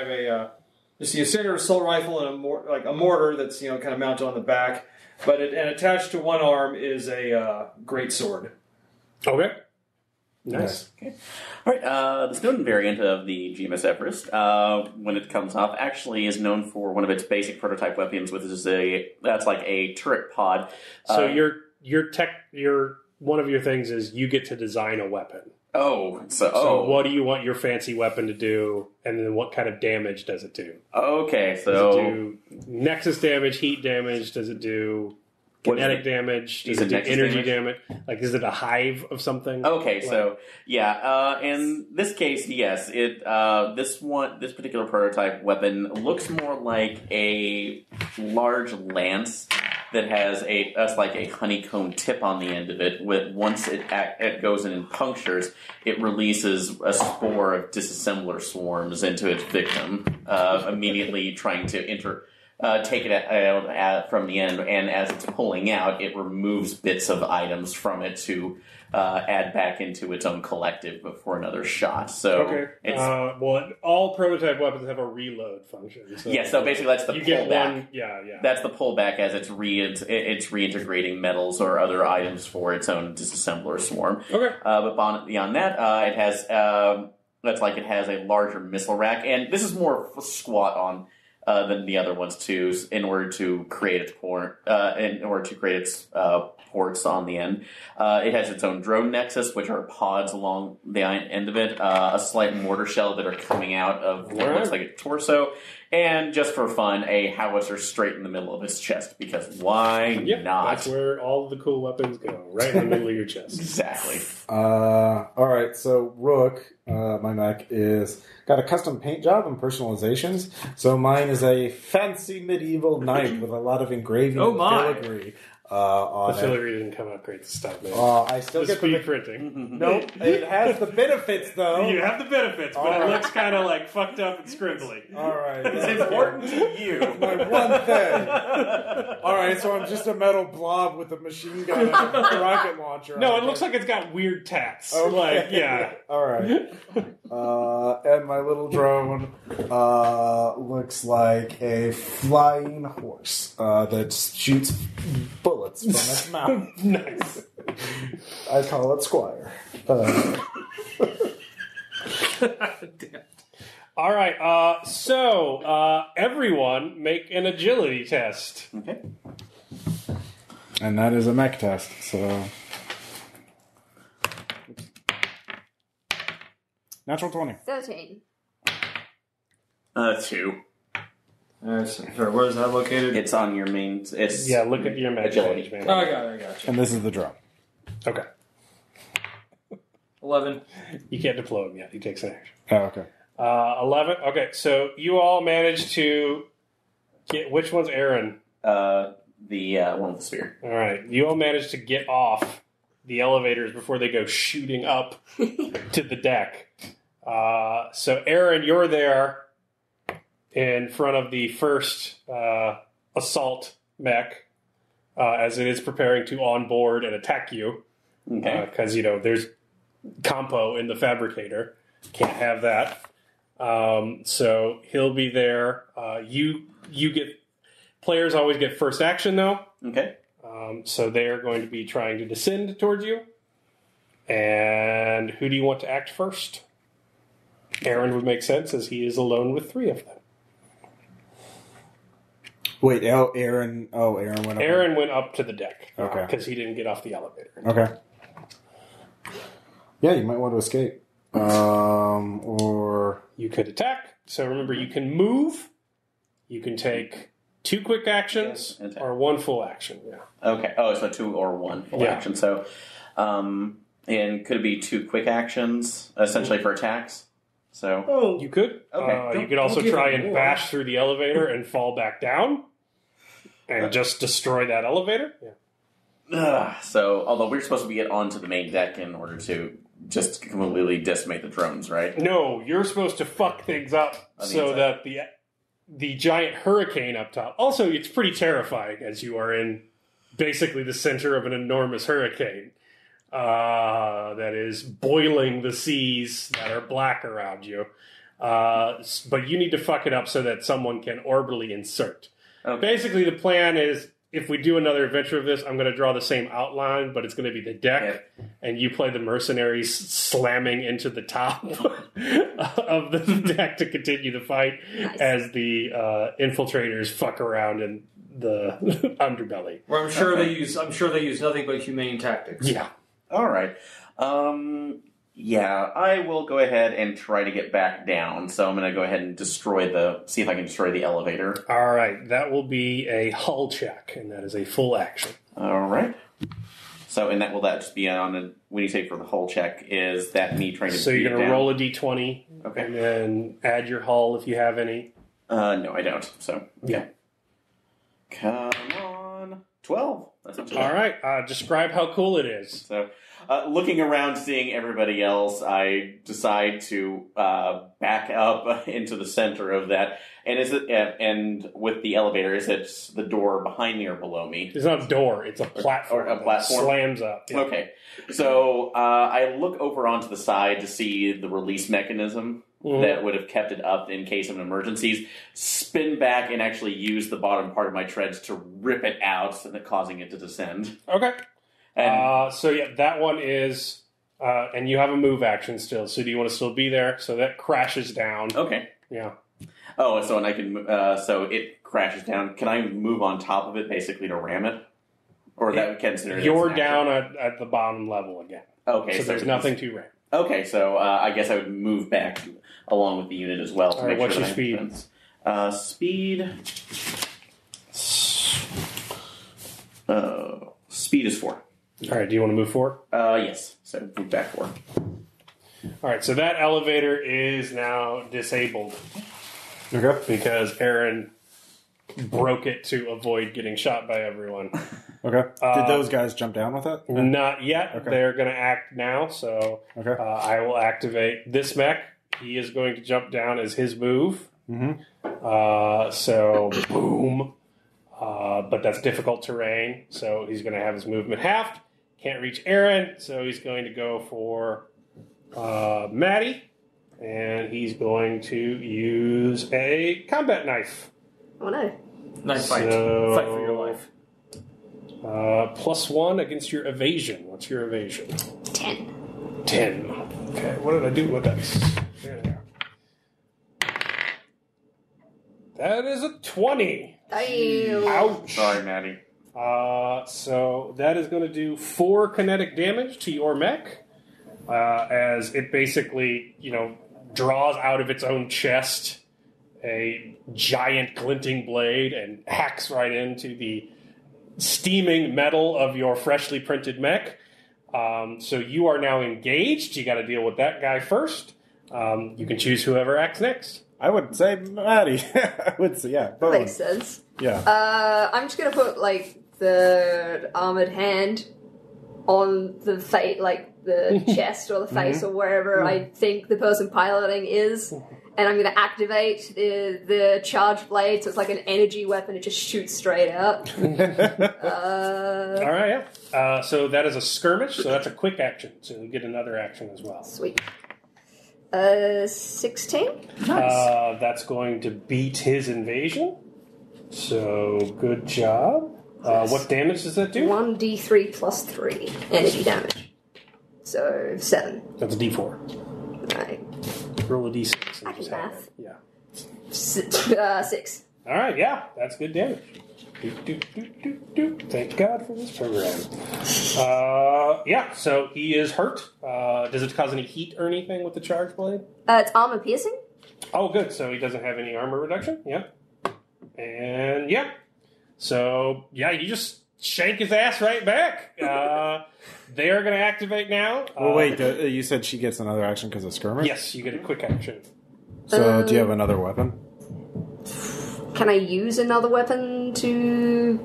a just a standard assault rifle and a mortar that's kind of mounted on the back, and attached to one arm is a great sword. Okay. Nice. Okay. All right. The Snowden variant of the GMS Everest, when it comes off, actually is known for one of its basic prototype weapons, which is that's like a turret pod. So your one of your things is you get to design a weapon. So what do you want your fancy weapon to do, and then what kind of damage does it do? Okay, so does it do nexus damage, heat damage? Does it do kinetic damage? Does it do energy damage? Like, is it a hive of something? Okay, so in this case, yes, this particular prototype weapon looks more like a large lance that has a honeycomb tip on the end of it. Once it goes in and punctures, it releases a spore of disassembler swarms into its victim, immediately trying to take it out from the end, and as it's pulling out, it removes bits of items from it to add back into its own collective before another shot. So, all prototype weapons have a reload function. So so basically that's the pullback. That's the pullback as it's reintegrating metals or other items for its own disassembler swarm. Okay, but beyond that, it has it has a larger missile rack, and this is more squat on than the other ones too, in order to create its ports on the end. It has its own drone nexus, which are pods along the end of it, a slight mortar shell that are coming out of what looks like a torso, and just for fun, a howitzer straight in the middle of its chest, because why not? That's where all of the cool weapons go, right in the middle of your chest. Exactly. Alright, so Rook, my mech, is got a custom paint job and personalizations. So mine is a fancy medieval knight with a lot of engraving and filigree. The filigree didn't come out great this time, man. I still the get speed printing. Nope, it has the benefits though. You have the benefits, but it looks kind of like fucked up and scribbly. Alright. It's important to you. My one thing. Alright, so I'm just a metal blob with a machine gun and a rocket launcher. No, it looks like it's got weird tats. Okay. Alright. And my little drone looks like a flying horse that shoots bullets from its mouth. Nice. I call it Squire. Damn. All right, so everyone make an agility test. Okay. And that is a mech test, so... Natural 20. 13. 2. Sorry, where is that located? It's on your main... Look at your mech agility. page, man. Oh, I got you. And this is the drone. Okay. 11. You can't deploy him yet. He takes an action. Oh, okay. 11. Okay, so you all managed to get... Which one's Aaron? The one with the spear. All right. You all managed to get off the elevators before they go shooting up to the deck. So, Aaron, you're there in front of the first assault mech as it is preparing to onboard and attack you. Okay. Because, there's compo in the fabricator. Can't have that. So he'll be there. You get... Players always get first action, though. Okay. So they are going to be trying to descend towards you. And who do you want to act first? Aaron would make sense, as he is alone with 3 of them. Wait, Aaron went up. Aaron went up to the deck. Okay. Because he didn't get off the elevator. Okay. Yeah, you might want to escape. Or... You could attack. So remember, you can move. You can take 2 quick actions or 1 full action. Yeah. Okay. Oh, so 2 or 1 full action. So, and could it be 2 quick actions, essentially for attacks? So you could. Okay. You could also try and bash through the elevator and fall back down. And just destroy that elevator? Yeah. So, although we're supposed to get onto the main deck in order to just completely decimate the drones, right? No, you're supposed to fuck things up so that the giant hurricane up top... Also, it's pretty terrifying as you are in basically the center of an enormous hurricane that is boiling the seas that are black around you. But you need to fuck it up so that someone can orbitally insert. Okay. Basically, the plan is, if we do another adventure of this, I'm going to draw the same outline, but it's going to be the deck, and you play the mercenaries slamming into the top of the deck to continue the fight as the infiltrators fuck around in the underbelly. Well, I'm sure they use nothing but humane tactics. Yeah. All right. Yeah, I will go ahead and try to get back down. So I'm going to go ahead and see if I can destroy the elevator. All right. That will be a hull check, and that is a full action. All right. So, and will that just be when you say for the hull check, is that me trying to So you're going to roll a d20, okay, and then add your hull if you have any. No, I don't. So, yeah. Come on. 12. That's not too bad. All right. Describe how cool it is. So, looking around, seeing everybody else, I decide to back up into the center of that. And with the elevator, is it the door behind me or below me? It's not a door; it's a platform. Or a platform Slams up. Yeah. Okay, so I look over onto the side to see the release mechanism that would have kept it up in case of emergencies. Spin back and actually use the bottom part of my treads to rip it out, causing it to descend. Okay. And so yeah, that one is, and you have a move action still. So do you want to still be there? So that crashes down. Okay. Yeah. Oh, so and I can. So it crashes down. Can I move on top of it, basically, to ram it, or that would consider it you're down at the bottom level again. Okay, so there's nothing to ram. Okay, so I guess I would move back along with the unit as well to make what's sure your speed? Speed is 4. All right, do you want to move forward? Yes. So move back 4. All right, so that elevator is now disabled. Okay. Because Aaron broke it to avoid getting shot by everyone. Okay. Did those guys jump down with it? Not yet. Okay. They're going to act now, so I will activate this mech. He is going to jump down as his move. Mm-hmm. So, boom. But that's difficult terrain, so he's going to have his movement halved. Can't reach Aaron, so he's going to go for Maddy. And he's going to use a combat knife. Oh no. Nice fight. Fight for your life. +1 against your evasion. What's your evasion? 10. 10. Okay, what did I do with that? There we go. That is a 20. Ouch. Sorry, Maddy. So that is going to do 4 kinetic damage to your mech. As it basically, draws out of its own chest a giant glinting blade and hacks right into the steaming metal of your freshly printed mech. So you are now engaged. You got to deal with that guy first. You can choose whoever acts next. I would say Maddy. I would say, yeah. That Boom. makes sense. Yeah. I'm just gonna put like the armored hand on the the chest or the face or wherever I think the person piloting is, and I'm gonna activate the charged blade, so it's like an energy weapon. It just shoots straight out. All right, yeah. So that is a skirmish. So that's a quick action. So you get another action as well. Sweet. 16. That's going to beat his invasion. So good job. What damage does that do? 1d3 plus 3 energy damage. So 7. That's a d4. Right. Roll a d6. I can math. Yeah. 6. All right, yeah, that's good damage. Thank God for this program. Yeah, so he is hurt. Does it cause any heat or anything with the charge blade? It's armor piercing. Oh, good. So he doesn't have any armor reduction? Yeah. And, yeah. So, yeah, you just shank his ass right back. They are going to activate now. Well, wait, you said she gets another action because of skirmish? Yes, you get a quick action. So, do you have another weapon? Can I use another weapon to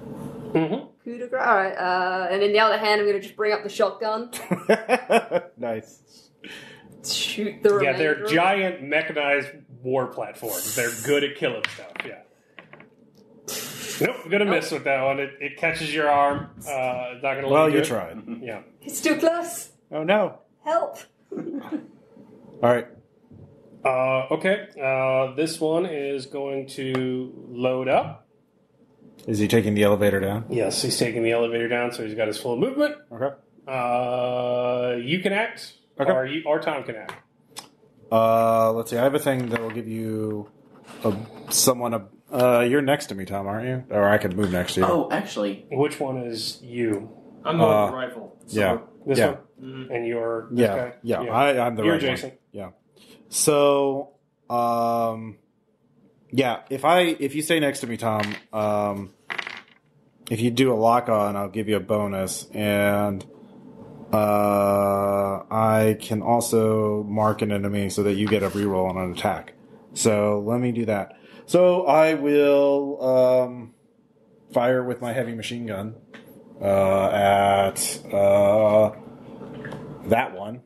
coup de grace? Alright, and in the other hand, I'm going to just bring up the shotgun. Nice. Shoot the remainder. Yeah, they're giant mechanized war platforms. They're good at killing stuff, yeah. Nope, I'm going to miss with that one. It catches your arm. It's not going to Well, let you do it. tried. Yeah. It's too close. Oh, no. Help. All right. Okay, this one is going to load up. Is he taking the elevator down? Yes, he's taking the elevator down, so he's got his full movement. Okay. You can act, Okay. or Tom can act. Let's see. I have a thing that will give you you're next to me, Tom, aren't you? Or I could move next to you. Oh, actually, Which one is you? I'm the rifle. So Yeah. This Yeah. one? And you're this Yeah. guy? Yeah. I'm the You're right Jason. one. Yeah. So, yeah. If you stay next to me, Tom, if you do a lock on, I'll give you a bonus, and I can also mark an enemy so that you get a reroll on an attack. So let me do that. So I will fire with my heavy machine gun at that one,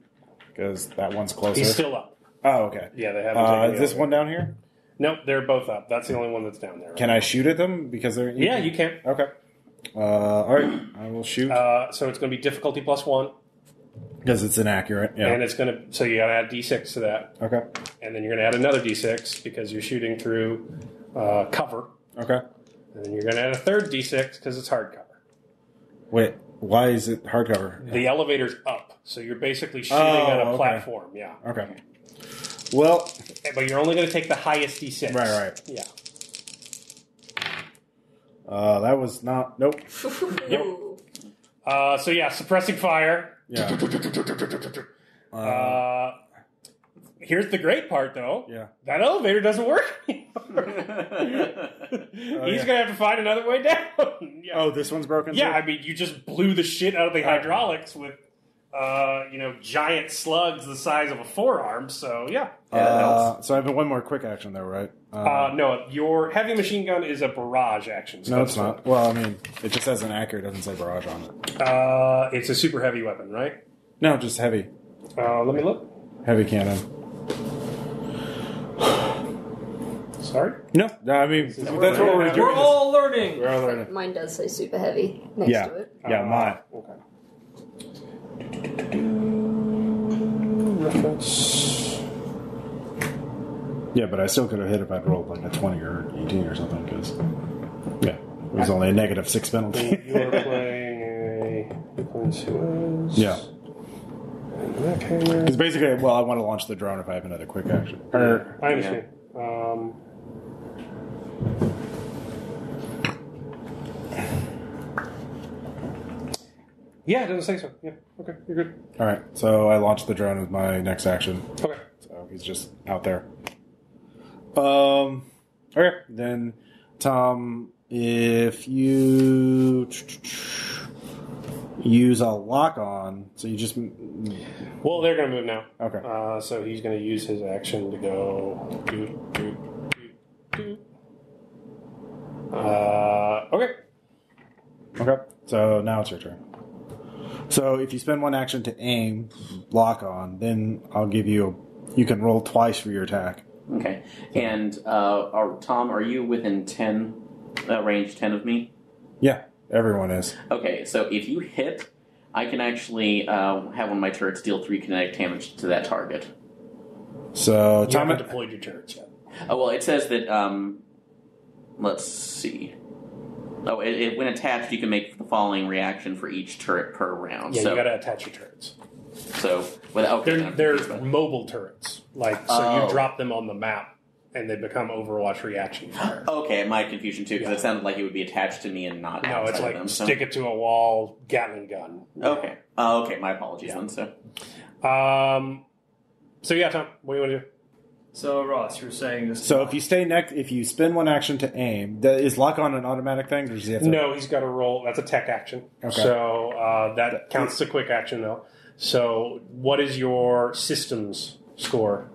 because that one's closer. He's still up. Oh, okay. Yeah, they haven't taken Is the this one down here? Nope, they're both up. That's the only one that's down there. Can I shoot at them because they're? Yeah, you can. Okay. All right. I will shoot So it's going to be difficulty +1, because it's inaccurate. Yeah. and it's going to. So you got to add d6 to that, Okay. and then you're going to add another d6 because you're shooting through cover, Okay. and then you're going to add a third d6 because it's hardcover. Wait. Why is it hardcover? The elevator's up, so you're basically shooting on a okay. platform. Yeah, Okay. Well. but you're only going to take the highest d6. Right. Yeah. That was not. Nope. Ooh. So yeah, suppressing fire. Yeah. Here's the great part, though. Yeah. That elevator doesn't work anymore. He's gonna have to find another way down. Yeah. Oh, this one's broken. Yeah, too? I mean, you just blew the shit out of the hydraulics with, giant slugs the size of a forearm. So yeah. that helps. So I have one more quick action though, right? No, your heavy machine gun is a barrage action. So No, it's not. Well, I mean, it just says inaccurate. It doesn't say barrage on it. It's a super heavy weapon, right? No, just heavy. Let me look. Heavy cannon. Sorry. No, I mean that's what we're doing. We're all learning. We're all learning. Mine does say super heavy next Yeah. to it. Yeah, mine. Okay. Reference. Yeah, but I still could have hit if I'd rolled like a 20 or 18 or something, because, yeah, it was only a -6 penalty. You're playing Suez. Yeah. And hammer. Because basically, well, I want to launch the drone if I have another quick action. Or, I understand. Yeah, it doesn't say so. Yeah, okay, you're good. all right, so I launched the drone with my next action. Okay. So he's just out there. Okay, then, Tom, if you... use a lock on. So you just. Well, they're going to move now. Okay. So he's going to use his action to go. Okay. Okay. So now it's your turn. So if you spend one action to aim, lock on, then I'll give you. You can roll twice for your attack. Okay. And Tom, are you within 10 range 10 of me? Yeah, everyone is. Okay, so if you hit, I can actually have one of my turrets deal 3 kinetic damage to that target. So You Tom, haven't deployed your turrets yet. Oh, well, it says that, let's see. Oh, when attached, you can make the following reaction for each turret per round. Yeah, so, you got to attach your turrets. So, without They're mobile turrets. So you drop them on the map, and they become Overwatch reaction fire. Okay, my confusion too, because it sounded like it would be attached to me and not No, it's outside like of them, stick it to a wall, Gatling gun. Okay. Okay, my apologies then, so. So yeah, Tom, what do you want to do? So Ross, you're saying this. So if you if you spend one action to aim, is lock on an automatic thing, or does he have to? No, he's got to roll. That's a tech action. Okay. So that counts as a quick action, though. So what is your systems score?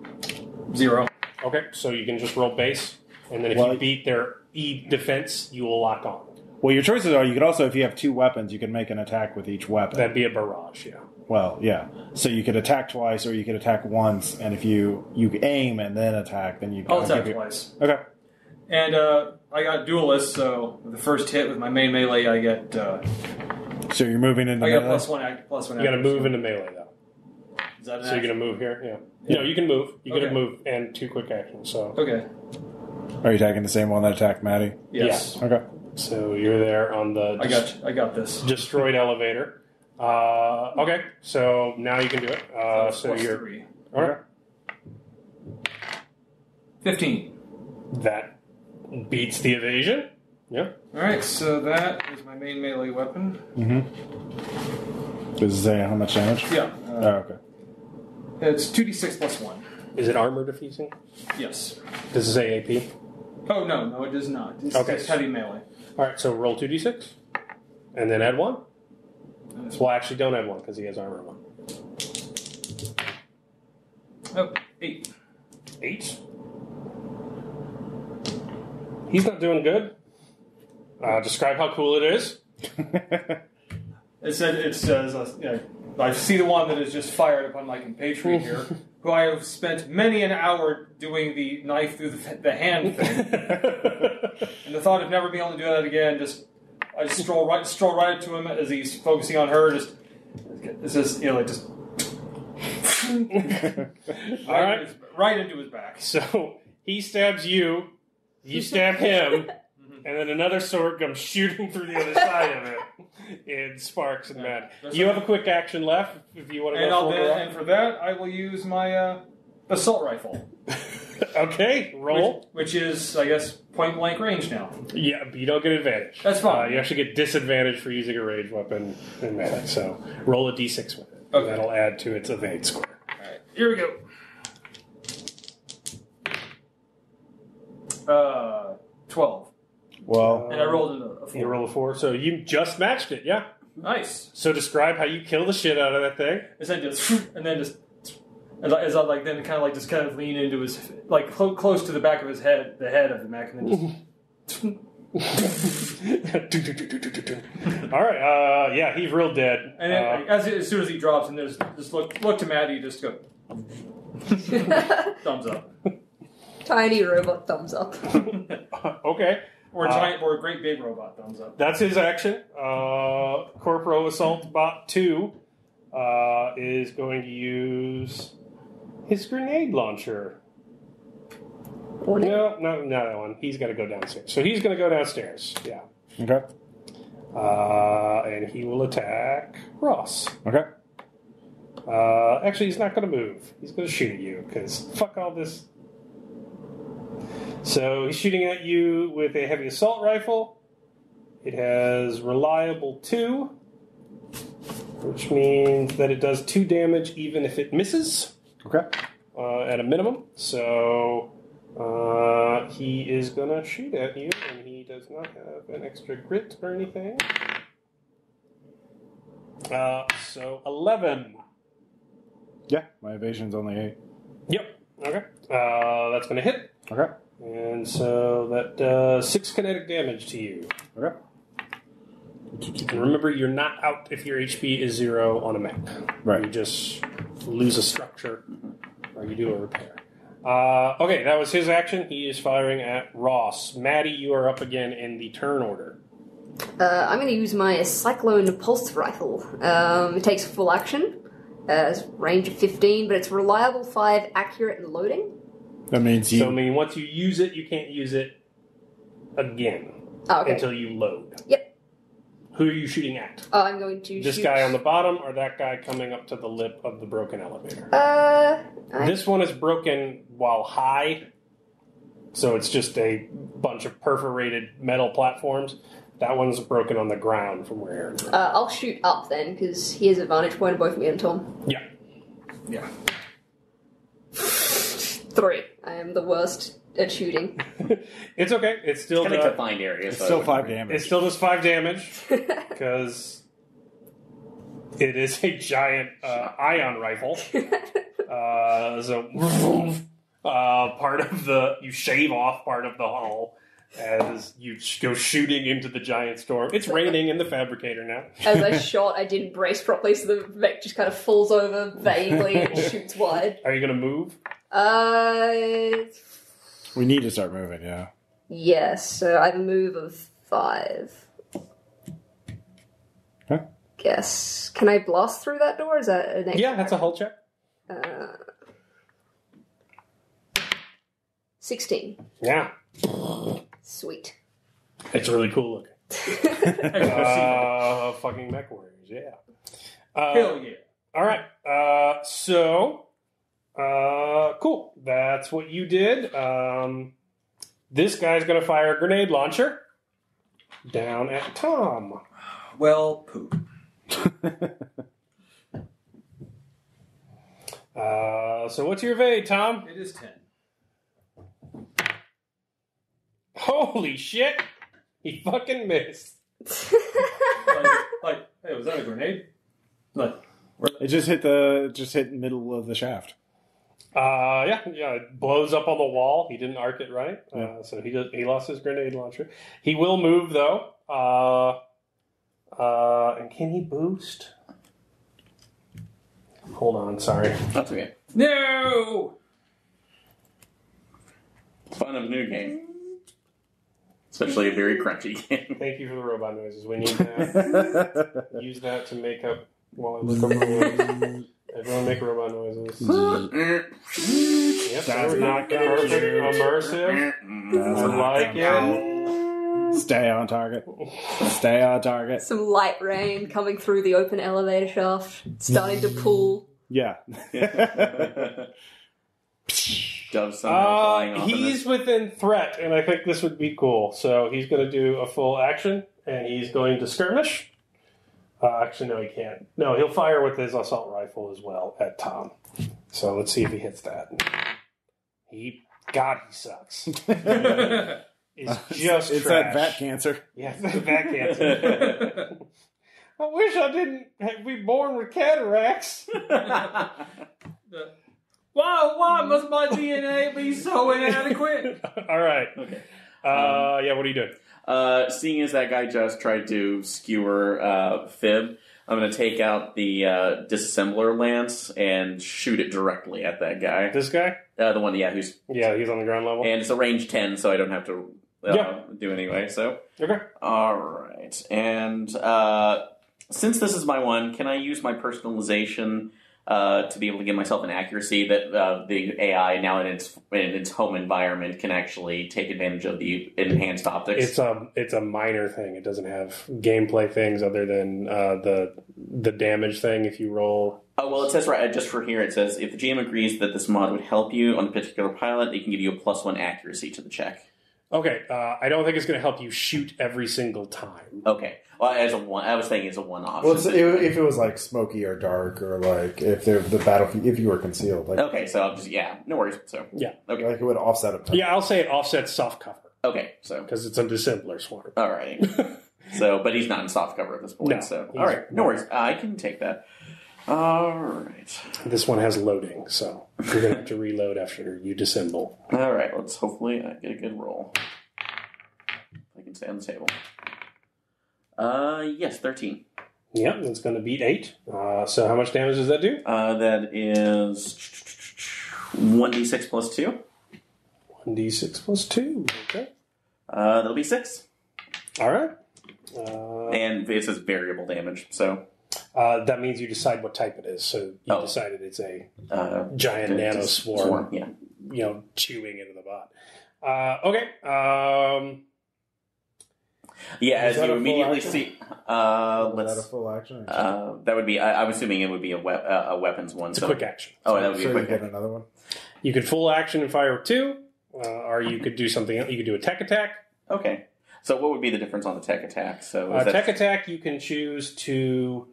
0. Okay, so you can just roll base, and then if you beat their E defense, you will lock on. Well, your choices are you could also, if you have 2 weapons, you can make an attack with each weapon. That'd be a barrage, yeah. Well, yeah. So you could attack twice, or you could attack once, and if you aim and then attack, then you. I'll attack twice. Okay. And I got duelist, so with the first hit with my main melee, I get. So you're moving into. I got melee? plus one. You got to move into melee, though. Is that an So you're action? going to move here? Yeah. No, you can move. You can Okay. move and 2 quick actions. So Okay. Are you attacking the same one that attacked Maddy? Yes. Okay. So you're there on the I got this. destroyed elevator. Okay, so now you can do it. So Plus you're 3. all right. 15. That beats the evasion. Yeah. All right, so that is my main melee weapon. Does it say how much damage? Yeah. Oh, okay. It's 2d6 plus 1. Is it armor defeating? Yes. Does it say AP? Oh, no, it does not. It's Okay. just heavy melee. All right, so roll 2d6, and then add 1. Well, actually, don't add 1 because he has armor 1. Oh, 8. 8. He's not doing good. Describe how cool it is. It says, I see the one that is just fired upon my compatriot here, who I have spent many an hour doing the knife through the hand thing. And the thought of never being able to do that again, I just stroll right up to him as he's focusing on her, just right into his back. So he stabs you, you stab him, and then another sword comes shooting through the other side of it. In sparks and mad. You have a quick action left if you want to go full And for that, I will use my assault rifle. Okay, roll. Which is, I guess, point blank range now. Yeah, but you don't get advantage. That's fine. You actually get disadvantage for using a ranged weapon in melee. So roll a d6 with it. Okay. That'll add to its evade score. All right, here we go. 12. Well, And I rolled a 4. You roll a 4, so you just matched it, yeah. Nice. So describe how you kill the shit out of that thing. As I just, and then just, as I then kind of lean into his, close to the back of his head, the head of the mech, and then just. All right, yeah, he's real dead. And then, as soon as he drops, and just look to Maddy, just go. Thumbs up. Tiny robot thumbs up. Okay. Or a great big robot thumbs up. That's his action. Corporal Assault Bot 2 is going to use his grenade launcher. No, not that one. He's got to go downstairs. So he's going to go downstairs. Yeah. okay. And he will attack Ross. Okay. Actually, he's not going to move. He's going to shoot at you because fuck all this. So he's shooting at you with a heavy assault rifle. It has reliable 2, which means that it does 2 damage even if it misses. Okay. At a minimum. So he is going to shoot at you, and he does not have an extra grit or anything. So 11. Yeah, my evasion's only 8. Yep. Okay. That's going to hit. Okay. And so that does 6 kinetic damage to you. Okay. And remember, you're not out if your HP is 0 on a mech. Right. You just lose a structure or you do a repair. Okay, that was his action. He is firing at Ross. Maddy, you are up again in the turn order. I'm going to use my Cyclone Pulse Rifle. It takes full action. It's range of 15, but it's reliable 5, accurate, and loading. That means you... So, I mean, once you use it, you can't use it again until you load. Yep. Who are you shooting at? I'm going to This guy on the bottom or that guy coming up to the lip of the broken elevator? This one is broken while high, so it's just a bunch of perforated metal platforms. That one's broken on the ground from where Aaron is. I'll shoot up then, because he has advantage point of both me and Tom. Yeah. Yeah. 3. I am the worst at shooting. It's okay. It's still Kind of confined area. It's so still 5 damage. It still does 5 damage because it is a giant ion rifle. Part of you shave off part of the hull as you go shooting into the giant storm. It's raining in the fabricator now. As I shot, I didn't brace properly, so the mech just kind of falls over vaguely and shoots wide. Are you going to move? We need to start moving, yeah. Yes, so I have a move of 5. Huh? Guess. Can I blast through that door? Is that an extra? Yeah, that's a hull check. 16. Yeah. Sweet. It's really cool looking. Fucking mech warriors, yeah. Hell yeah. All right. Cool. That's what you did. This guy's going to fire a grenade launcher down at Tom. Well, poop. So what's your evade, Tom? It is 10. Holy shit! He fucking missed. Hey, was that a grenade? Like, It just hit middle of the shaft. Yeah, it blows up on the wall. He didn't arc it right, so he lost his grenade launcher. He will move though. And can he boost? Hold on, sorry. That's okay. no! Fun of a new game. Especially a very crunchy game. Thank you for the robot noises. We need that. Use that to make up while I look up rules. Everyone make robot noises. Yep, That's not good. perfect. Immersive. I like it. Stay on target. Stay on target. Some light rain coming through the open elevator shaft, starting to pool. Yeah. Doves somehow flying off He's within threat, and I think this would be cool. So he's going to do a full action, and he's going to skirmish. Actually, no, he can't. No, he'll fire with his assault rifle as well at Tom. So let's see if he hits that. God, he sucks. It's just It's trash. that vat cancer. Yeah, it's that vat cancer. I wish I didn't be born with cataracts. Why must my DNA be so inadequate? All right. Okay. Yeah, what are you doing? Seeing as that guy just tried to skewer Fib, I'm going to take out the disassembler lance and shoot it directly at that guy. This guy? The one, he's on the ground level. and it's a range 10, so I don't have to do anyway. So Okay. all right, and since this is my one, can I use my personalization to be able to give myself an accuracy that the AI now in its home environment can actually take advantage of the enhanced optics? It's a minor thing. It doesn't have gameplay things other than the damage thing if you roll. Oh, well, it says right, just for here, it says, if the GM agrees that this mod would help you on a particular pilot, it can give you a +1 accuracy to the check. Okay, I don't think it's going to help you shoot every single time. Okay. Well, I was thinking it's a one-off. Well, if it was like smoky or dark, or like if the battlefield, if you were concealed, like, Okay, so I'll just, no worries. So Yeah. Okay. like it would offset a ton. Yeah, I'll say it offsets soft cover Okay, so because it's a dissembler swarm. alrighty. So, but he's not in soft cover at this point. No, So, he's- all right, no worries. I can take that. All right. This one has loading, so you're going to have to reload after you disassemble. All right. Let's hopefully get a good roll. I can stay on the table. Yes, 13. Yep, that's going to beat 8. So how much damage does that do? That is 1d6 plus 2. 1d6 plus 2. Okay. That'll be 6. All right. And it says variable damage, so... That means you decide what type it is. So you decided it's a giant nanoswarm, yeah. Chewing into the bot. Okay. Yeah, as Is that you a full immediately action? see... Is that let's... a full action? that would be... I'm assuming it would be a weapons one. It's a quick action. Oh, that would be so a you quick get action. another one? You could full action and fire 2, or you could do something else. You could do a tech attack. Okay. So what would be the difference on the tech attack? So is that... Tech attack, you can choose to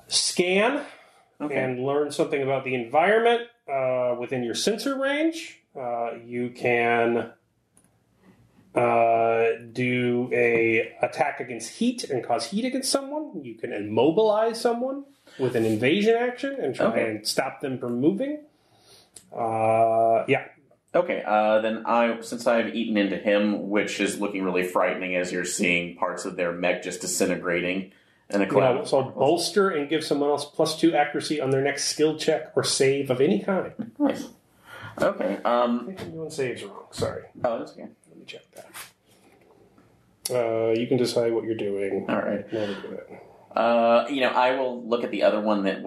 scan and learn something about the environment within your sensor range. You can do a attack against heat and cause heat against someone. You can immobilize someone with an invasion action and try and stop them from moving. Yeah. Okay, then since I've eaten into him, which is looking really frightening as you're seeing parts of their mech just disintegrating in a cloud. So bolster and give someone else +2 accuracy on their next skill check or save of any kind. Nice. Okay. I think I'm doing saves wrong. Sorry. Oh, that's okay. Let me check that. You can decide what you're doing. All right. Never do it. I will look at the other one that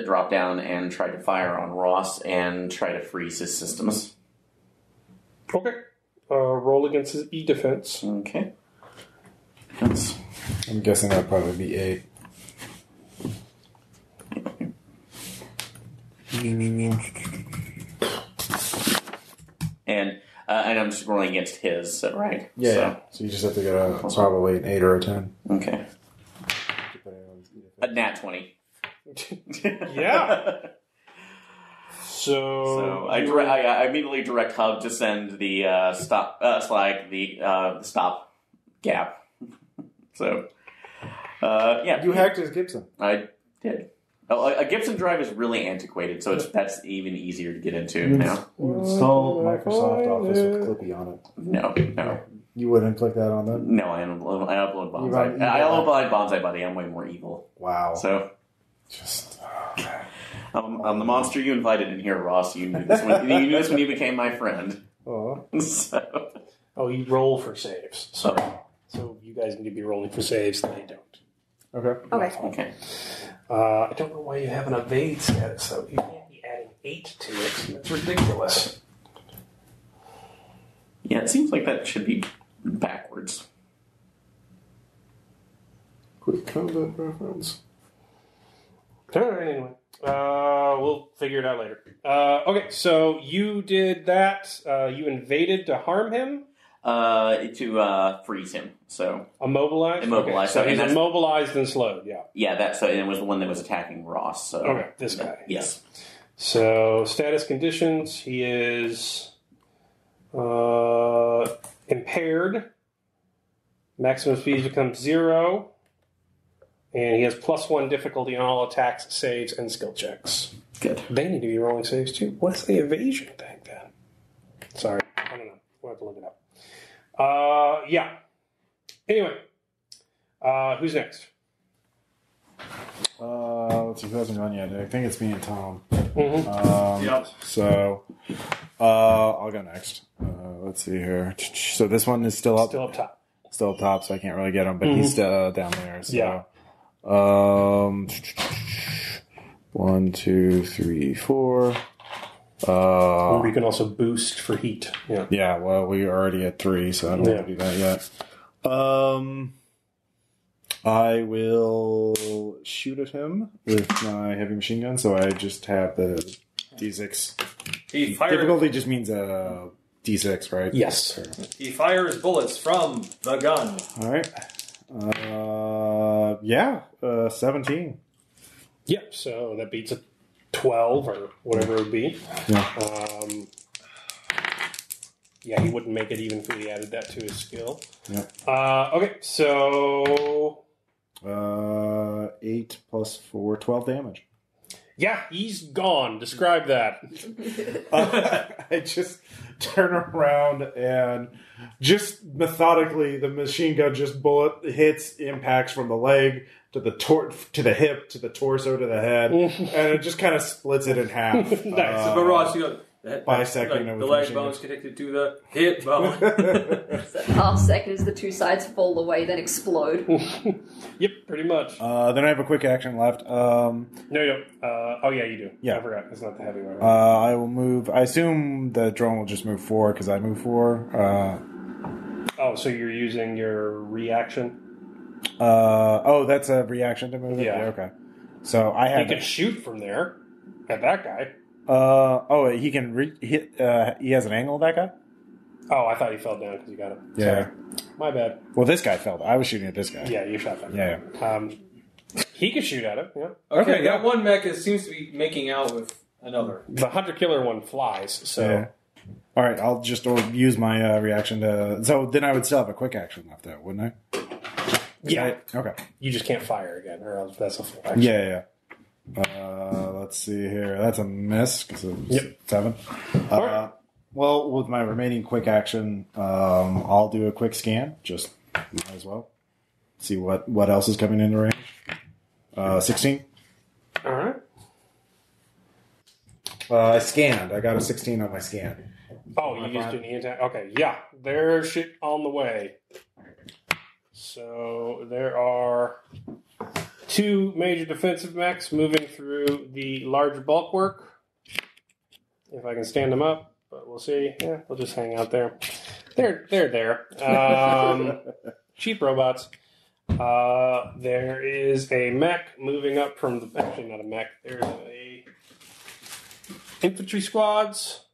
dropped down and try to fire on Ross and try to freeze his systems. Okay. Roll against his E defense. Okay. I'm guessing that'd probably be 8. And I'm just rolling against his, right? Yeah. So you just have to get probably an 8 or a 10. Okay. A nat 20. Yeah. So I immediately direct Hub to send the stop gap. So yeah, You hacked his Gibson. I did. Oh, a Gibson drive is really antiquated, so that's even easier to get into now. You installed Microsoft Office with Clippy on it. No. You wouldn't click that on them? No, I upload Bonsai. I upload Bonsai Buddy. I'm way more evil. Wow. So, Just... I'm the monster you invited in here, Ross. You knew this when you became my friend. Oh. So. Oh, you roll for saves. Sorry. So you guys need to be rolling for saves, and they don't. Okay. Okay. I don't know why you haven't evade yet, so you can't be adding 8 to it. That's ridiculous. Yeah, it seems like that should be backwards. Quick combat reference. Alright, anyway. We'll figure it out later. Okay, so you did that. You invaded to harm him? To freeze him. So Immobilized? Immobilized. Okay, so And he's that's- immobilized and slowed, yeah. yeah, it was the one that was attacking Ross. So Okay, this guy. Yes. So, status conditions, he is impaired. Maximum speed becomes 0. And he has +1 difficulty on all attacks, saves, and skill checks. Good. They need to be rolling saves too. What's the evasion thing then? Sorry, I don't know. We'll have to look it up. Yeah. Anyway, who's next? Let's see, who hasn't gone yet? I think it's me and Tom. Mm-hmm. Yep. So, I'll go next. Let's see here. So this one is still up. Still up top. Still up top, so I can't really get him, but he's down there. So. Yeah. 1, 2, 3, 4. Or you can also boost for heat. Yeah. Yeah, well, we are already at 3, so I don't want to do that yet. I will shoot at him with my heavy machine gun, so I just have the D6. He fires. Difficulty just means D6, right? Yes. He fires bullets from the gun. All right. 17. Yep, so that beats a 12 or whatever it would be. Yeah. Yeah, he wouldn't make it even if he added that to his skill. Yep. Okay, so 8 plus 4, 12 damage. yeah, he's gone. Describe that. I just turn around and just methodically, the machine gun just bullet hits, impacts from the leg to the to the hip to the torso to the head, and it just kind of splits it in half. Nice. So, but Ross, you go. Bisecting it with the leg machine bone's guns. connected to the hip bone. So half second as the two sides fall away, then explode. Yep, pretty much. Then I have a quick action left. No, you don't. Oh, yeah, you do. Yeah. I forgot. It's not the heavy one. I will move. I assume the drone will just move 4 because I move 4. Oh, so you're using your reaction? That's a reaction to move it? Yeah. Okay. So I You have. can shoot from there at that guy. He can hit. He has an angle, that guy? Oh, I thought he fell down because you got him. Yeah. Sorry. My bad. Well, this guy fell. I was shooting at this guy. Yeah, you shot that. Yeah. He can shoot at it. Yeah. Okay, that one mech seems to be making out with another. The hunter-killer one flies, so... Yeah. All right, I'll just use my reaction to... So then I would still have a quick action left, though, wouldn't I? Yeah. Okay. You just can't fire again, or else that's a full action. Yeah. Let's see here. That's a miss, because it was 7. Alright. Well, with my remaining quick action, I'll do a quick scan. Just might as well. See what else is coming into range. 16. All right. I scanned. I got a 16 on my scan. Oh, you used an attack. Okay, yeah. There's shit on the way. So there are 2 major defensive mechs moving through the large bulwark. If I can stand them up, but we'll see. Yeah, they'll just hang out there. They're there. Cheap robots. There is a mech moving up from the... Actually, not a mech. There's a infantry squads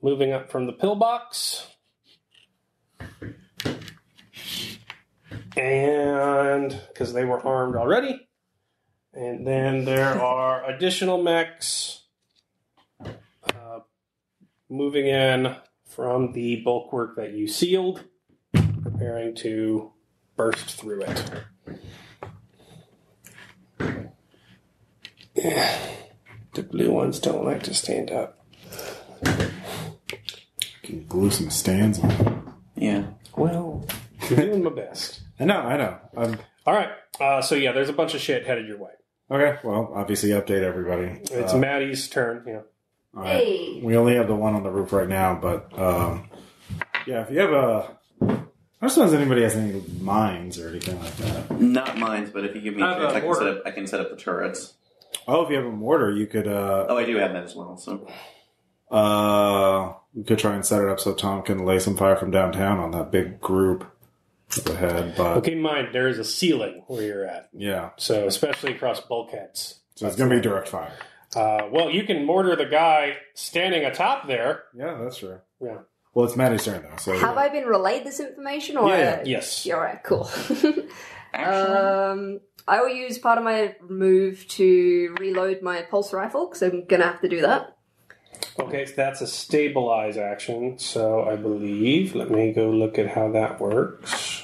moving up from the pillbox. And because they were armed already. And then there are additional mechs moving in from the bulwark that you sealed, preparing to burst through it. The blue ones don't like to stand up. Can glue some stands on. Yeah. Well, I'm doing my best. I know. All right. So yeah, there's a bunch of shit headed your way. Okay, well, obviously update everybody. It's Maddy's turn. Yeah. All right. Hey. We only have the one on the roof right now, but if you have a... I don't suppose anybody has any mines or anything like that. Not mines, but if you give me I have a mortar. I can set up the turrets. Oh, if you have a mortar, you could... Oh, I do have that as well, so... we could try and set it up so Tom can lay some fire from downtown on that big group up ahead, but... Keep in mind, there is a ceiling where you're at. Yeah. So, especially across bulkheads. So it's going to be direct fire. Well, you can mortar the guy standing atop there. Yeah, that's true. Yeah. Well, it's Maddy's turn, though. So Have I been relayed this information? Or Yeah. Yes. Yeah, alright, cool. Actually, I will use part of my move to reload my pulse rifle, because I'm going to have to do that. Okay, so that's a stabilize action. So I believe, let me go look at how that works.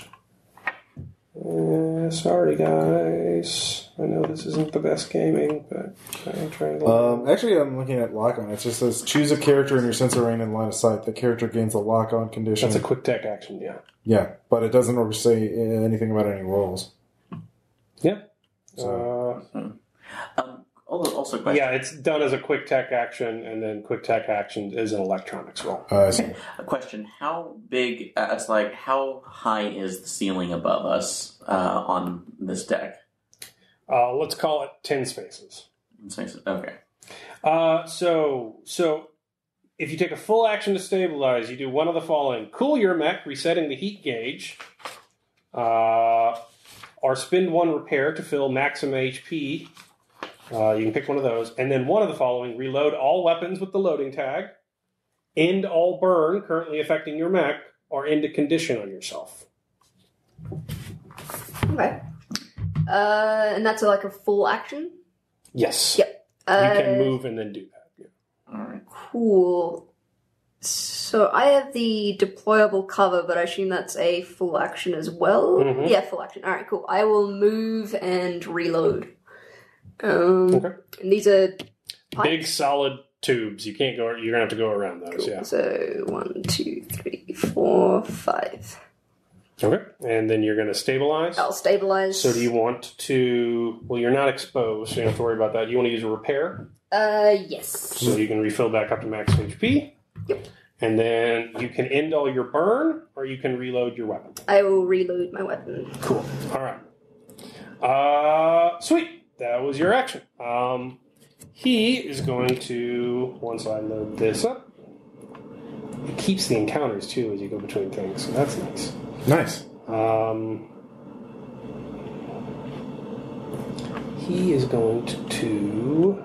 Sorry, guys. I know this isn't the best gaming, but I'm trying to... Actually, I'm looking at lock-on. It just says, choose a character in your sensor range and line of sight. The character gains a lock-on condition. That's a quick tech action, yeah. Yeah, but it doesn't say anything about any rolls. Yeah. also question. Yeah, it's done as a quick tech action, and then quick tech action is an electronics roll. I see. A question: how big? It's like how high is the ceiling above us on this deck? Let's call it 10 spaces. Okay. So if you take a full action to stabilize, you do one of the following: cool your mech, resetting the heat gauge, or spend one repair to fill maximum HP. You can pick one of those, and then one of the following: reload all weapons with the loading tag, end all burn currently affecting your mech, or end a condition on yourself. Okay. And that's like a full action? Yes. Yep. You can move and then do that. Yeah. All right. Cool. So I have the deployable cover, but I assume that's a full action as well. Mhm. Yeah, full action. All right, cool. I will move and reload. Okay. And these are Big solid tubes. You can't go. You're gonna have to go around those. cool. Yeah. So 1, 2, 3, 4, 5. Okay. And then you're gonna stabilize. I'll stabilize. So do you want to? Well, you're not exposed, so you don't have to worry about that. You want to use a repair, Yes. so you can refill back up to max HP. Yep. And then you can end all your burn, or you can reload your weapon. I will reload my weapon. Cool. All right. Sweet. That was your action. He is going to, once I load this up, it keeps the encounters too as you go between things, so that's nice. Nice. He is going to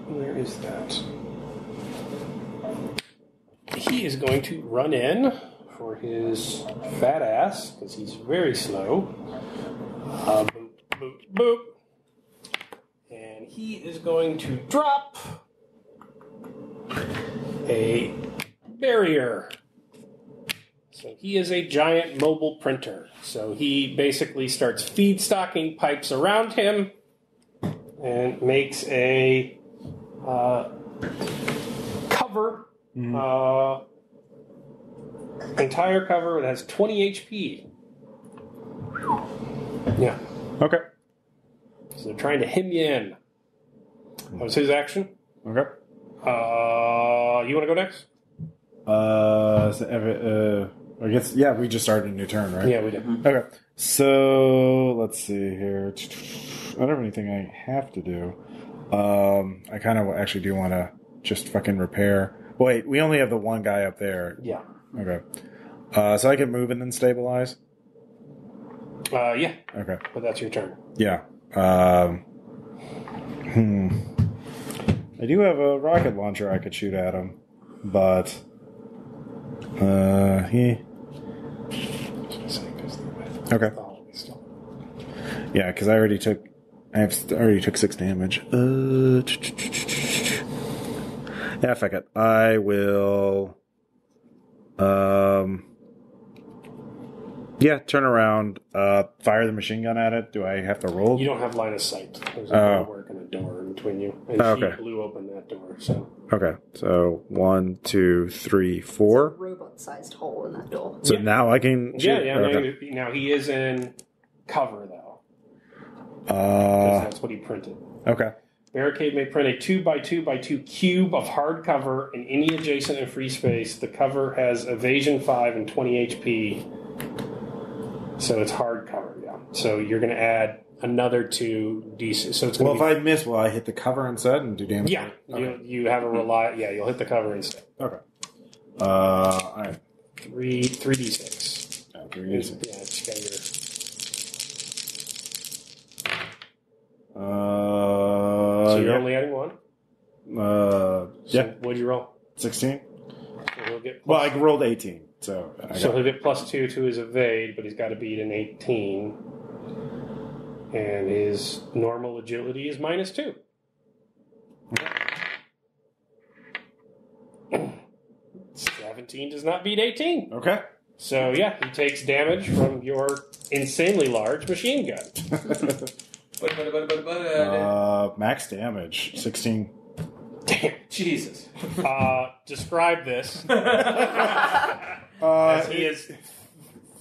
where is that? He is going to run in for his fat ass, because he's very slow. Boop, boop, boop. And he is going to drop a barrier. So he is a giant mobile printer. So he basically starts feed-stocking pipes around him and makes a cover. Entire cover that has 20 HP. Yeah. Okay. So they're trying to hem you in. That was his action. Okay. You want to go next? I guess, yeah, we just started a new turn, right? Yeah, we did. Okay. So, let's see here. I don't have anything I have to do. I kind of actually do want to just fucking repair. Wait, we only have the one guy up there. Yeah. Okay. So I can move and then stabilize? Yeah. Okay. But that's your turn. Yeah. I do have a rocket launcher I could shoot at him, but he. Okay. Yeah, because I already took 6 damage. Yeah, fuck it. I will. Yeah, turn around, fire the machine gun at it. Do I have to roll? You don't have line of sight. There's a work and a door in between you. And Okay. she blew open that door, so. Okay, so 1, 2, 3, 4. Robot-sized hole in that door. So Yeah. now I can. Yeah, shoot? yeah. Okay. Now he is in cover, though. Because that's what he printed. Okay. Barricade may print a 2x2x2 cube of hard cover in any adjacent and free space. The cover has evasion 5 and 20 HP. So it's hard cover, yeah. So you're going to add another 2d6. So it's going Well, if I miss, will I hit the cover instead and do damage? Yeah, Okay. you have a yeah, you'll hit the cover instead. Okay. All right. 3d6. Yeah, 3d6. Yeah, it's got your. So you're only adding one? Yeah. So what'd you roll? 16? So he'll get Well, I rolled 18, so. he'll get +2 to his evade, but he's got to beat an 18. And his normal agility is -2. 17 does not beat 18. Okay. So, yeah, he takes damage from your insanely large machine gun. Max damage, 16. Damn. Jesus. Describe this as he is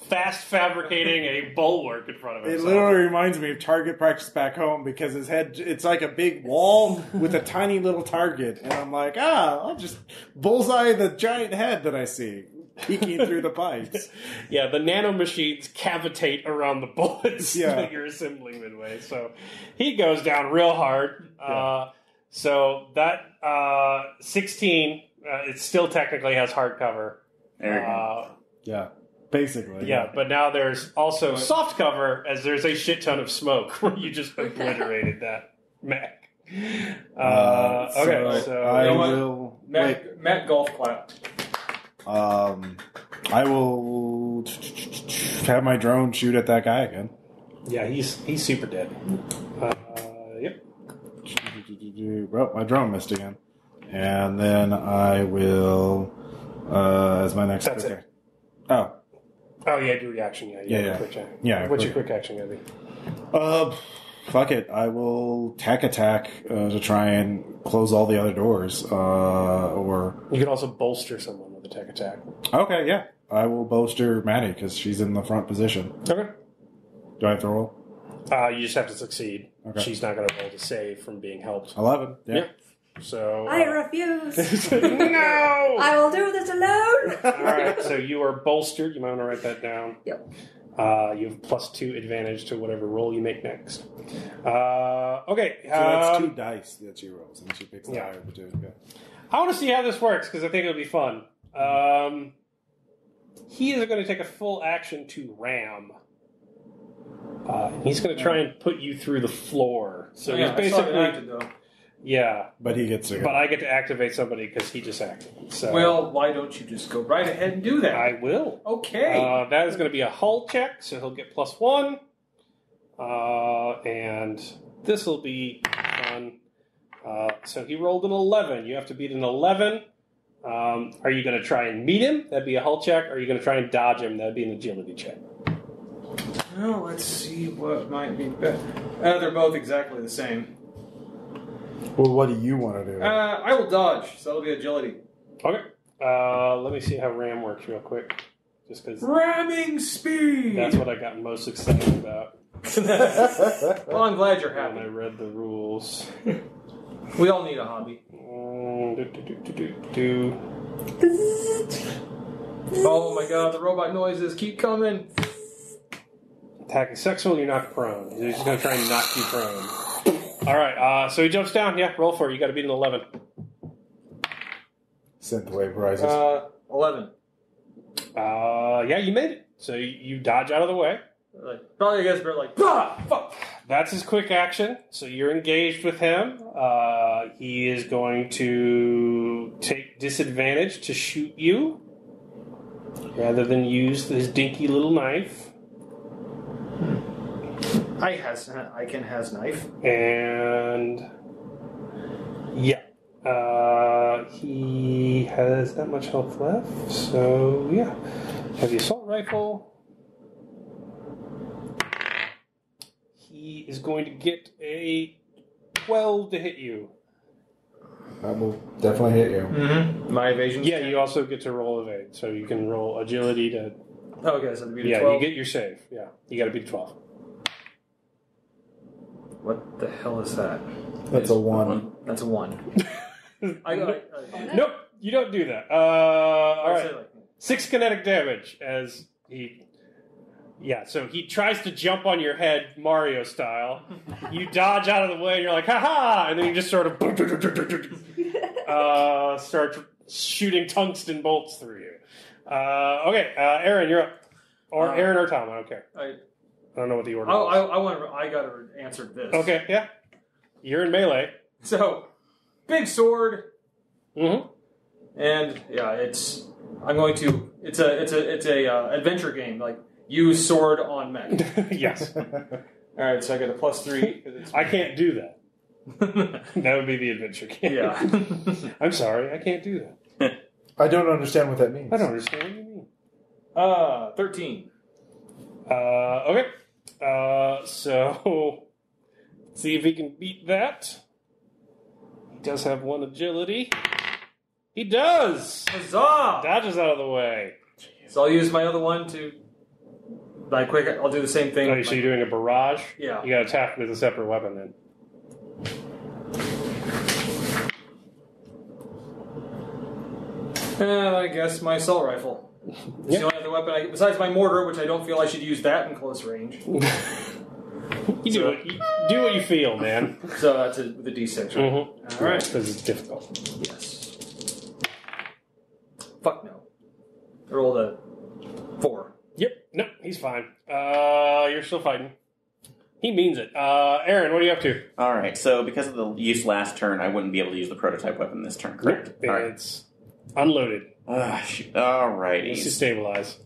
fast fabricating a bulwark in front of It himself. literally reminds me of target practice back home because his head, it's like a big wall with a tiny little target. And I'm like, I'll just bullseye the giant head that I see peeking through the pipes. Yeah, the nanomachines cavitate around the bullets Yeah. that you're assembling midway. So he goes down real hard. So that 16, it still technically has hardcover. There we go. Yeah, basically. Yeah, but now there's also soft cover as there's a shit ton of smoke where you just obliterated that mech. Okay, so I You know what? will. Wait, Matt golf clap. I will have my drone shoot at that guy again. yeah, he's super dead. Yep. Well, my drone missed again. And then I will, as my next... That's quick it. Oh. Oh, yeah, do reaction. Yeah. Quick action. Yeah, What's quick. your quick action going to be? Fuck it. I will tech attack to try and close all the other doors. Or... You can also bolster someone with a tech attack. Okay, yeah. I will bolster Maddy because she's in the front position. Okay. Do I have to roll? You just have to succeed. Okay. She's not going to roll to save from being helped. 11. Yeah. So I refuse. no. I will do this alone. All right. So you are bolstered. You might want to write that down. Yep. You have +2 advantage to whatever roll you make next. Okay. So that's 2 dice that she rolls, and she picks the higher of the 2. Yeah. I want to see how this works because I think it'll be fun. He is going to take a full action to ram. He's going to try and put you through the floor. So he's basically, yeah. But he gets to go. But I get to activate somebody because he just acted. So Well, why don't you just go right ahead and do that? I will. Okay. That is going to be a hull check, so he'll get +1. And this will be fun. So he rolled an 11. You have to beat an 11. Are you going to try and meet him? That'd be a hull check. Or are you going to try and dodge him? That'd be an agility check. Well, let's see what might be better. They're both exactly the same. Well, what do you want to do? I will dodge, so that'll be agility. Okay. Let me see how ram works real quick. Just because Ramming speed! that's what I got most excited about Well, I'm glad you're when I happy. read the rules. We all need a hobby. Oh my god, the robot noises keep coming. Attacking sexual, you're knocked prone. He's just going to try and knock you prone. Alright, so he jumps down. Yeah, roll for it. You got to beat an 11. Synthwave rises. 11. Yeah, you made it. So you dodge out of the way. Probably, I guess, we're like, ah, fuck! That's his quick action. So you're engaged with him. He is going to take disadvantage to shoot you rather than use his dinky little knife. I can has knife. And yeah, he has that much health left. So yeah, have the assault rifle. He is going to get a 12 to hit you. That will definitely hit you. Mm-hmm. My evasion. Yeah, you also get to roll evade, so you can roll agility to. Okay, so the beat Yeah, 12. you get your save. Yeah, you got to beat 12. What the hell is that? That's a 1. That's a 1. Nope, you don't do that. All right. Say, like, 6 kinetic damage as he. Yeah, so he tries to jump on your head, Mario style. You dodge out of the way, and you're like, ha-ha! And then you just sort of start shooting tungsten bolts through you. Okay, Aaron, you're up. Or Aaron or Tom, I don't care. I don't know what the order is. I got to answer this. Okay, yeah. You're in melee. So, big sword. Mm-hmm. And, yeah, it's a adventure game, like, use sword on mech. Yes. Alright, so I get a +3. I can't do that. That would be the adventure game. Yeah. I'm sorry, I can't do that. I don't understand what that means. I don't understand what you mean. 13. Okay. So, see if he can beat that. He does have 1 agility. He does! Huzzah! Dodges out of the way. So I'll use my other one to... I'll do the same thing. Oh, so you're doing a barrage? Yeah. You got to attack with a separate weapon then. And I guess my assault rifle. It's the only other weapon besides my mortar, which I don't feel I should use that in close range. You do what you feel, man. So that's with a D6, right? Mm-hmm. All right. Because it's difficult. Yes. Fuck no. I rolled a 4. Yep. No, he's fine. You're still fighting. He means it. Aaron, what are you up to? All right. So because of the use last turn, I wouldn't be able to use the prototype weapon this turn, correct? Nope. All right. It's unloaded. All righty. Needs to stabilize.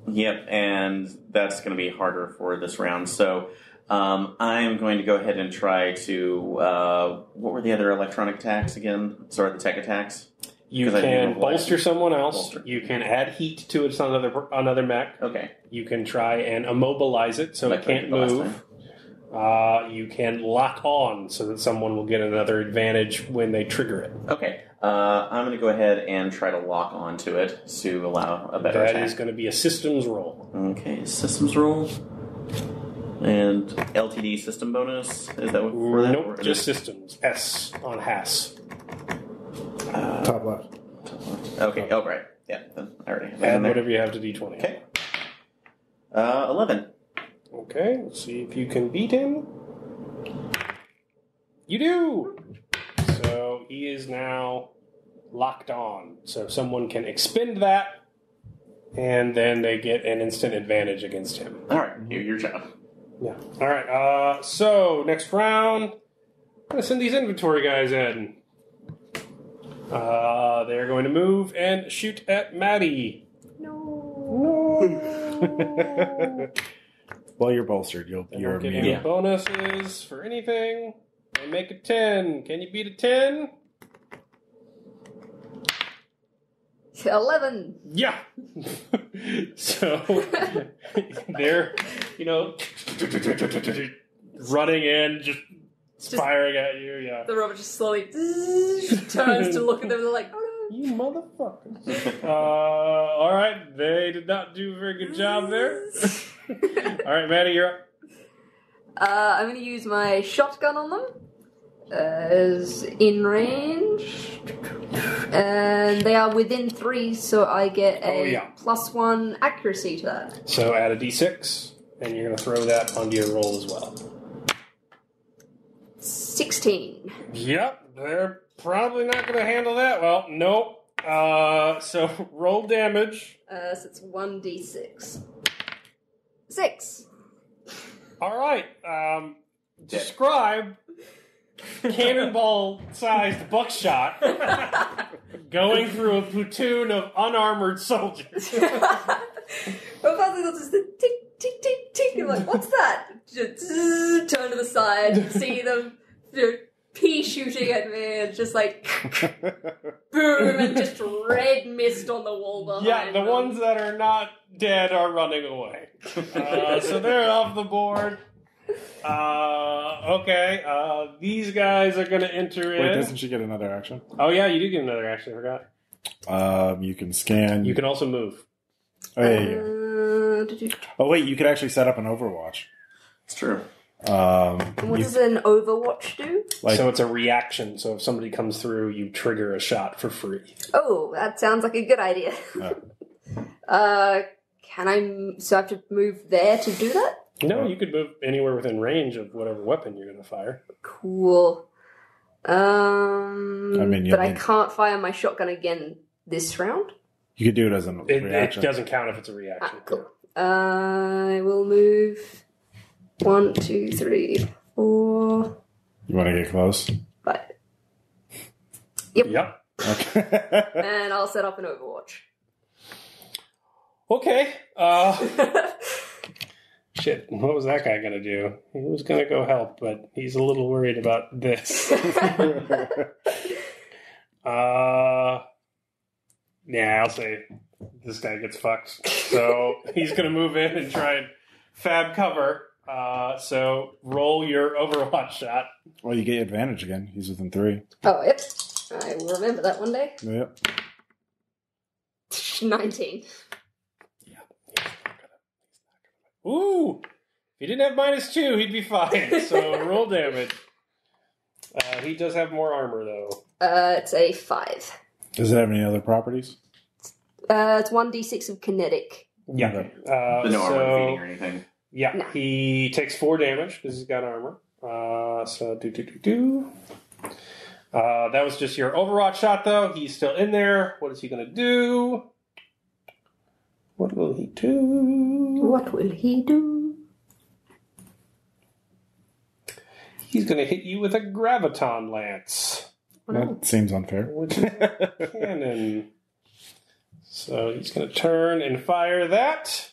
Yep, and that's going to be harder for this round. So I'm going to go ahead and try to... what were the other electronic attacks again? Sorry, the tech attacks? You can bolster someone else. You can add heat to it on another mech. Okay. You can try and immobilize it so it can't move. You can lock on so that someone will get another advantage when they trigger it. Okay. I'm going to go ahead and try to lock onto it to allow a better attack. That is going to be a systems roll. Okay, systems roll. And LTD system bonus? Is that what for that? Nope, just systems. S on HAS. Top left. Okay, oh, right. Yeah, then I already have that Add in there. whatever you have to D20. Okay. 11. Okay, let's see if you can beat him. You do! So he is now locked on. So someone can expend that, and then they get an instant advantage against him. Alright, your job. Yeah. Alright, so next round, I'm going to send these inventory guys in. They're going to move and shoot at Maddy. No. Well, you're bolstered. You're Don't get immune. any bonuses for anything. They make a 10. Can you beat a 10? 11. Yeah. So they're, running in, just firing at you. Yeah. The robot just slowly turns to look at them and they're like, oh no. You motherfuckers. All right. They did not do a very good job there. All right, Maddy, you're up. I'm going to use my shotgun on them as in range. And they are within 3, so I get a +1 accuracy to that. So add a d6, and you're going to throw that onto your roll as well. 16. Yep, they're probably not going to handle that well. Nope. So roll damage. So it's 1d6. 6. All right. Describe cannonball-sized buckshot going through a platoon of unarmored soldiers. Well, finally they'll just tick, tick, tick, tick. I'm like, what's that? Just turn to the side, see them pea shooting at me, and just like boom, and just red mist on the wall behind Yeah, the ones that are not dead are running away. So they're off the board. Okay, these guys are going to enter in. Wait, doesn't she get another action? Oh, yeah, you do get another action, I forgot. You can scan. You can also move. Oh, yeah, yeah. Oh, wait, you could actually set up an Overwatch. It's true. What does an Overwatch do? So it's a reaction, so if somebody comes through, you trigger a shot for free. Oh, that sounds like a good idea. Can I... So I have to move there to do that? No, you could move anywhere within range of whatever weapon you're going to fire. Cool. I can't fire my shotgun again this round? You could do it as a reaction. It doesn't count if it's a reaction. Cool. I will move 1, 2, 3, 4. You want to get close? 5. Yep. Okay. And I'll set up an Overwatch. Okay. Shit, what was that guy going to do? He was going to go help, but he's a little worried about this. Yeah, I'll say this guy gets fucked. So he's going to move in and try and fab cover. So roll your Overwatch shot. Well, you get advantage again. He's within 3. Oh, yep. I will remember that one day. Yep. 19. Ooh! If he didn't have -2, he'd be fine. So roll damage. He does have more armor, though. It's a 5. Does it have any other properties? It's 1d6 of kinetic. Yeah. There's no armor defeating or anything. Yeah, No. he takes 4 damage because he's got armor. So that was just your Overwatch shot, though. He's still in there. What is he going to do? What will he do? What will he do? He's going to hit you with a graviton lance, That seems unfair. which is a cannon. So he's going to turn and fire that.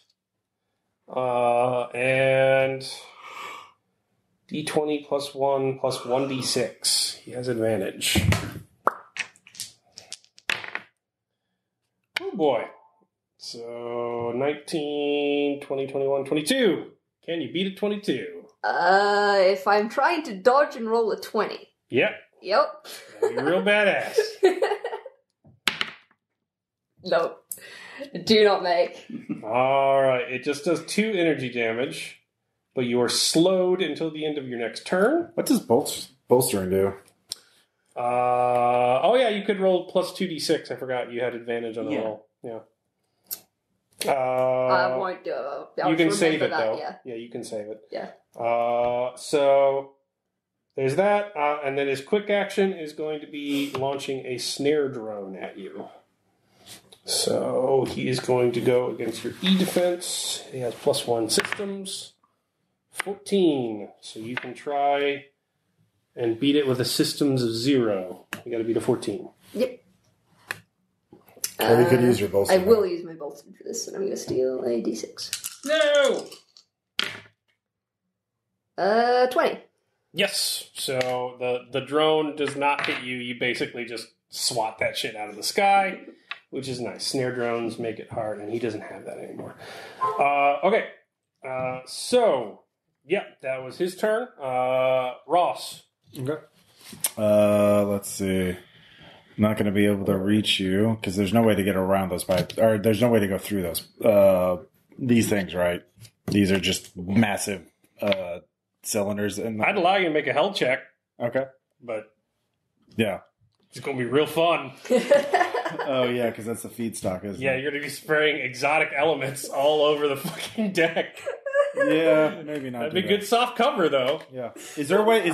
And D20 plus 1 plus 1d6. He has advantage. Oh boy. So 19, 20, 21, 22. Can you beat a 22? If I'm trying to dodge and roll a 20. Yep. Yep. That'd be real badass. No. Do not make. Alright, it just does 2 energy damage, but you are slowed until the end of your next turn. What does bolstering do? Oh yeah, you could roll plus 2d6. I forgot you had advantage on the roll. Yeah. I won't do it. You can save it, that, though. Yeah. Yeah, you can save it. Yeah. So there's that, and then his quick action is going to be launching a snare drone at you. So he is going to go against your E defense. He has plus 1 systems. 14. So you can try and beat it with a systems of 0. You got to beat a 14. Yep. Or you could use your bolster. I will use my bolster for this, and I'm going to steal a d6. No! 20. Yes. So the drone does not hit you. You basically just swat that shit out of the sky, which is nice. Snare drones make it hard, and he doesn't have that anymore. Okay. So, yeah, that was his turn. Ross. Okay. Let's see. I'm not going to be able to reach you because there's no way to get around those pipes, or there's no way to go through those. These things, right? These are just massive cylinders. I'd allow you to make a health check, Okay. but Yeah. it's going to be real fun. Oh yeah, because that's the feedstock, isn't Yeah, it? you're going to be spraying exotic elements all over the fucking deck. Yeah, maybe not. That'd do be that. good soft cover, though. Yeah. Is there a way?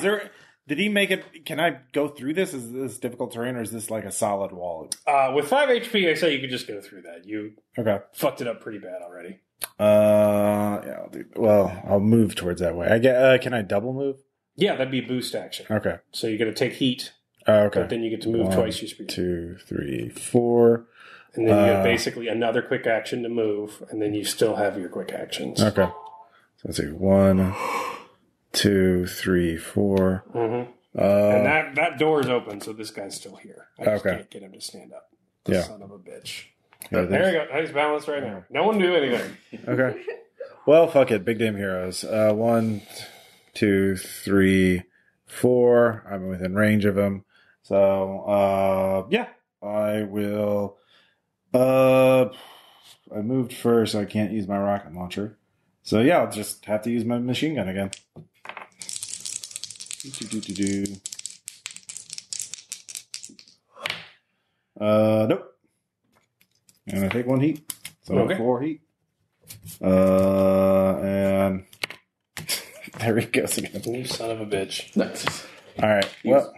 Did he make it? Can I go through this? Is this difficult terrain, or is this like a solid wall? With 5 HP, I say you could just go through that. You Okay. fucked it up pretty bad already. Yeah. I'll move towards that way. I get. Can I double move? Yeah, that'd be a boost action. Okay. So you're going to take heat, Okay. but then you get to move 1, twice your speed. 2, 3, 4. And then you have basically another quick action to move, and then you still have your quick actions. Okay. So let's see. 1, 2, 3, 4. Mm-hmm. And that door is open, so this guy's still here. I just Okay. can't get him to stand up. Yeah. Son of a bitch. Yeah, There you go. He's balanced right now. No one do anything. Okay. Well, fuck it. Big damn heroes. 1, 2, 3, 4. I'm within range of him. So, yeah. I will. I moved first, so I can't use my rocket launcher. So, yeah, I'll just have to use my machine gun again. Nope. And I take 1 heat. So Okay. 4 heat. And there he goes again. You son of a bitch. All right. Well,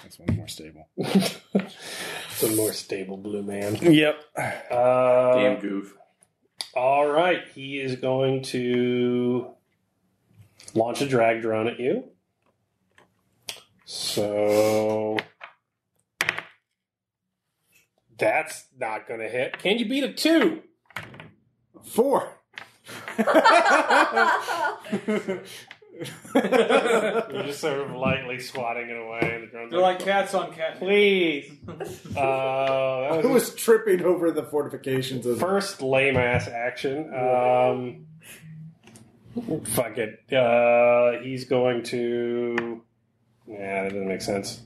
this one's more stable. The more stable blue man. Yep. Damn goof. All right. He is going to launch a drag drone at you. So that's not going to hit. Can you beat a 2? 4. You're just sort of lightly swatting it away. And the drone's They're like cats on cat. please. That I was was tripping over the fortifications of. first lame ass action. Fuck it. He's going to. Yeah, that doesn't make sense.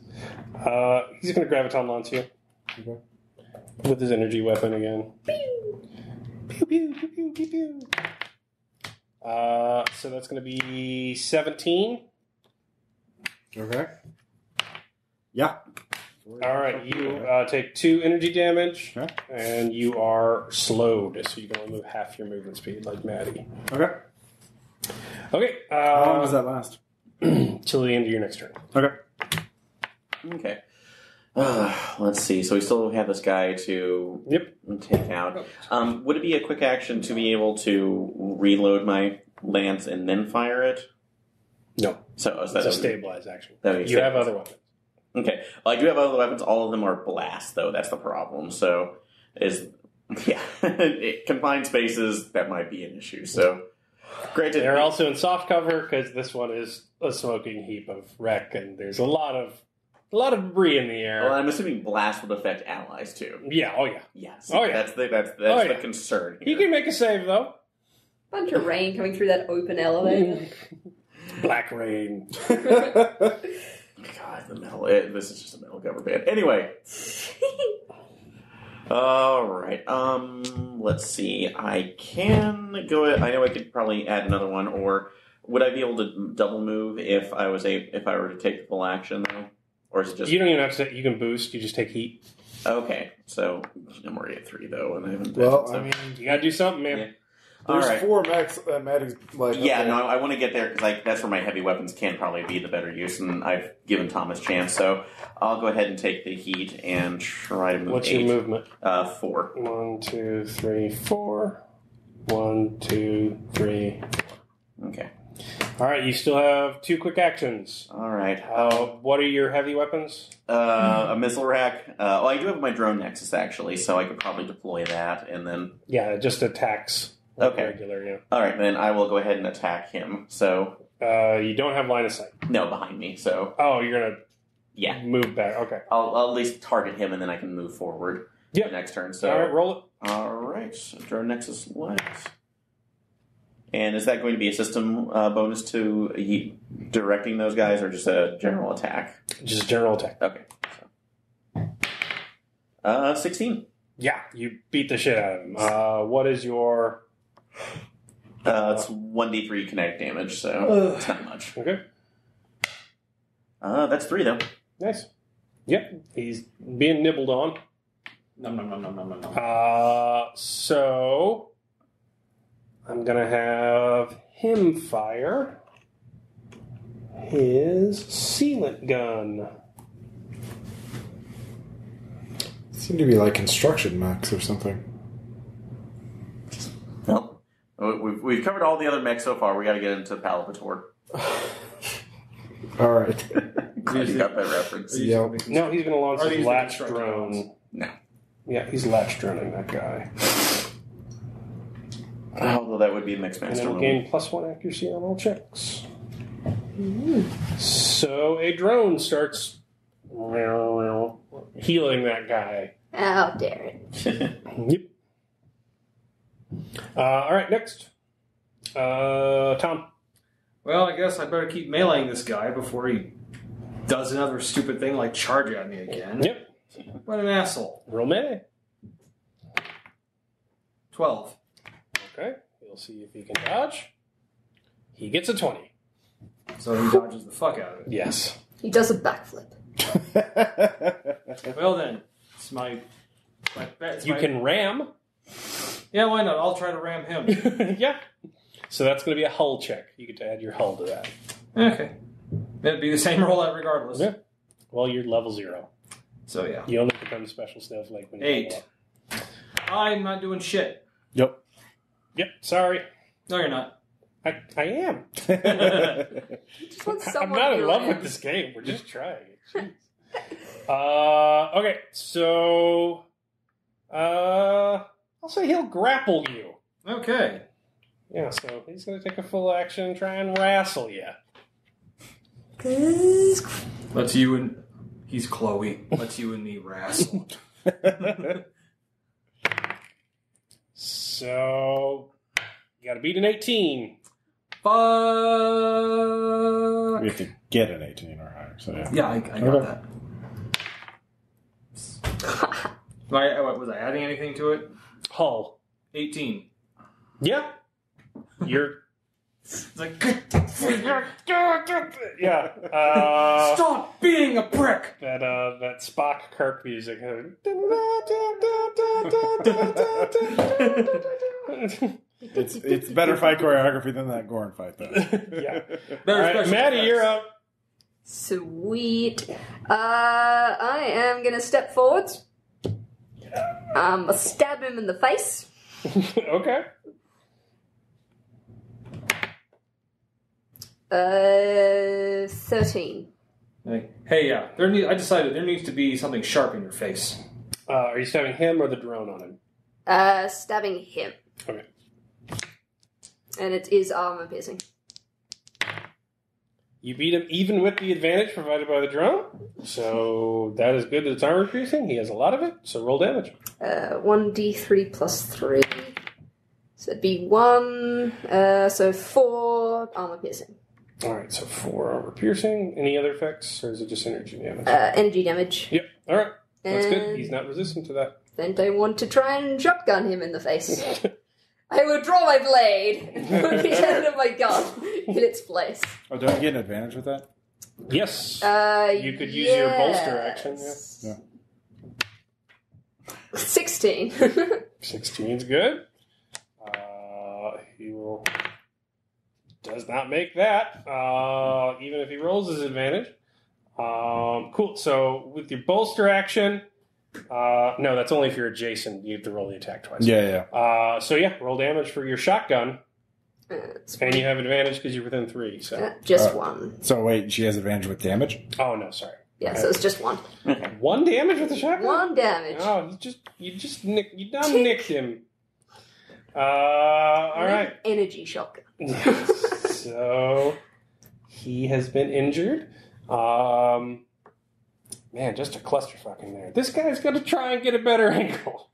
He's going to graviton launch you Okay. with his energy weapon again. Pew pew pew pew pew pew. So that's going to be 17. Okay. Yeah. All right, you take 2 energy damage, Okay. and you are slowed, so you can only move half your movement speed, like Maddy. Okay. Okay. How long does that last? Till the end of your next turn. Okay. Okay. Let's see. So we still have this guy to take out. Would it be a quick action to be able to reload my lance and then fire it? No. So It's a stabilized action. That would be You have other weapons. Okay. Well, I do have other weapons. All of them are blast, though. That's the problem. So, confined spaces, that might be an issue. So, Granted, They're also in soft cover because this one is a smoking heap of wreck, and there's a lot of debris in the air. well, I'm assuming blast would affect allies too. Yeah, oh yeah. Yes. Oh, yeah. That's the yeah. concern He here. can make a save though. Bunch of rain coming through that open elevator. Black rain. God, the metal. This is just a metal cover band. Anyway. All right. Let's see. I can go. I know I could probably add another one, or would I be able to double move if I were to take the full action though, or is it just? You don't even have to. You can boost. You just take heat. Okay, so I'm already at 3 though, and I haven't. Well, so- I mean, You gotta do something, man. Yeah. there's All right. 4 max Maddy's like. Yeah, okay. no, I want to get there because that's where my heavy weapons can probably be the better use, and I've given Thomas chance, so I'll go ahead and take the heat and try to move. What's 8. your movement? 4. 1, 2, 3, 4. 1, 2, 3. Okay. All right, you still have 2 quick actions. All right. What are your heavy weapons? A missile rack. Well, I do have my drone nexus actually, so I could probably deploy that, and then. Yeah, it just attacks. Like Okay. Regular, yeah. All right, then I will go ahead and attack him. So You don't have line of sight. no, behind me. So Oh, you're gonna yeah, move back. Okay. I'll at least target him, and then I can move forward. Yep. The next turn. So All right, roll it. All right, so drone nexus left. And is that going to be a system bonus to directing those guys, or just a general attack? Just general attack. Okay. So. 16. Yeah, you beat the shit out of him. What is your... It's 1d3 kinetic damage, so it's not much. Okay, That's 3, though. nice. Yep, he's being nibbled on. Nom nom nom nom nom nom nom. So I'm gonna have him fire his sealant gun. Seem to be like construction mechs or something. Well, we've covered all the other mechs so far. We got to get into Palpator. All right. Glad you got that reference. Yeah. No, he's gonna launch Are his these latch the drone. construction No. Yeah, he's latch droning that guy. Although that would be a mixed And master it'll rule. gain +1 accuracy on all checks. So a drone starts healing that guy. How dare it. Yep. All right, next. Tom. Well, I guess I better keep meleeing this guy before he does another stupid thing like charge at me again. Yep. What an asshole. Roll melee. 12. Okay. We'll see if he can dodge. He gets a 20. So he dodges the fuck out of it. Yes. He does a backflip. Well then, it's my You can ram. Yeah, why not? I'll try to ram him. Yeah. So that's going to be a hull check. You get to add your hull to that. Okay. It'd be the same roll regardless. Yeah. Well, you're level 0. So yeah. You only become special snowflake when you 8. level I'm not doing shit. Yep. up. Yep. Sorry. No, you're not. I am. Just want I'm someone not to in love ram. with this game. We're just trying it. Jeez. Okay, so I'll say he'll grapple you. Okay. Yeah, so he's going to take a full action and try and wrestle you. Let's you and he's Chloe. Let's you and me wrestle. So you got to beat an 18. Fuck. We have to get an 18 or higher. So yeah. Yeah, I got Okay. that. Was I adding anything to it? Hull. 18. Yeah. You're. It's like, Yeah. stop being a prick! That Spock Kirk music. It's better fight choreography than that Gorn fight, though. Yeah. Better All right, special Maddy, effects. you're up. Sweet. I am gonna step forwards. I'll stab him in the face. Okay. 13. Like, hey, yeah. I decided there needs to be something sharp in your face. Are you stabbing him or the drone on him? Stabbing him. Okay. And it is armor piercing. You beat him even with the advantage provided by the drone. So that is good that it's armor piercing. He has a lot of it, so roll damage. 1d3 plus 3. So it'd be 1, so 4 armor piercing. Alright, so 4 armor piercing. Any other effects, or is it just energy damage? Energy damage. Yep, alright. That's good. And- He's not resistant to that. Then I want to try and shotgun him in the face. I will draw my blade and put the end of my gun in its place. Oh, don't you get an advantage with that? Yes. You could use your bolster action, yeah. 16. 16's good. He will... Does not make that, even if he rolls his advantage. Cool, so with your bolster action... no, that's only if you're adjacent. You have to roll the attack twice. Yeah. So yeah, roll damage for your shotgun. And you have advantage because you're within 3. So Just 1. So wait, she has advantage with damage? Oh no, sorry. Yeah, so it's just 1. 1 damage with the shotgun? 1 damage. Oh, you done nicked him. All right. Energy shotgun. So he has been injured. Man, just a clusterfuck in there. This guy's going to try and get a better angle.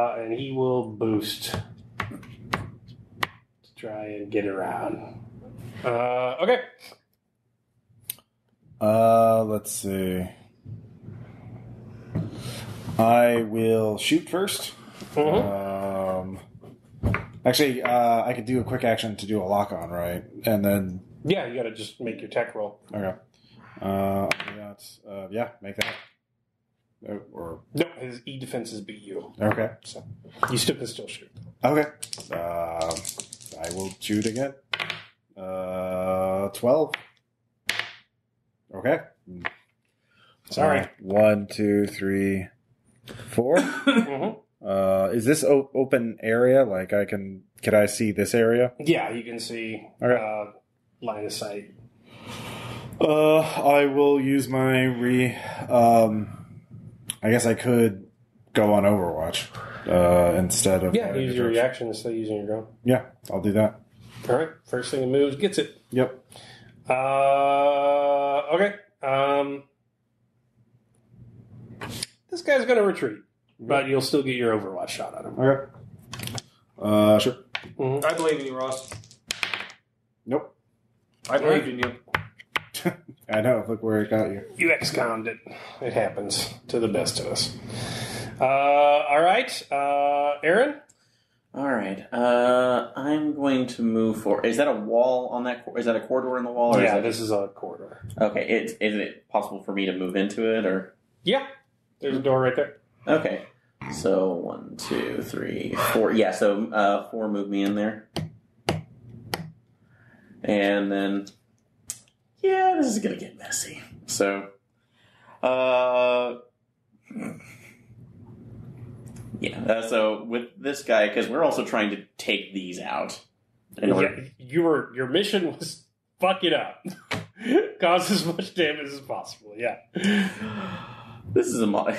And he will boost to try and get around. Okay. Let's see. I will shoot first. Actually, I could do a quick action to do a lock on, right? And then... Yeah, you got to just make your tech roll. Okay. Yeah, make that. Or No, his E defenses beat you. okay. So you still can still shoot. Okay. I will shoot again. 12. Okay. Sorry. 1, 2, 3, 4. Is this open area? Like can I see this area? Yeah, you can see line of sight. I will use my I guess I could go on Overwatch instead of... Yeah, use your reaction instead of using your drone. Yeah, I'll do that. All right, first thing that moves gets it. Yep. Okay. This guy's going to retreat, but you'll still get your Overwatch shot on him. Okay. Sure. I believe in you, Ross. Nope. I believed in you. I know. Look where it got you. You ex-conned it. It happens to the best of us. All right. Aaron? All right. I'm going to move forward. Is that a wall on that? Is that a corridor in the wall? Or Yeah, is that this is a corridor. Okay. Is it possible for me to move into it, or? Yeah. There's a door right there. Okay. So 1, 2, 3, 4. Yeah. So 4 move me in there, and then this is gonna get messy. So, so with this guy, because we're also trying to take these out. Your mission was fuck it up. Cause as much damage as possible, yeah. This is a mod.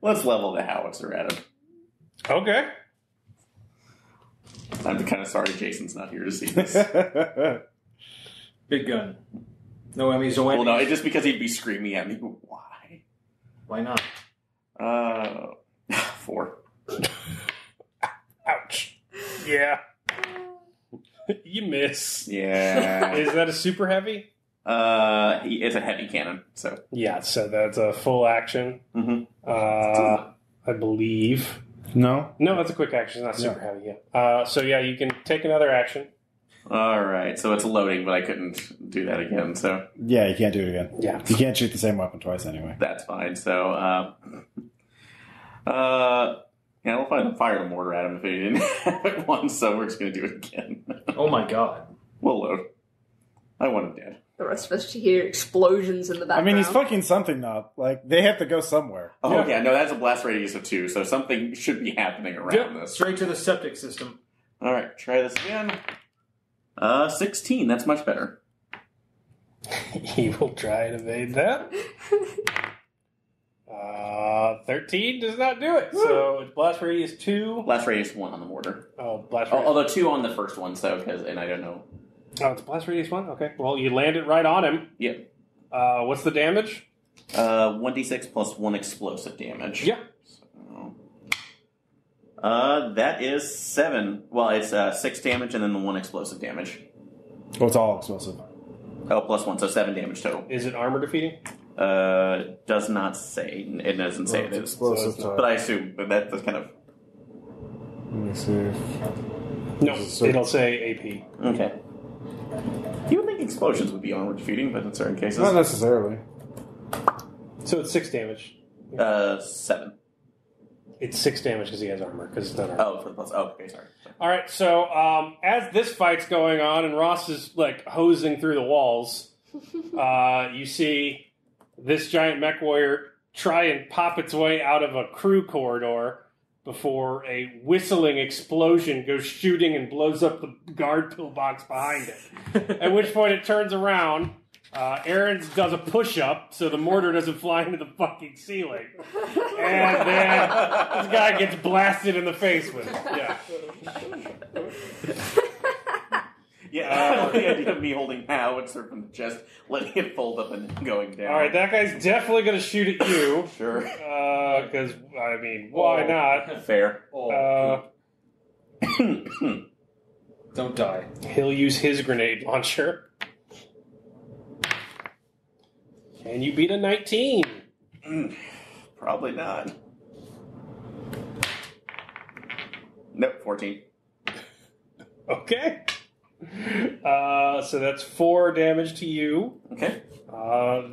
Let's level the howitzer at him. Okay. I'm kind of sorry Jason's not here to see this. Big gun. No Emmys, no Emmys. Well, no, it's just because he'd be screaming at me. Why? Why not? 4. Ouch. Yeah. You miss. Yeah. Is that a super heavy? It's a heavy cannon, so. Yeah, so that's a full action. Mm-hmm. I believe. No? No, that's a quick action. It's not super heavy, yeah. So yeah, you can take another action. Alright, so it's loading, but I couldn't do that again, so. Yeah, you can't do it again. Yeah. You can't shoot the same weapon twice anyway. That's fine, so, I'll probably fire the mortar at him if he didn't have it once, so we're just gonna do it again. Oh my god. We'll load. I want him dead. The rest of us hear explosions in the I background. mean, he's fucking something up. Like, they have to go somewhere. Oh, yeah, no, that's a blast radius of 2, so something should be happening around this. Straight to the septic system. Alright, try this again. 16, that's much better. He will try and evade that. 13 does not do it. So it's blast radius 2. Blast radius 1 on the mortar. Oh, blast radius. Although 2 on the first one, and I don't know. Oh, it's blast radius 1? Okay. Well, you land it right on him. Yep. What's the damage? 1d6 plus 1 explosive damage. Yeah. So, that is 7. Well, it's 6 damage and then the 1 explosive damage. Oh, it's all explosive. Oh, plus 1, so 7 damage total. Is it armor defeating? Does not say. It doesn't say it is. Explosive type. But I assume that's kind of... Let me see. No, it'll say AP. Okay. You would think explosions would be armor defeating, but in certain cases... Not necessarily. So it's 6 damage. 7. It's 6 damage because he has armor, because it's not armor. Oh, for the plus... Oh, okay, sorry. All right, so as this fight's going on and Ross is, like, hosing through the walls, you see this giant mech warrior try and pop its way out of a crew corridor before a whistling explosion goes shooting and blows up the guard pillbox behind it. At which point it turns around. Aaron does a push-up so the mortar doesn't fly into the fucking ceiling. And then this guy gets blasted in the face with it. Yeah. Yeah, the idea of me holding howitzer from the chest, letting it fold up and going down. Alright, that guy's definitely going to shoot at you. Sure. Because, I mean, why not? Fair. Don't die. He'll use his grenade launcher. And you beat a 19. Probably not. Nope, 14. Okay. So that's 4 damage to you. Okay.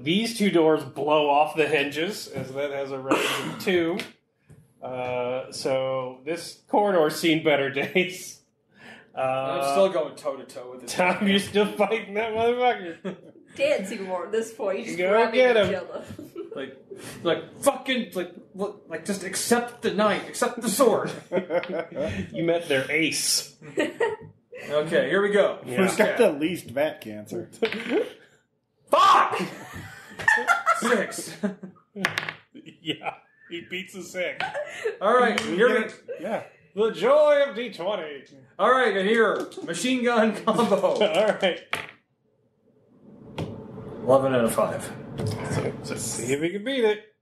These 2 doors blow off the hinges, as that has a range of 2. So this corridor's seen better days. I'm still going toe-to-toe with this. Tom, you're still fighting that motherfucker. Dancing more at this point. Just Go grabbing get him. each other. Like, just accept the knife, accept the sword. You met their ace. Okay, here we go. Yeah. Who's got the least vat cancer? Fuck! 6. Yeah, he beats a 6. All right, here we. Yeah. The joy of D20. All right, and here, machine gun combo. All right. 11 and a 5. Let's see if we can beat it.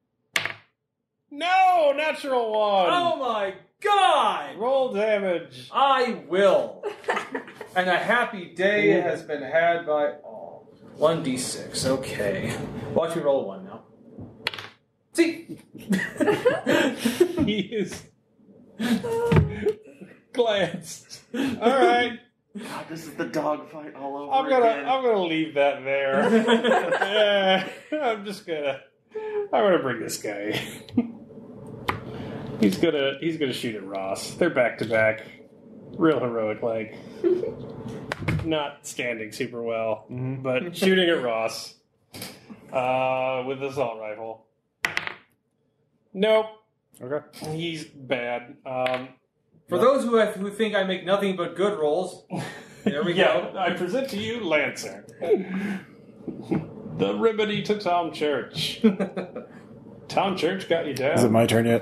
No, natural 1. Oh my god! Roll damage. I will. And a happy day has been had by all. 1d6, okay. Watch me roll 1 now. See? He is glanced. All right. God, this is the dogfight all over I'm again. gonna leave that there. Yeah, I'm gonna bring this guy. He's gonna shoot at Ross. They're back to back. Real heroic, like not standing super well, but shooting at Ross with the assault rifle. Nope. Okay. He's bad. For those who think I make nothing but good rolls, there we Yeah, go. I present to you Lancer. The remedy to Tom Church. Tom Church got you down. Is it my turn yet?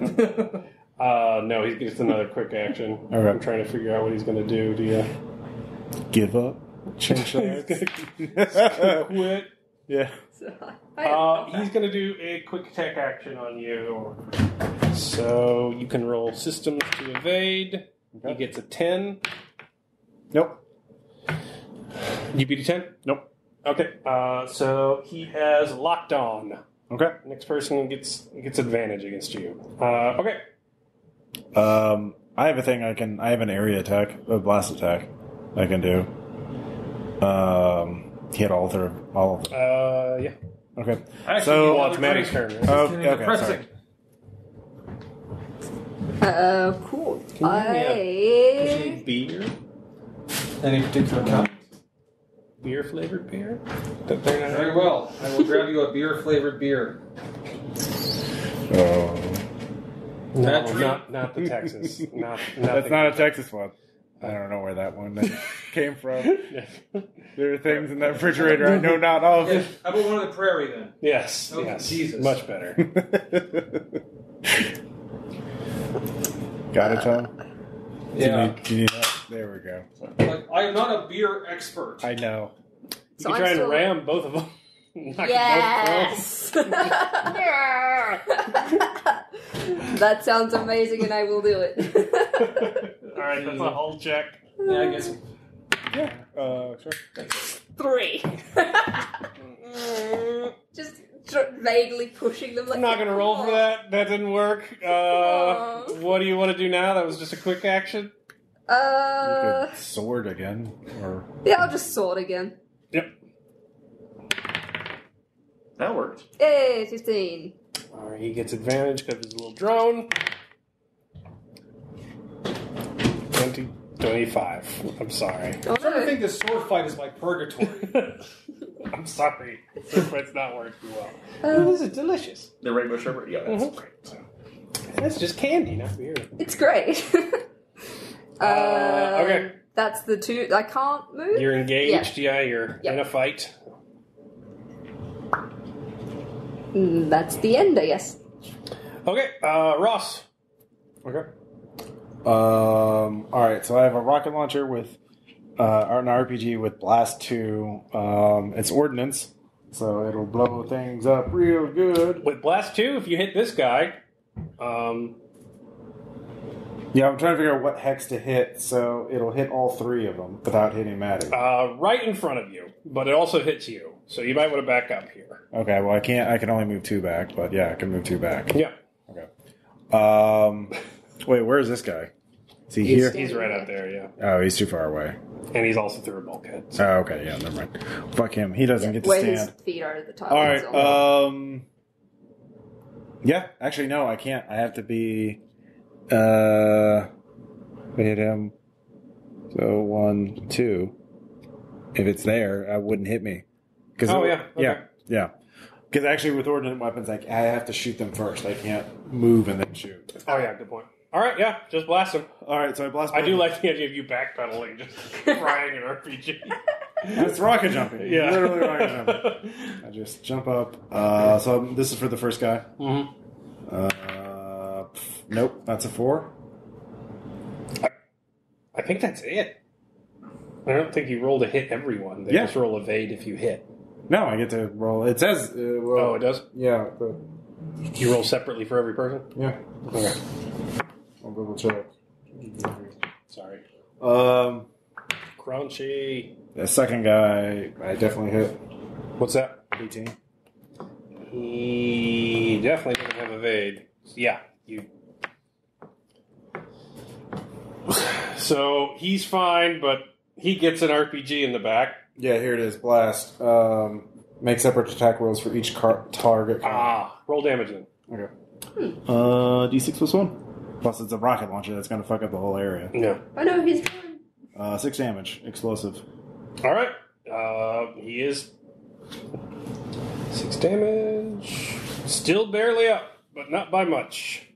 No, he gets another quick action. Okay. I'm trying to figure out what he's going to do. Do you Give up? Change he's sides? gonna quit? Yeah. He's going to do a quick attack action on you. So you can roll systems to evade. He gets a 10. Nope. You beat a 10? Nope. Okay. So he has locked on. Okay. Next person gets advantage against you. Okay. I have a thing I have an area attack, a blast attack I can do. Hit all of them. Yeah. Okay. Actually, So, Well, it's Maddy's turn. Right? Oh, Getting okay, depressing. sorry. Cool. Pushing beer? Any particular kind? Beer flavored beer? That they're not- Very well. I will grab you a beer-flavored beer. Oh. No, That's not the Texas. Not That's the, not a Texas one. I don't know where that one is. came from. There are things in that refrigerator I know not of. Yeah. How about one on the prairie then? Yes, Oh, yes. Jesus. Much better. Got it, Tom? Yeah. Do you need that? There we go. Like, I am not a beer expert. I know. You So can I'm try and still- ram both of them. Knock Yes! That sounds amazing, and I will do it. All right, that's a hull check. Yeah, I guess. Yeah. Sure. 3. Just vaguely pushing them. Like, I'm not going to roll for that. That didn't work. What do you want to do now? That was just a quick action. You could sword again, or Yeah, I'll just sword again. Yep. That worked. Hey, 15. All right, he gets advantage because he's a little drone. 25. I'm sorry. Oh, I'm trying to no. think this sword fight is like purgatory. I'm sorry. This fight's not working well. This is delicious. The rainbow sherbet? Yeah, that's Mhm. great. So. That's just candy, not beer. It's great. Okay. That's the 2. I can't move? You're engaged. Yeah, you're Yep. in a fight. That's the end, I guess. Okay, Ross. okay. All right. So I have a rocket launcher with an RPG with Blast 2. It's ordnance, so it'll blow things up real good. With Blast 2, if you hit this guy, Yeah, I'm trying to figure out what hex to hit, so it'll hit all 3 of them without hitting Maddy. right in front of you, but it also hits you. So you might want to back up here. Okay, well I can't. I can only move 2 back, but yeah, I can move 2 back. Yeah. Okay. Wait, where is this guy? Is he He's here? He's right out there, yeah. Oh, he's too far away. And he's also through a bulkhead. So. Oh, okay, yeah, never mind. Fuck him. He doesn't get to Where stand. his feet are at the top. All of right. the zone. Yeah, actually, no, I can't. I have to be. Hit him. So 1, 2. If it's there, I wouldn't hit me. Cause Oh, yeah. Okay. yeah. Because actually, with ordnance weapons, I have to shoot them first. I can't move and then shoot. Oh, yeah, good point. All right, yeah, just blast him. All right, so I blast. I do like the idea of you backpedaling, just frying an RPG. It's rocket jumping. Yeah. Literally rocket jumping. I just jump up. So this is for the first guy. Mm-hmm. Nope, that's a 4. I think that's it. I don't think you roll to hit everyone. They Yeah. just roll evade if you hit. No, I get to roll. It says. Oh, it does? Yeah, but You roll separately for every person? yeah. Okay. I'll double check. Sorry. Crunchy. The second guy, I definitely hit. What's that? 18. He definitely doesn't have evade. Yeah, you. So he's fine, but he gets an RPG in the back. Yeah, here it is. Blast. Make separate attack rolls for each target. Roll damage then. Okay. D6 plus 1. Plus, it's a rocket launcher that's going to fuck up the whole area. No. I know he's done. 6 damage. Explosive. All right. He is 6 damage. Still barely up, but not by much.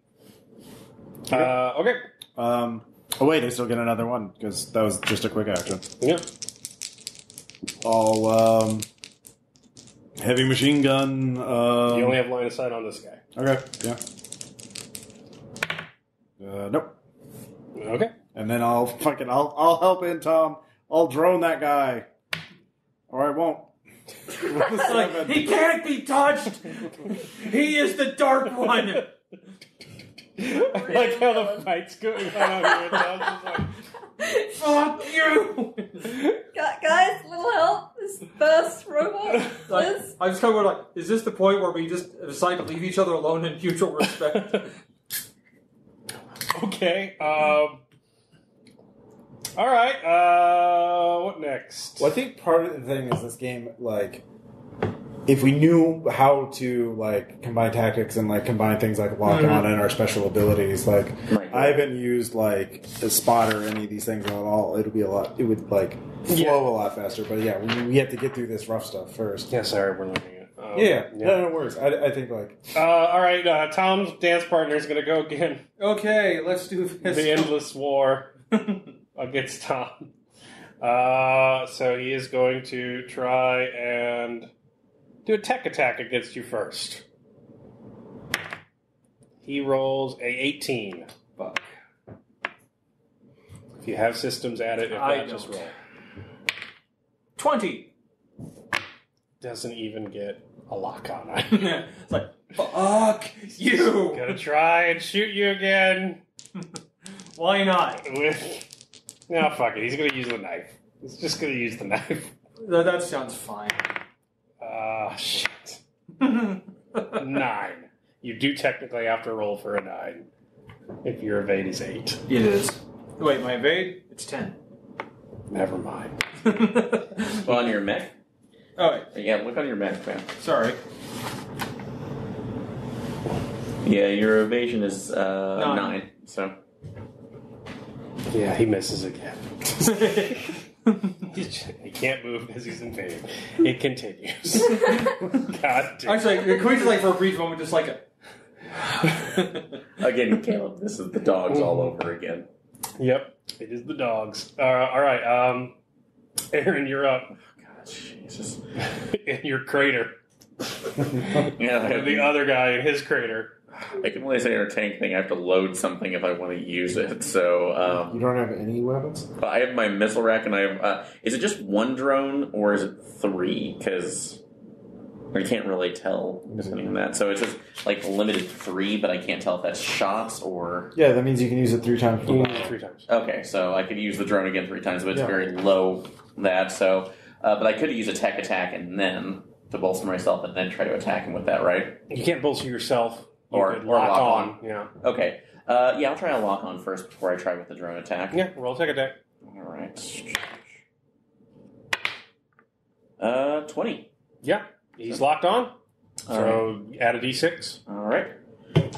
Okay. Oh, wait, I still get another one, because that was just a quick action. Yeah. All, heavy machine gun. You only have line of sight on this guy. Okay, yeah. Nope. Okay. And then I'll help in, Tom. I'll drone that guy. Or I won't. Like, he can't be touched! He is the dark one! I like how the fight's going on here. Tom's just like, Fuck you! Guys, little help. This first robot, Like, Liz. I just kind of go like, is this the point where we just decide to leave each other alone in mutual respect? okay. All right. What next? Well, I think part of the thing is this game, like, if we knew how to, like, combine tactics and, like, combine things like lock on and our special abilities, like, Right. I haven't used, like, a spot or any of these things at all. It would, like, flow a lot faster. But, yeah, we have to get through this rough stuff first. Yeah, sorry, we're looking at. No worries. I think, like... All right. Tom's dance partner is going to go again. Okay, let's do this. The endless war against Tom. So he is going to try and do a tech attack against you first. He rolls a 18. Fuck. If you have systems at it, if I not, just don't. roll. 20. Doesn't even get a lock on it. It's like, fuck you. Gonna try and shoot you again. Why not? No, fuck it. He's gonna use the knife. He's just gonna use the knife. That sounds fine. Shit. 9. You do technically have to roll for a 9. If your evade is 8. It is. Wait, my evade? It's 10. Never mind. Well, on your mech? Oh, wait. Yeah, look on your mech, man. Sorry. Yeah, your evasion is 9. So. Yeah, he misses again. He can't move because he's in pain. It continues. God damn. Actually, can we just, like, for a brief moment, just like a... Again, Caleb, this is the dogs all over again. Yep, it is the dogs. All right, Aaron, you're up. God, Jesus. In your crater. Yeah, And the other guy in his crater. I can only say our tank thing. I have to load something if I want to use it. So You don't have any weapons? I have my missile rack, and I have. Is it just one drone or is it 3? Because I can't really tell depending on that. So it's just like limited 3, but I can't tell if that's shots or. Yeah, that means you can use it 3 times. You can use it 3 times. Okay, so I could use the drone again 3 times, but it's Yeah. very low. That so, but I could use a tech attack and then to bolster myself and then try to attack him with that, right? You can't bolster yourself. You Or could lock on. Yeah. Okay. Yeah, I'll try a lock on first before I try with the drone attack. Yeah, roll tech attack. All right. 20. Yeah, he's locked on. So add a d6. All right.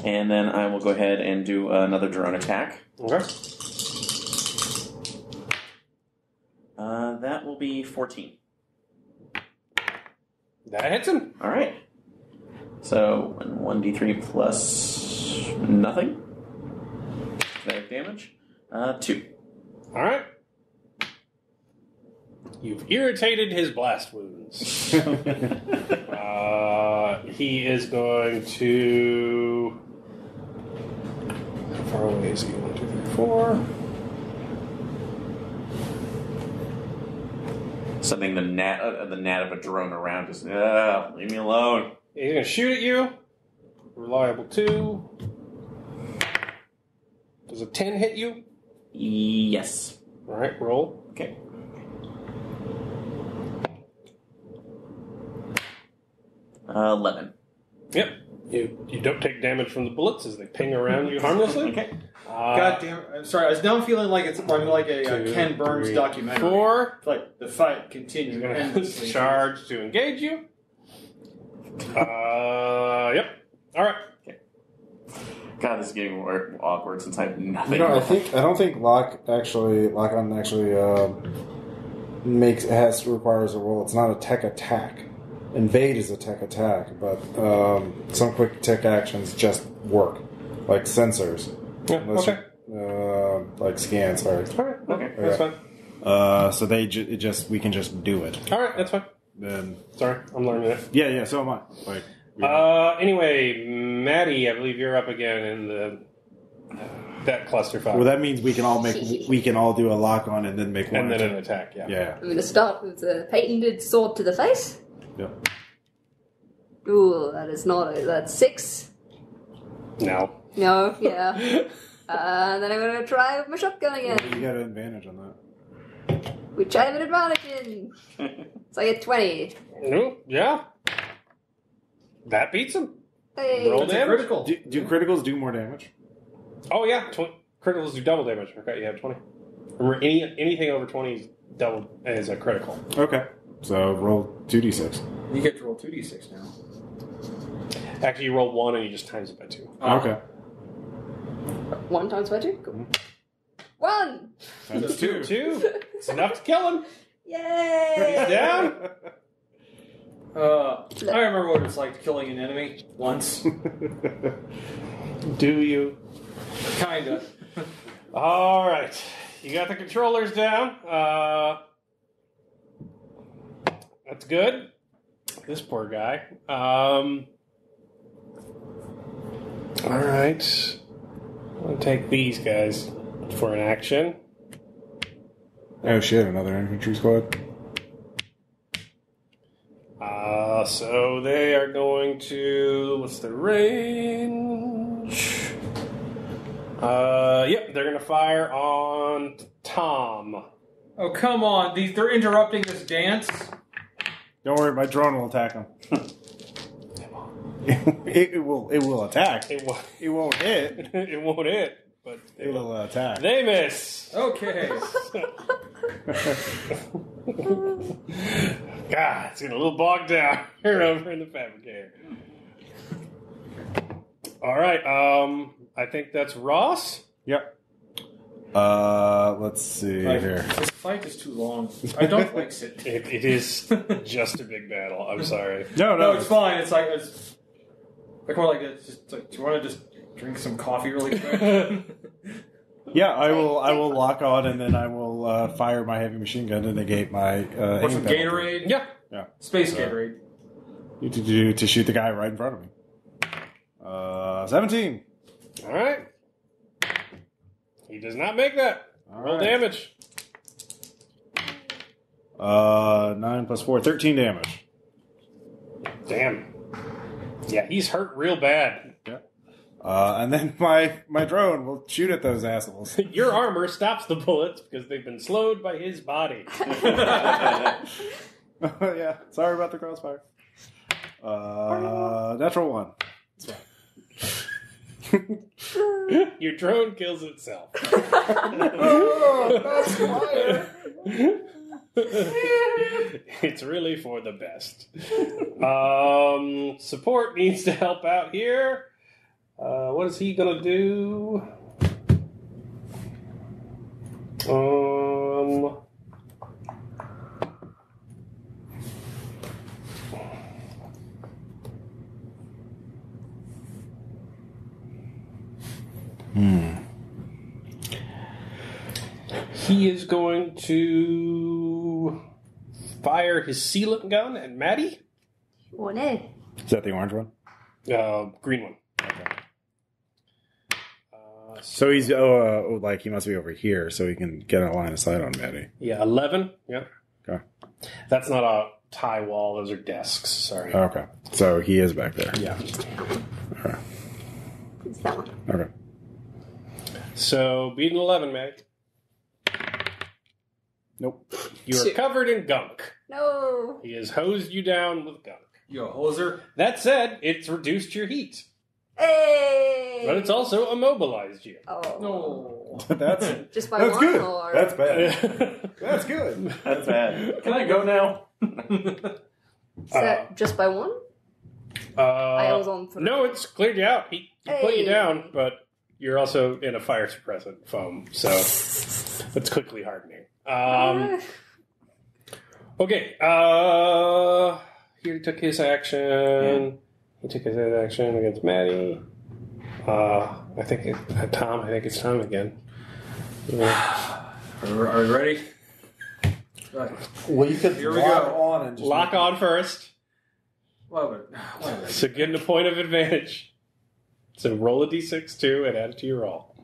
And then I will go ahead and do another drone attack. Okay. That will be 14. That hits him. All right. So 1d3 plus nothing. Kinetic damage. 2. All right. You've irritated his blast wounds. He is going to... How far away is he? 1, 2, 3, 4. Sending the gnat of a drone around. Just leave me alone. He's going to shoot at you. Reliable 2. Does a 10 hit you? Yes. All right, roll. Okay. 11. Yep. You don't take damage from the bullets as they ping around you harmlessly. Okay. God damn it. I'm sorry. I'm feeling like I'm like a 2, Ken Burns 3, documentary. 4. It's like the fight continues. He's going to endlessly. charge to engage you. Yep. All right. God, this is getting more awkward since I have nothing. You know, I don't think lock on actually requires a roll. It's not a tech attack. Invade is a tech attack, but some quick tech actions just work, like sensors. Yeah, Unless okay. like scans. Sorry. All right. Okay, that's fine. So we can just do it. All right, that's fine. Then Sorry, I'm learning it. yeah. So am I. Like. Anyway, Maddy, I believe you're up again in that cluster fire. Well, that means we can all do a lock on and then make one. and then an attack. Yeah. Yeah. I'm going to start with the patented sword to the face. Yep. Ooh, that is not it. That's 6. No. No, yeah. And then I'm going to try with my shotgun again, You got an advantage on that. which I have an advantage in. So I get 20. No. Yeah. That beats him. Hey. Roll It's a damage. critical. Do criticals do more damage? Oh yeah, criticals do double damage. Okay, you have 20. Remember, anything over 20 is double is a critical. Okay. So roll 2d6. You get to roll 2d6 now. Actually, you roll 1 and you just times it by 2. Okay. 1 times by 2? Cool. 1! That's 2. 2. It's enough to kill him. Yay! He's down. I remember what it's like killing an enemy once. Do you? Kinda. All right. You got the controllers down. That's good. This poor guy. Alright. I'll take these guys for an action. Oh shit, another infantry squad. So they are going to... What's the range? Yep, they're going to fire on Tom. Oh, come on. They're interrupting this dance. Don't worry, my drone will attack him. it will attack. It won't hit. it won't hit, but It will attack. they miss. Okay. God, it's getting a little bogged down here over in the fabricator. All right, I think that's Ross. Yep. Let's see here. This fight is too long. I don't like sitting. It is just a big battle. I'm sorry. No, it's fine. It's like more like it's just like, do you want to just drink some coffee really quick? Yeah, I will lock on, and then I will fire my heavy machine gun to negate my. Or some Gatorade? Yeah. Space Gatorade. To shoot the guy right in front of me. 17. All right. He does not make that. Roll right. damage. 9 plus 4, 13 damage. Damn. Yeah, he's hurt real bad. Yeah. And then my drone will shoot at those assholes. Your armor stops the bullets because they've been slowed by his body. Yeah, sorry about the crossfire. Natural 1. Your drone kills itself. That's fire. It's really for the best. Support needs to help out here. What is he gonna do? He is going to fire his sealant gun at Maddy. Oh no. Is that the orange one? Green one. Okay. So he's like he must be over here, so he can get a line of sight on Maddy. Yeah, 11. Yeah. Okay. That's not a tie wall. Those are desks. Sorry. Okay. So he is back there. Yeah. Okay. It's that one. Okay. So beat an 11, Meg. Nope. You are covered in gunk. No. He has hosed you down with gunk. You a hoser? That said, it's reduced your heat, Hey. but it's also immobilized you. Oh. No. That's Just by that's one good. or That's bad. That's good. That's bad. Can I go now? is that just by one? I was on 3. No, it's cleared you out. He put you Hey. down, but you're also in a fire suppressant foam, so it's quickly hardening. Okay. He took his action. He took his action against Maddy. I think Tom. I think it's Tom again. Yeah. Are you ready? Right. Well, you could Here we go. on and just Lock on first. Whatever. So get a point of advantage. So roll a d6 too and add it to your roll,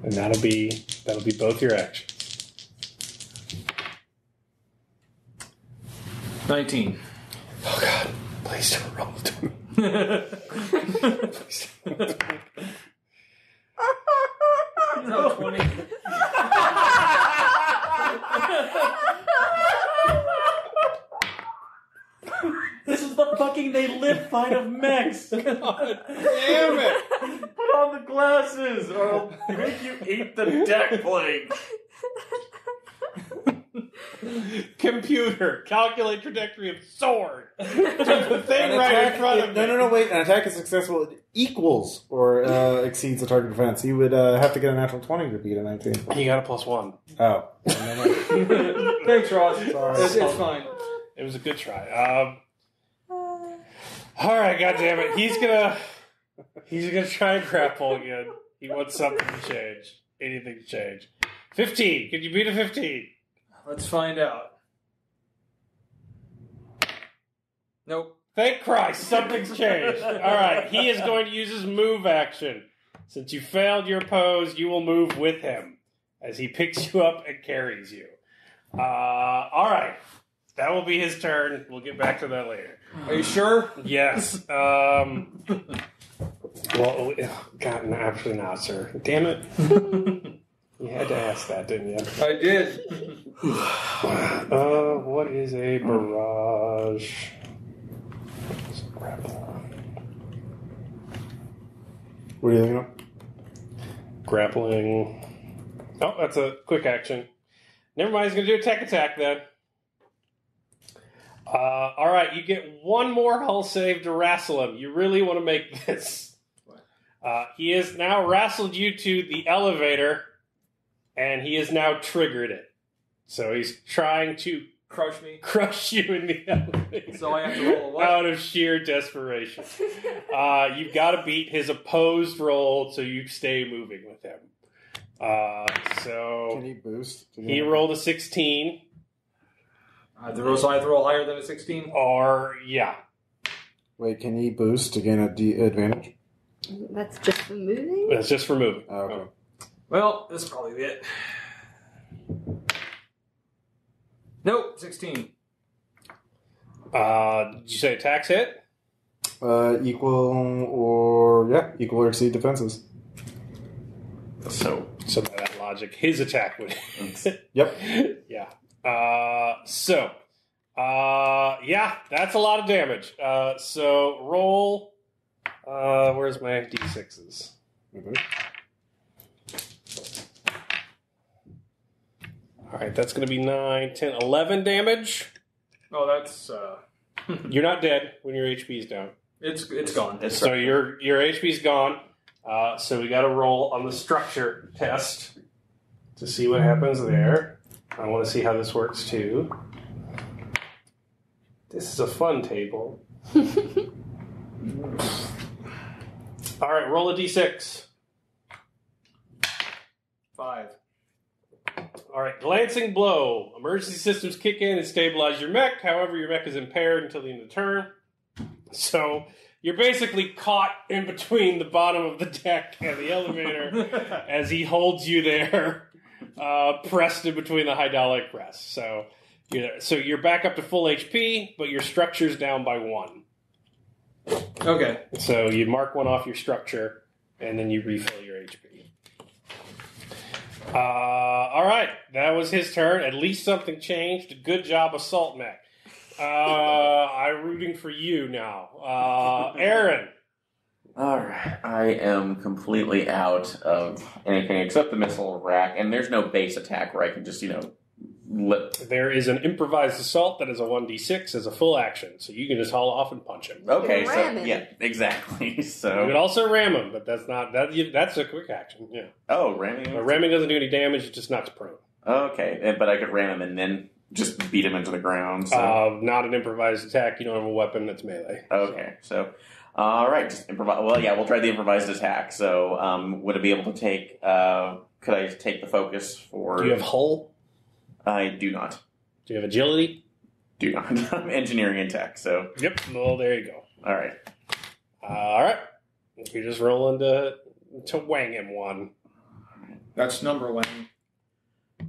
and that'll be both your actions. 19. Oh God! Please don't roll it to me. Please don't. No, 20. This is the fucking they live fight of mechs. God damn it! Put on the glasses, or I'll make you eat the deck plate. Computer, calculate trajectory of sword. The thing right in front of me. No, wait. An attack is successful. It equals or exceeds the target defense. He would have to get a natural 20 to beat a 19. You got a +1. Oh. Thanks, Ross. Sorry. It's fine. It was a good try. All right, goddammit. He's gonna try and grapple again. He wants something to change. Anything to change. 15. Can you beat a 15? Let's find out. Nope. Thank Christ, something's changed. All right, he is going to use his move action. Since you failed your pose, you will move with him as he picks you up and carries you. All right, that will be his turn. We'll get back to that later. Are you sure? Yes. Well, God, no, absolutely not, sir. Damn it. You had to ask that, didn't you? I did. What is a barrage? What are you thinking of? Grappling. Oh, that's a quick action. Never mind, he's going to do a tech attack then. All right, you get one more hull save to wrestle him. You really want to make this. He has now wrestled you to the elevator, and he has now triggered it. So he's trying to crush you in the elevator. So I have to roll a what? Out of sheer desperation. You've got to beat his opposed roll so you stay moving with him. Can he boost? He rolled a 16. So I have to roll higher than a 16? Or, yeah. Wait, can he boost to gain a advantage? That's just for moving? That's just for moving. Oh, okay. Well, this is probably it. Nope, 16. Did you say attacks hit? Equal or exceed defenses. So by that logic, his attack would hit. Yep. Yeah. Yeah, that's a lot of damage. So roll. Where's my D6s? Mm-hmm. All right, that's going to be 9, 10, 11 damage. Oh, that's... You're not dead when your HP is down. It's gone. So your HP's gone. So we got to roll on the structure test to see what happens there. I want to see how this works too. This is a fun table. All right, roll a d6. 5. All right, glancing blow. Emergency systems kick in and stabilize your mech. However, your mech is impaired until the end of the turn. So you're basically caught in between the bottom of the deck and the elevator as he holds you there, pressed in between the hydraulic press. So you're back up to full HP, but your structure's down by 1. Okay. So you mark 1 off your structure, and then you refill your HP. All right, that was his turn. At least something changed. Good job, Assault Mech. I'm rooting for you now. Aaron. All right, I am completely out of anything except the missile rack, and there's no base attack where I can just, There is an improvised assault that is a 1d6 as a full action, so you can just haul off and punch him. Okay, can ram him. yeah, exactly. You So, could also ram him, but that's not that's a quick action. Yeah, ramming him. but ramming doesn't do any damage; it just knocks prone. Okay, but I could ram him and then just beat him into the ground. So. Not an improvised attack. You don't have a weapon that's melee. Okay, so all right, just improvise. Well, yeah, we'll try the improvised attack. So, would it be able to take? Could I take the focus for? Do you have hull? I do not. Do you have agility? Do not. I'm engineering and tech. So. Yep. Well, there you go. All right. All right. You're just rolling to wang him 1. That's number 1.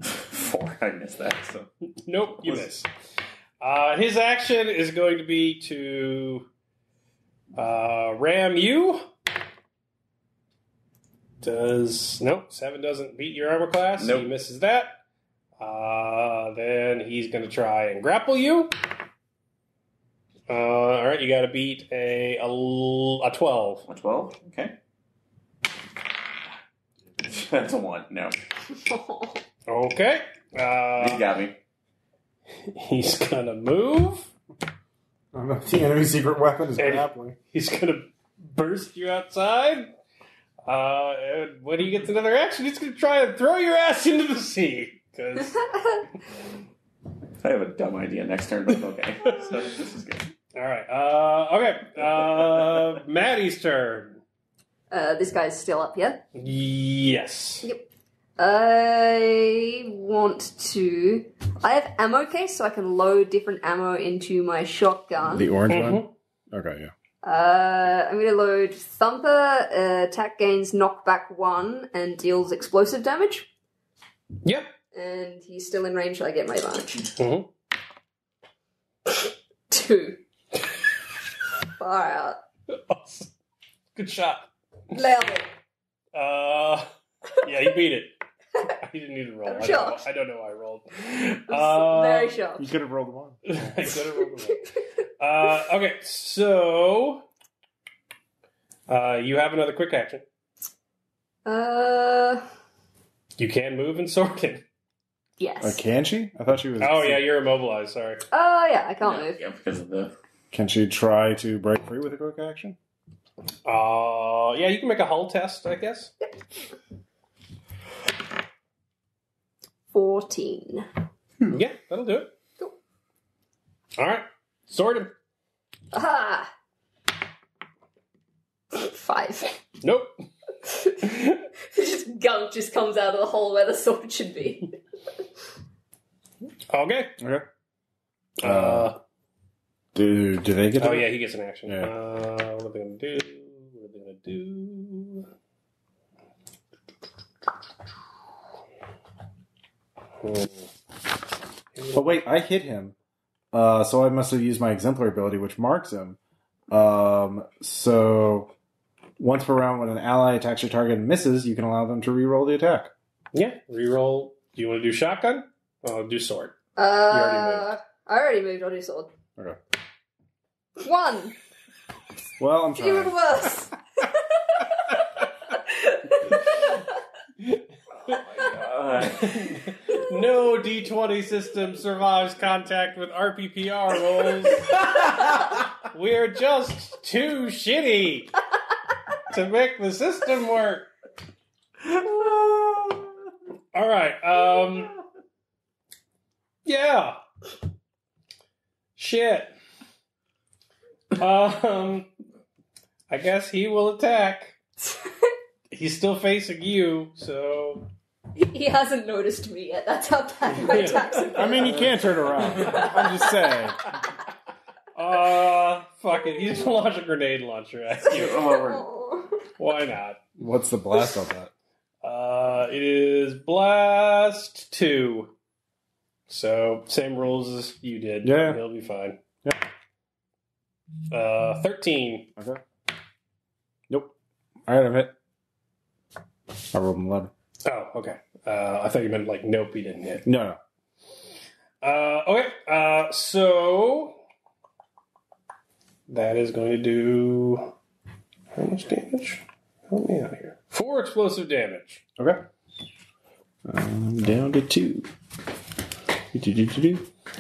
4. I missed that. So. Nope, you miss. His action is going to be to ram you. 7 doesn't beat your armor class. Nope. He misses that. Then he's going to try and grapple you. All right, you got to beat a 12. A 12? Okay. That's a 1. No. Okay. He's got me. He's going to move. I don't know if the enemy's secret weapon is Hey. grappling. He's going to burst you outside. And when he gets another action, he's going to try and throw your ass into the sea. Because I have a dumb idea next turn, but okay. So this is good. all right. Okay. Maddy's turn. This guy's still up, yeah? Yes. Yep. I want to. I have ammo case, so I can load different ammo into my shotgun. The orange one? Okay, yeah. I'm going to load Thumper, attack gains knockback 1, and deals explosive damage. Yep. And he's still in range, so I get my advantage. Mm-hmm. 2. Far out. Awesome. Good shot. Nailed it. Yeah, he beat it. He didn't need to roll. I'm shocked. I don't know why I rolled. Very shocked. You could have rolled one. I could have rolled one. Okay, so you have another quick action. You can move and sword it. Yes. Can she? I thought she was... Oh, yeah, you're immobilized, sorry. Oh, yeah, I can't move. Yeah, because of the... Can she try to break free with a quick action? Yeah, you can make a hull test, I guess. 14. Yeah, that'll do it. Cool. All right, sword him. Aha! 5. Nope. Just gunk just comes out of the hole where the sword should be. Okay. Okay. Do they get Oh, to... yeah, he gets an action. Yeah. What are they going to do? What are they going to do? Oh, wait, I hit him. So I must have used my exemplary ability, which marks him. So once per round, when an ally attacks your target and misses, you can allow them to re-roll the attack. Yeah, reroll. Do you want to do shotgun? I'll do sword. I already moved. I'll do sword. Okay. 1! Well, I'm Even trying. worse! No D20 system survives contact with RPPR rolls. We're just too shitty to make the system work. All right. Yeah. Shit. I guess he will attack. He's still facing you, so... He hasn't noticed me yet. That's how bad my attacks have been. I mean, you can't turn around. I'm just saying. Fuck it. He's gonna launch a grenade launcher at you. Oh. Why not? What's the blast on that? It is blast 2. So, same rules as you did. Yeah. He'll be fine. Yeah. 13. Okay. Nope. All right, I'm hit. I rolled an 11. Oh, okay. I thought you meant like, nope, he didn't hit. No. Okay. So that is going to do how much damage? Help me out here. 4 explosive damage. Okay. Down to 2.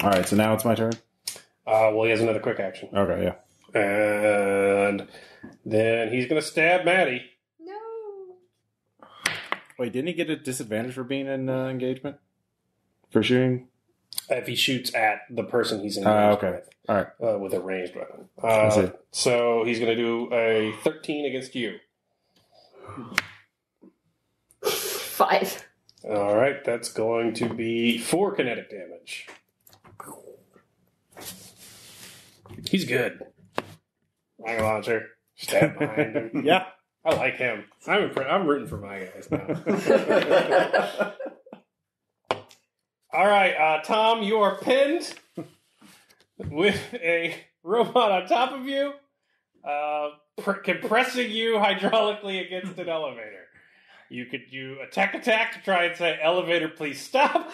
All right, so now it's my turn. Well, he has another quick action, Okay, yeah. and then he's going to stab Maddy. No. Wait, didn't he get a disadvantage for being in engagement? For shooting? If he shoots at the person he's in Okay. with. All right. With a ranged weapon. I see. So he's going to do a 13 against you. 5. All right, that's going to be 4 kinetic damage. He's good. Rocket launcher. Stab behind him. Yeah. I like him. I'm rooting for my guys now. All right, Tom, you are pinned with a robot on top of you, compressing you hydraulically against an elevator. You could do a tech attack to try and say, elevator, please stop.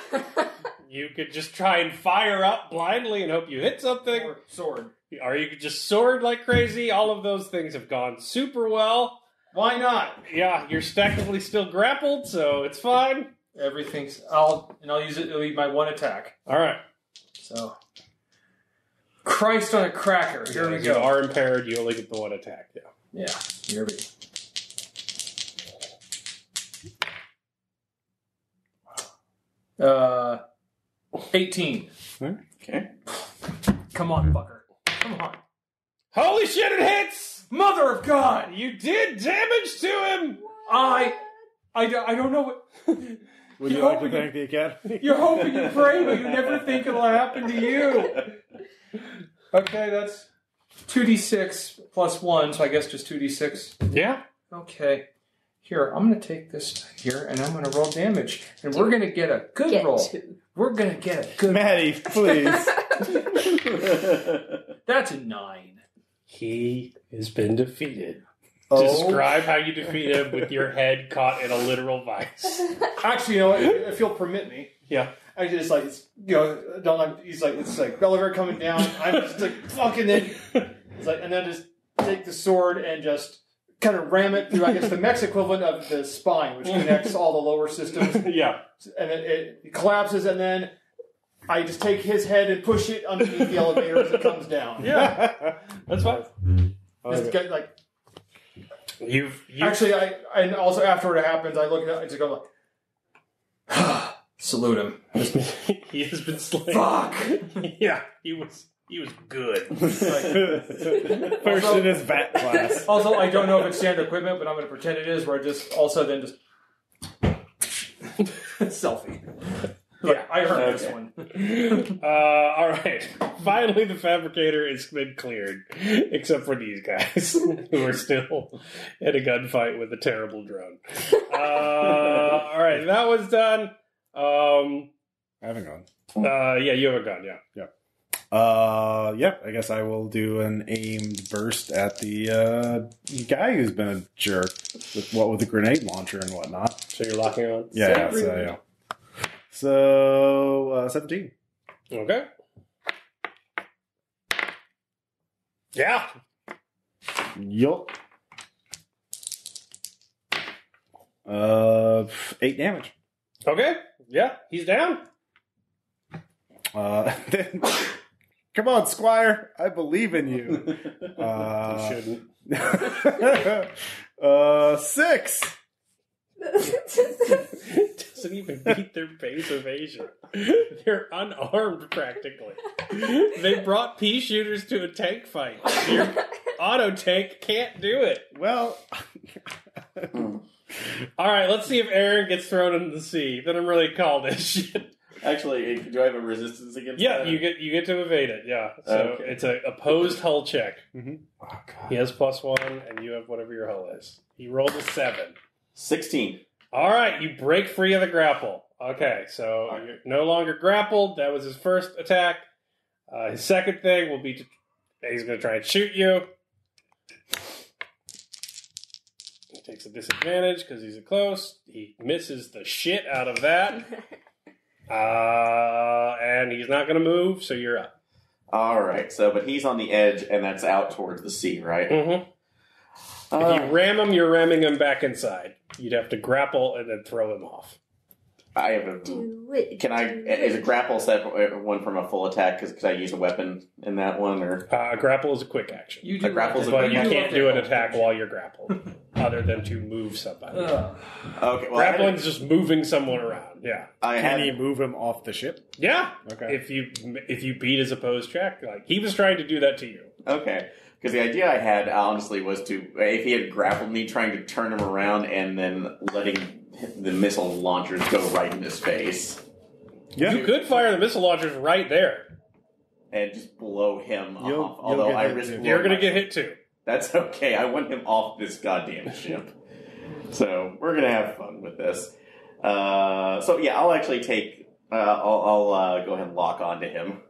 You could just try and fire up blindly and hope you hit something. Or sword. Or you could just sword like crazy. All of those things have gone super well. Why not? Yeah, you're technically still grappled, so it's fine. Everything's... I'll use it. It'll be my one attack. All right. So... Christ on a cracker. Here we If you go. are impaired, you only get the one attack. Yeah. Yeah. Here we go. 18. Okay. Come on, fucker. Come on. Holy shit, it hits! Mother of God! You did damage to him! I I don't know what. Would you You're like to hoping- thank the Academy? You're hoping you pray, but you never think it'll happen to you. Okay, that's 2d6 plus 1, so I guess just 2d6. Yeah. Okay. Here, I'm going to take this here, and I'm going to roll damage. And we're going to get a good roll. 2. We're going to get a good Maddy, please. That's a 9. He has been defeated. Oh. Describe how you defeat him with your head caught in a literal vice. Actually, you know what? If you'll permit me, Yeah. I just like, he's like, it's like Belliver coming down. I'm just like, fucking then. It's like, and then just take the sword and just kind of ram it through, I guess, the mech's equivalent of the spine, which connects all the lower systems. Yeah. And it collapses, and then I just take his head and push it underneath the elevator as it comes down. Yeah. That's fine. Just get, like, You've actually, and also after it happens, I look at it and just go like, salute him. he has been slain. Fuck. Yeah. He was good. First in his VAT class. Also, I don't know if it's standard equipment, but I'm going to pretend it is, where I just also then just selfie. Yeah. I heard this one. All right. Finally, the fabricator has been cleared, except for these guys who are still in a gunfight with a terrible drone. All right, that was done. I haven't gone. Yeah, you have a gun. Yeah. Yeah, I guess I will do an aimed burst at the guy who's been a jerk with the grenade launcher and whatnot. So you're locking on. Yeah. So 17. Okay. Yeah. Yup. 8 damage. Okay. Yeah, he's down. Then, come on, Squire. I believe in you. You shouldn't. 6. Doesn't even beat their base evasion. They're unarmed practically. They brought pea shooters to a tank fight. Your auto tank can't do it. Well, All right, let's see if Aaron gets thrown into the sea. Then I'm really call this shit. Actually, do I have a resistance against Yeah, that? you get to evade it. Yeah, so Okay. it's a opposed hull check. Mm-hmm. Oh, God. He has +1, and you have whatever your hull is. He rolled a 7. 16. All right, you break free of the grapple. Okay, so you're no longer grappled. That was his first attack. His second thing will be he's going to try and shoot you. He takes a disadvantage because he's close. He misses the shit out of that. And he's not going to move, so you're up. All right, but he's on the edge, and that's out towards the sea, right? Mm-hmm. If you ram him, you're ramming him back inside. You'd have to grapple and then throw him off. I have a... Do it. Can I... Is a grapple set one from a full attack? Because I use a weapon in that one, or... Grapple is a quick action. You A grapple's a But quick you action. can't do an attack while you're grappled, other than to move somebody. Ugh. Okay, well, Grappling is just moving someone around. Yeah, can he move him off the ship? yeah. Okay. If you beat his opposed check, like he was trying to do that to you. Okay. Because the idea I had, honestly, was to... If he had grappled me, trying to turn him around and then letting the missile launchers go right in his face. Yeah. You could fire the missile launchers right there. And just blow him You'll off. Although get I hit, risk too. blowing You're going to myself. get hit too. That's okay. I want him off this goddamn ship. So we're gonna have fun with this. So yeah, I'll actually take. I'll go ahead and lock onto him,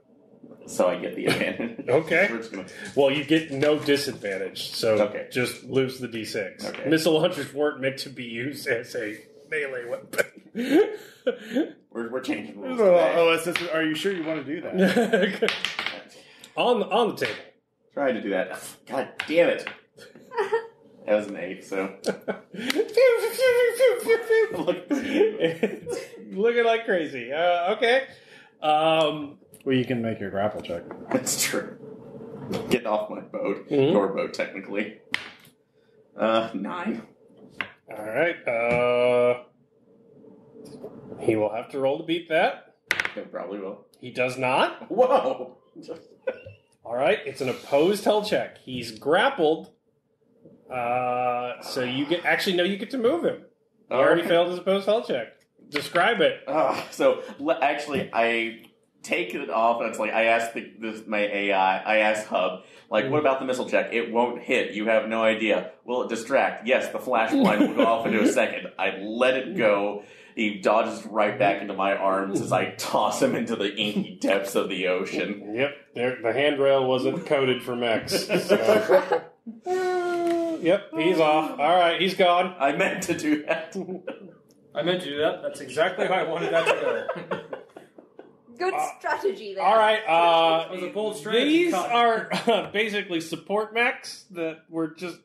so I get the advantage. Okay. We're just gonna, Well, you get no disadvantage, so Okay. just lose the d6. Okay. Missile launchers weren't meant to be used as a melee weapon. we're changing rules. Oh, it's just, are you sure you want to do that? on the table. Trying to do that. God damn it! That was an 8. So look at this. Looking like crazy. Okay. Well, you can make your grapple check. That's true. Get off my boat. Mhm. Your boat, technically. 9. All right. He will have to roll to beat that. It probably will. He does not. Whoa! All right. It's an opposed hull check. He's grappled. So you get... Actually, no, you get to move him. He already failed his opposed health check. Describe it. Actually, I take it off, and it's like I asked my AI. I asked Hub, like, what about the missile check? It won't hit. You have no idea. Will it distract? Yes, the flashlight will go off into a second. I let it go. He dodges right back into my arms as I toss him into the inky depths of the ocean. Yep, the handrail wasn't coded for mechs. So. Yep, he's off. All right, he's gone. I meant to do that. I meant to do that. That's exactly how I wanted that to go. Good strategy there. All right, That was a bold strategy. these are basically support mechs that were just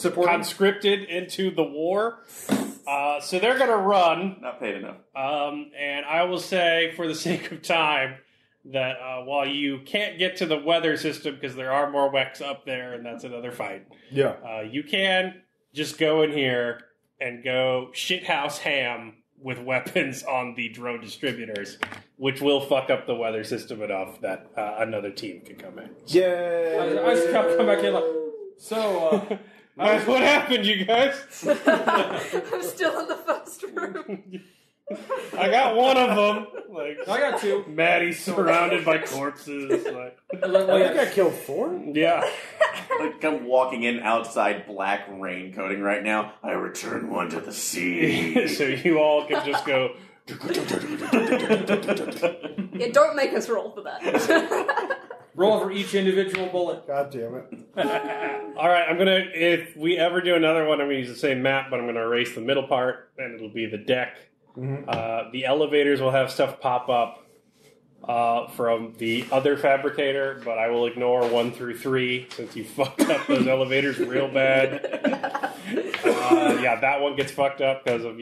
conscripted into the war. So they're going to run. Not paid enough. And I will say, for the sake of time, that while you can't get to the weather system because there are more mechs up there, and that's another fight. Yeah. You can just go in here and go shithouse ham with weapons on the drone distributors, which will fuck up the weather system enough that another team can come in. Yay! I just kept coming back in like, so, Guys, what happened, you guys? I'm still in the first room. I got one of them. Like, I got two. Maddy's surrounded by corpses. Like, I think I killed 4. yeah. Like, I'm walking in outside black rain coating right now. I return one to the sea. So you all can just go. Yeah, don't make us roll for that. Roll for each individual bullet. God damn it. All right, I'm gonna. If we ever do another one, I'm gonna use the same map, but I'm gonna erase the middle part, and it'll be the deck. Mm-hmm. The elevators will have stuff pop up from the other fabricator, but I will ignore 1 through 3 since you fucked up those elevators real bad. Yeah, that one gets fucked up because of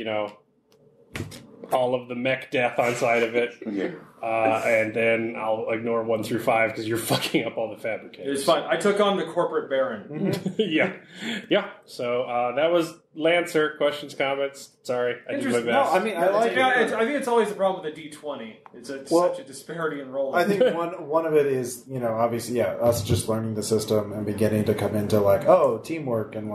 all of the mech death on side of it. And then I'll ignore 1 through 5 because you're fucking up all the fabricators. It's fine. I took on the corporate baron. Yeah. So that was Lancer. Questions, comments? Sorry, I did my best. No, I mean, I like I think it's always the problem with the D20. It's such a disparity in rolling. I think one of it is, obviously, us just learning the system and beginning to come into teamwork and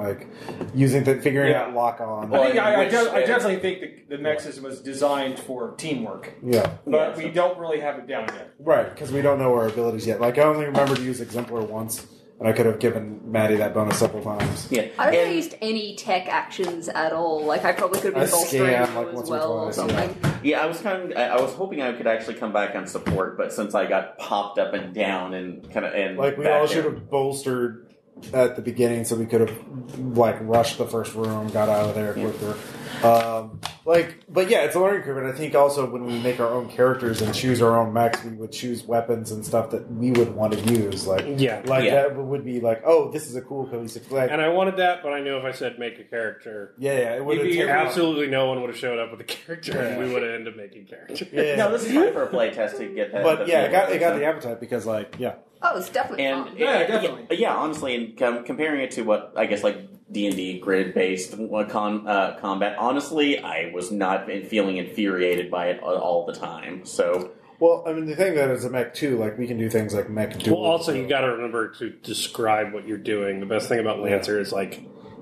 figuring out lock on. I definitely think the mech system was designed for teamwork. Yeah, but we don't really have it down yet. Right, because we don't know our abilities yet. I only remember to use Exemplar once, and I could have given Maddy that bonus several times. Yeah, I don't think I used any tech actions at all. I probably could have been bolstering as well or something. Yeah, I was hoping I could actually come back on support, but since I got popped up and down and we all should have bolstered at the beginning, so we could have rushed the first room, got out of there quicker. But yeah, it's a learning curve, and I think also when we make our own characters and choose our own mechs, we would choose weapons and stuff that we would want to use. That would be this is a cool cohesive flag. And I wanted that, but I knew if I said make a character, it would have absolutely no one would have showed up with a character, and we would have ended up making characters. No, this is fine for a play test to get that. But it got the appetite because Oh, it's definitely fun. Definitely. Yeah, honestly, and comparing it to what I guess D&D grid-based combat, honestly, I was not feeling infuriated by it all the time. So, well, I mean, the thing that is a mech too, we can do things like mech duel. Well, also you got to remember to describe what you're doing. The best thing about Lancer is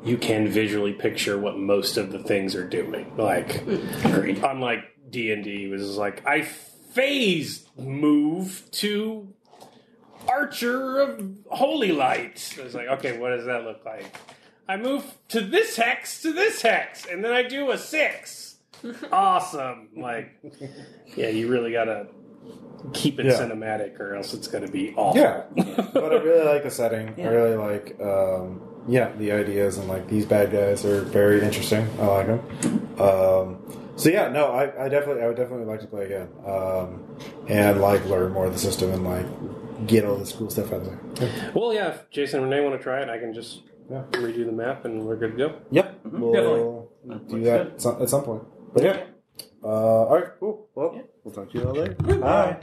you can visually picture what most of the things are doing. Agreed. Unlike D&D, which is I phase move to Archer of Holy Light. It's okay, what does that look like? I move to this hex, and then I do a 6. Awesome. You really gotta keep it cinematic or else it's gonna be awful. Yeah. But I really like the setting. I really like the ideas, and these bad guys are very interesting. I like them. I would definitely like to play again. And learn more of the system and get all this cool stuff out of there. Well, yeah, if Jason and Renee want to try it, I can just redo the map and we're good to go. Yep. We'll do that at some point. But all right, cool. Well, we'll talk to you all later. Bye.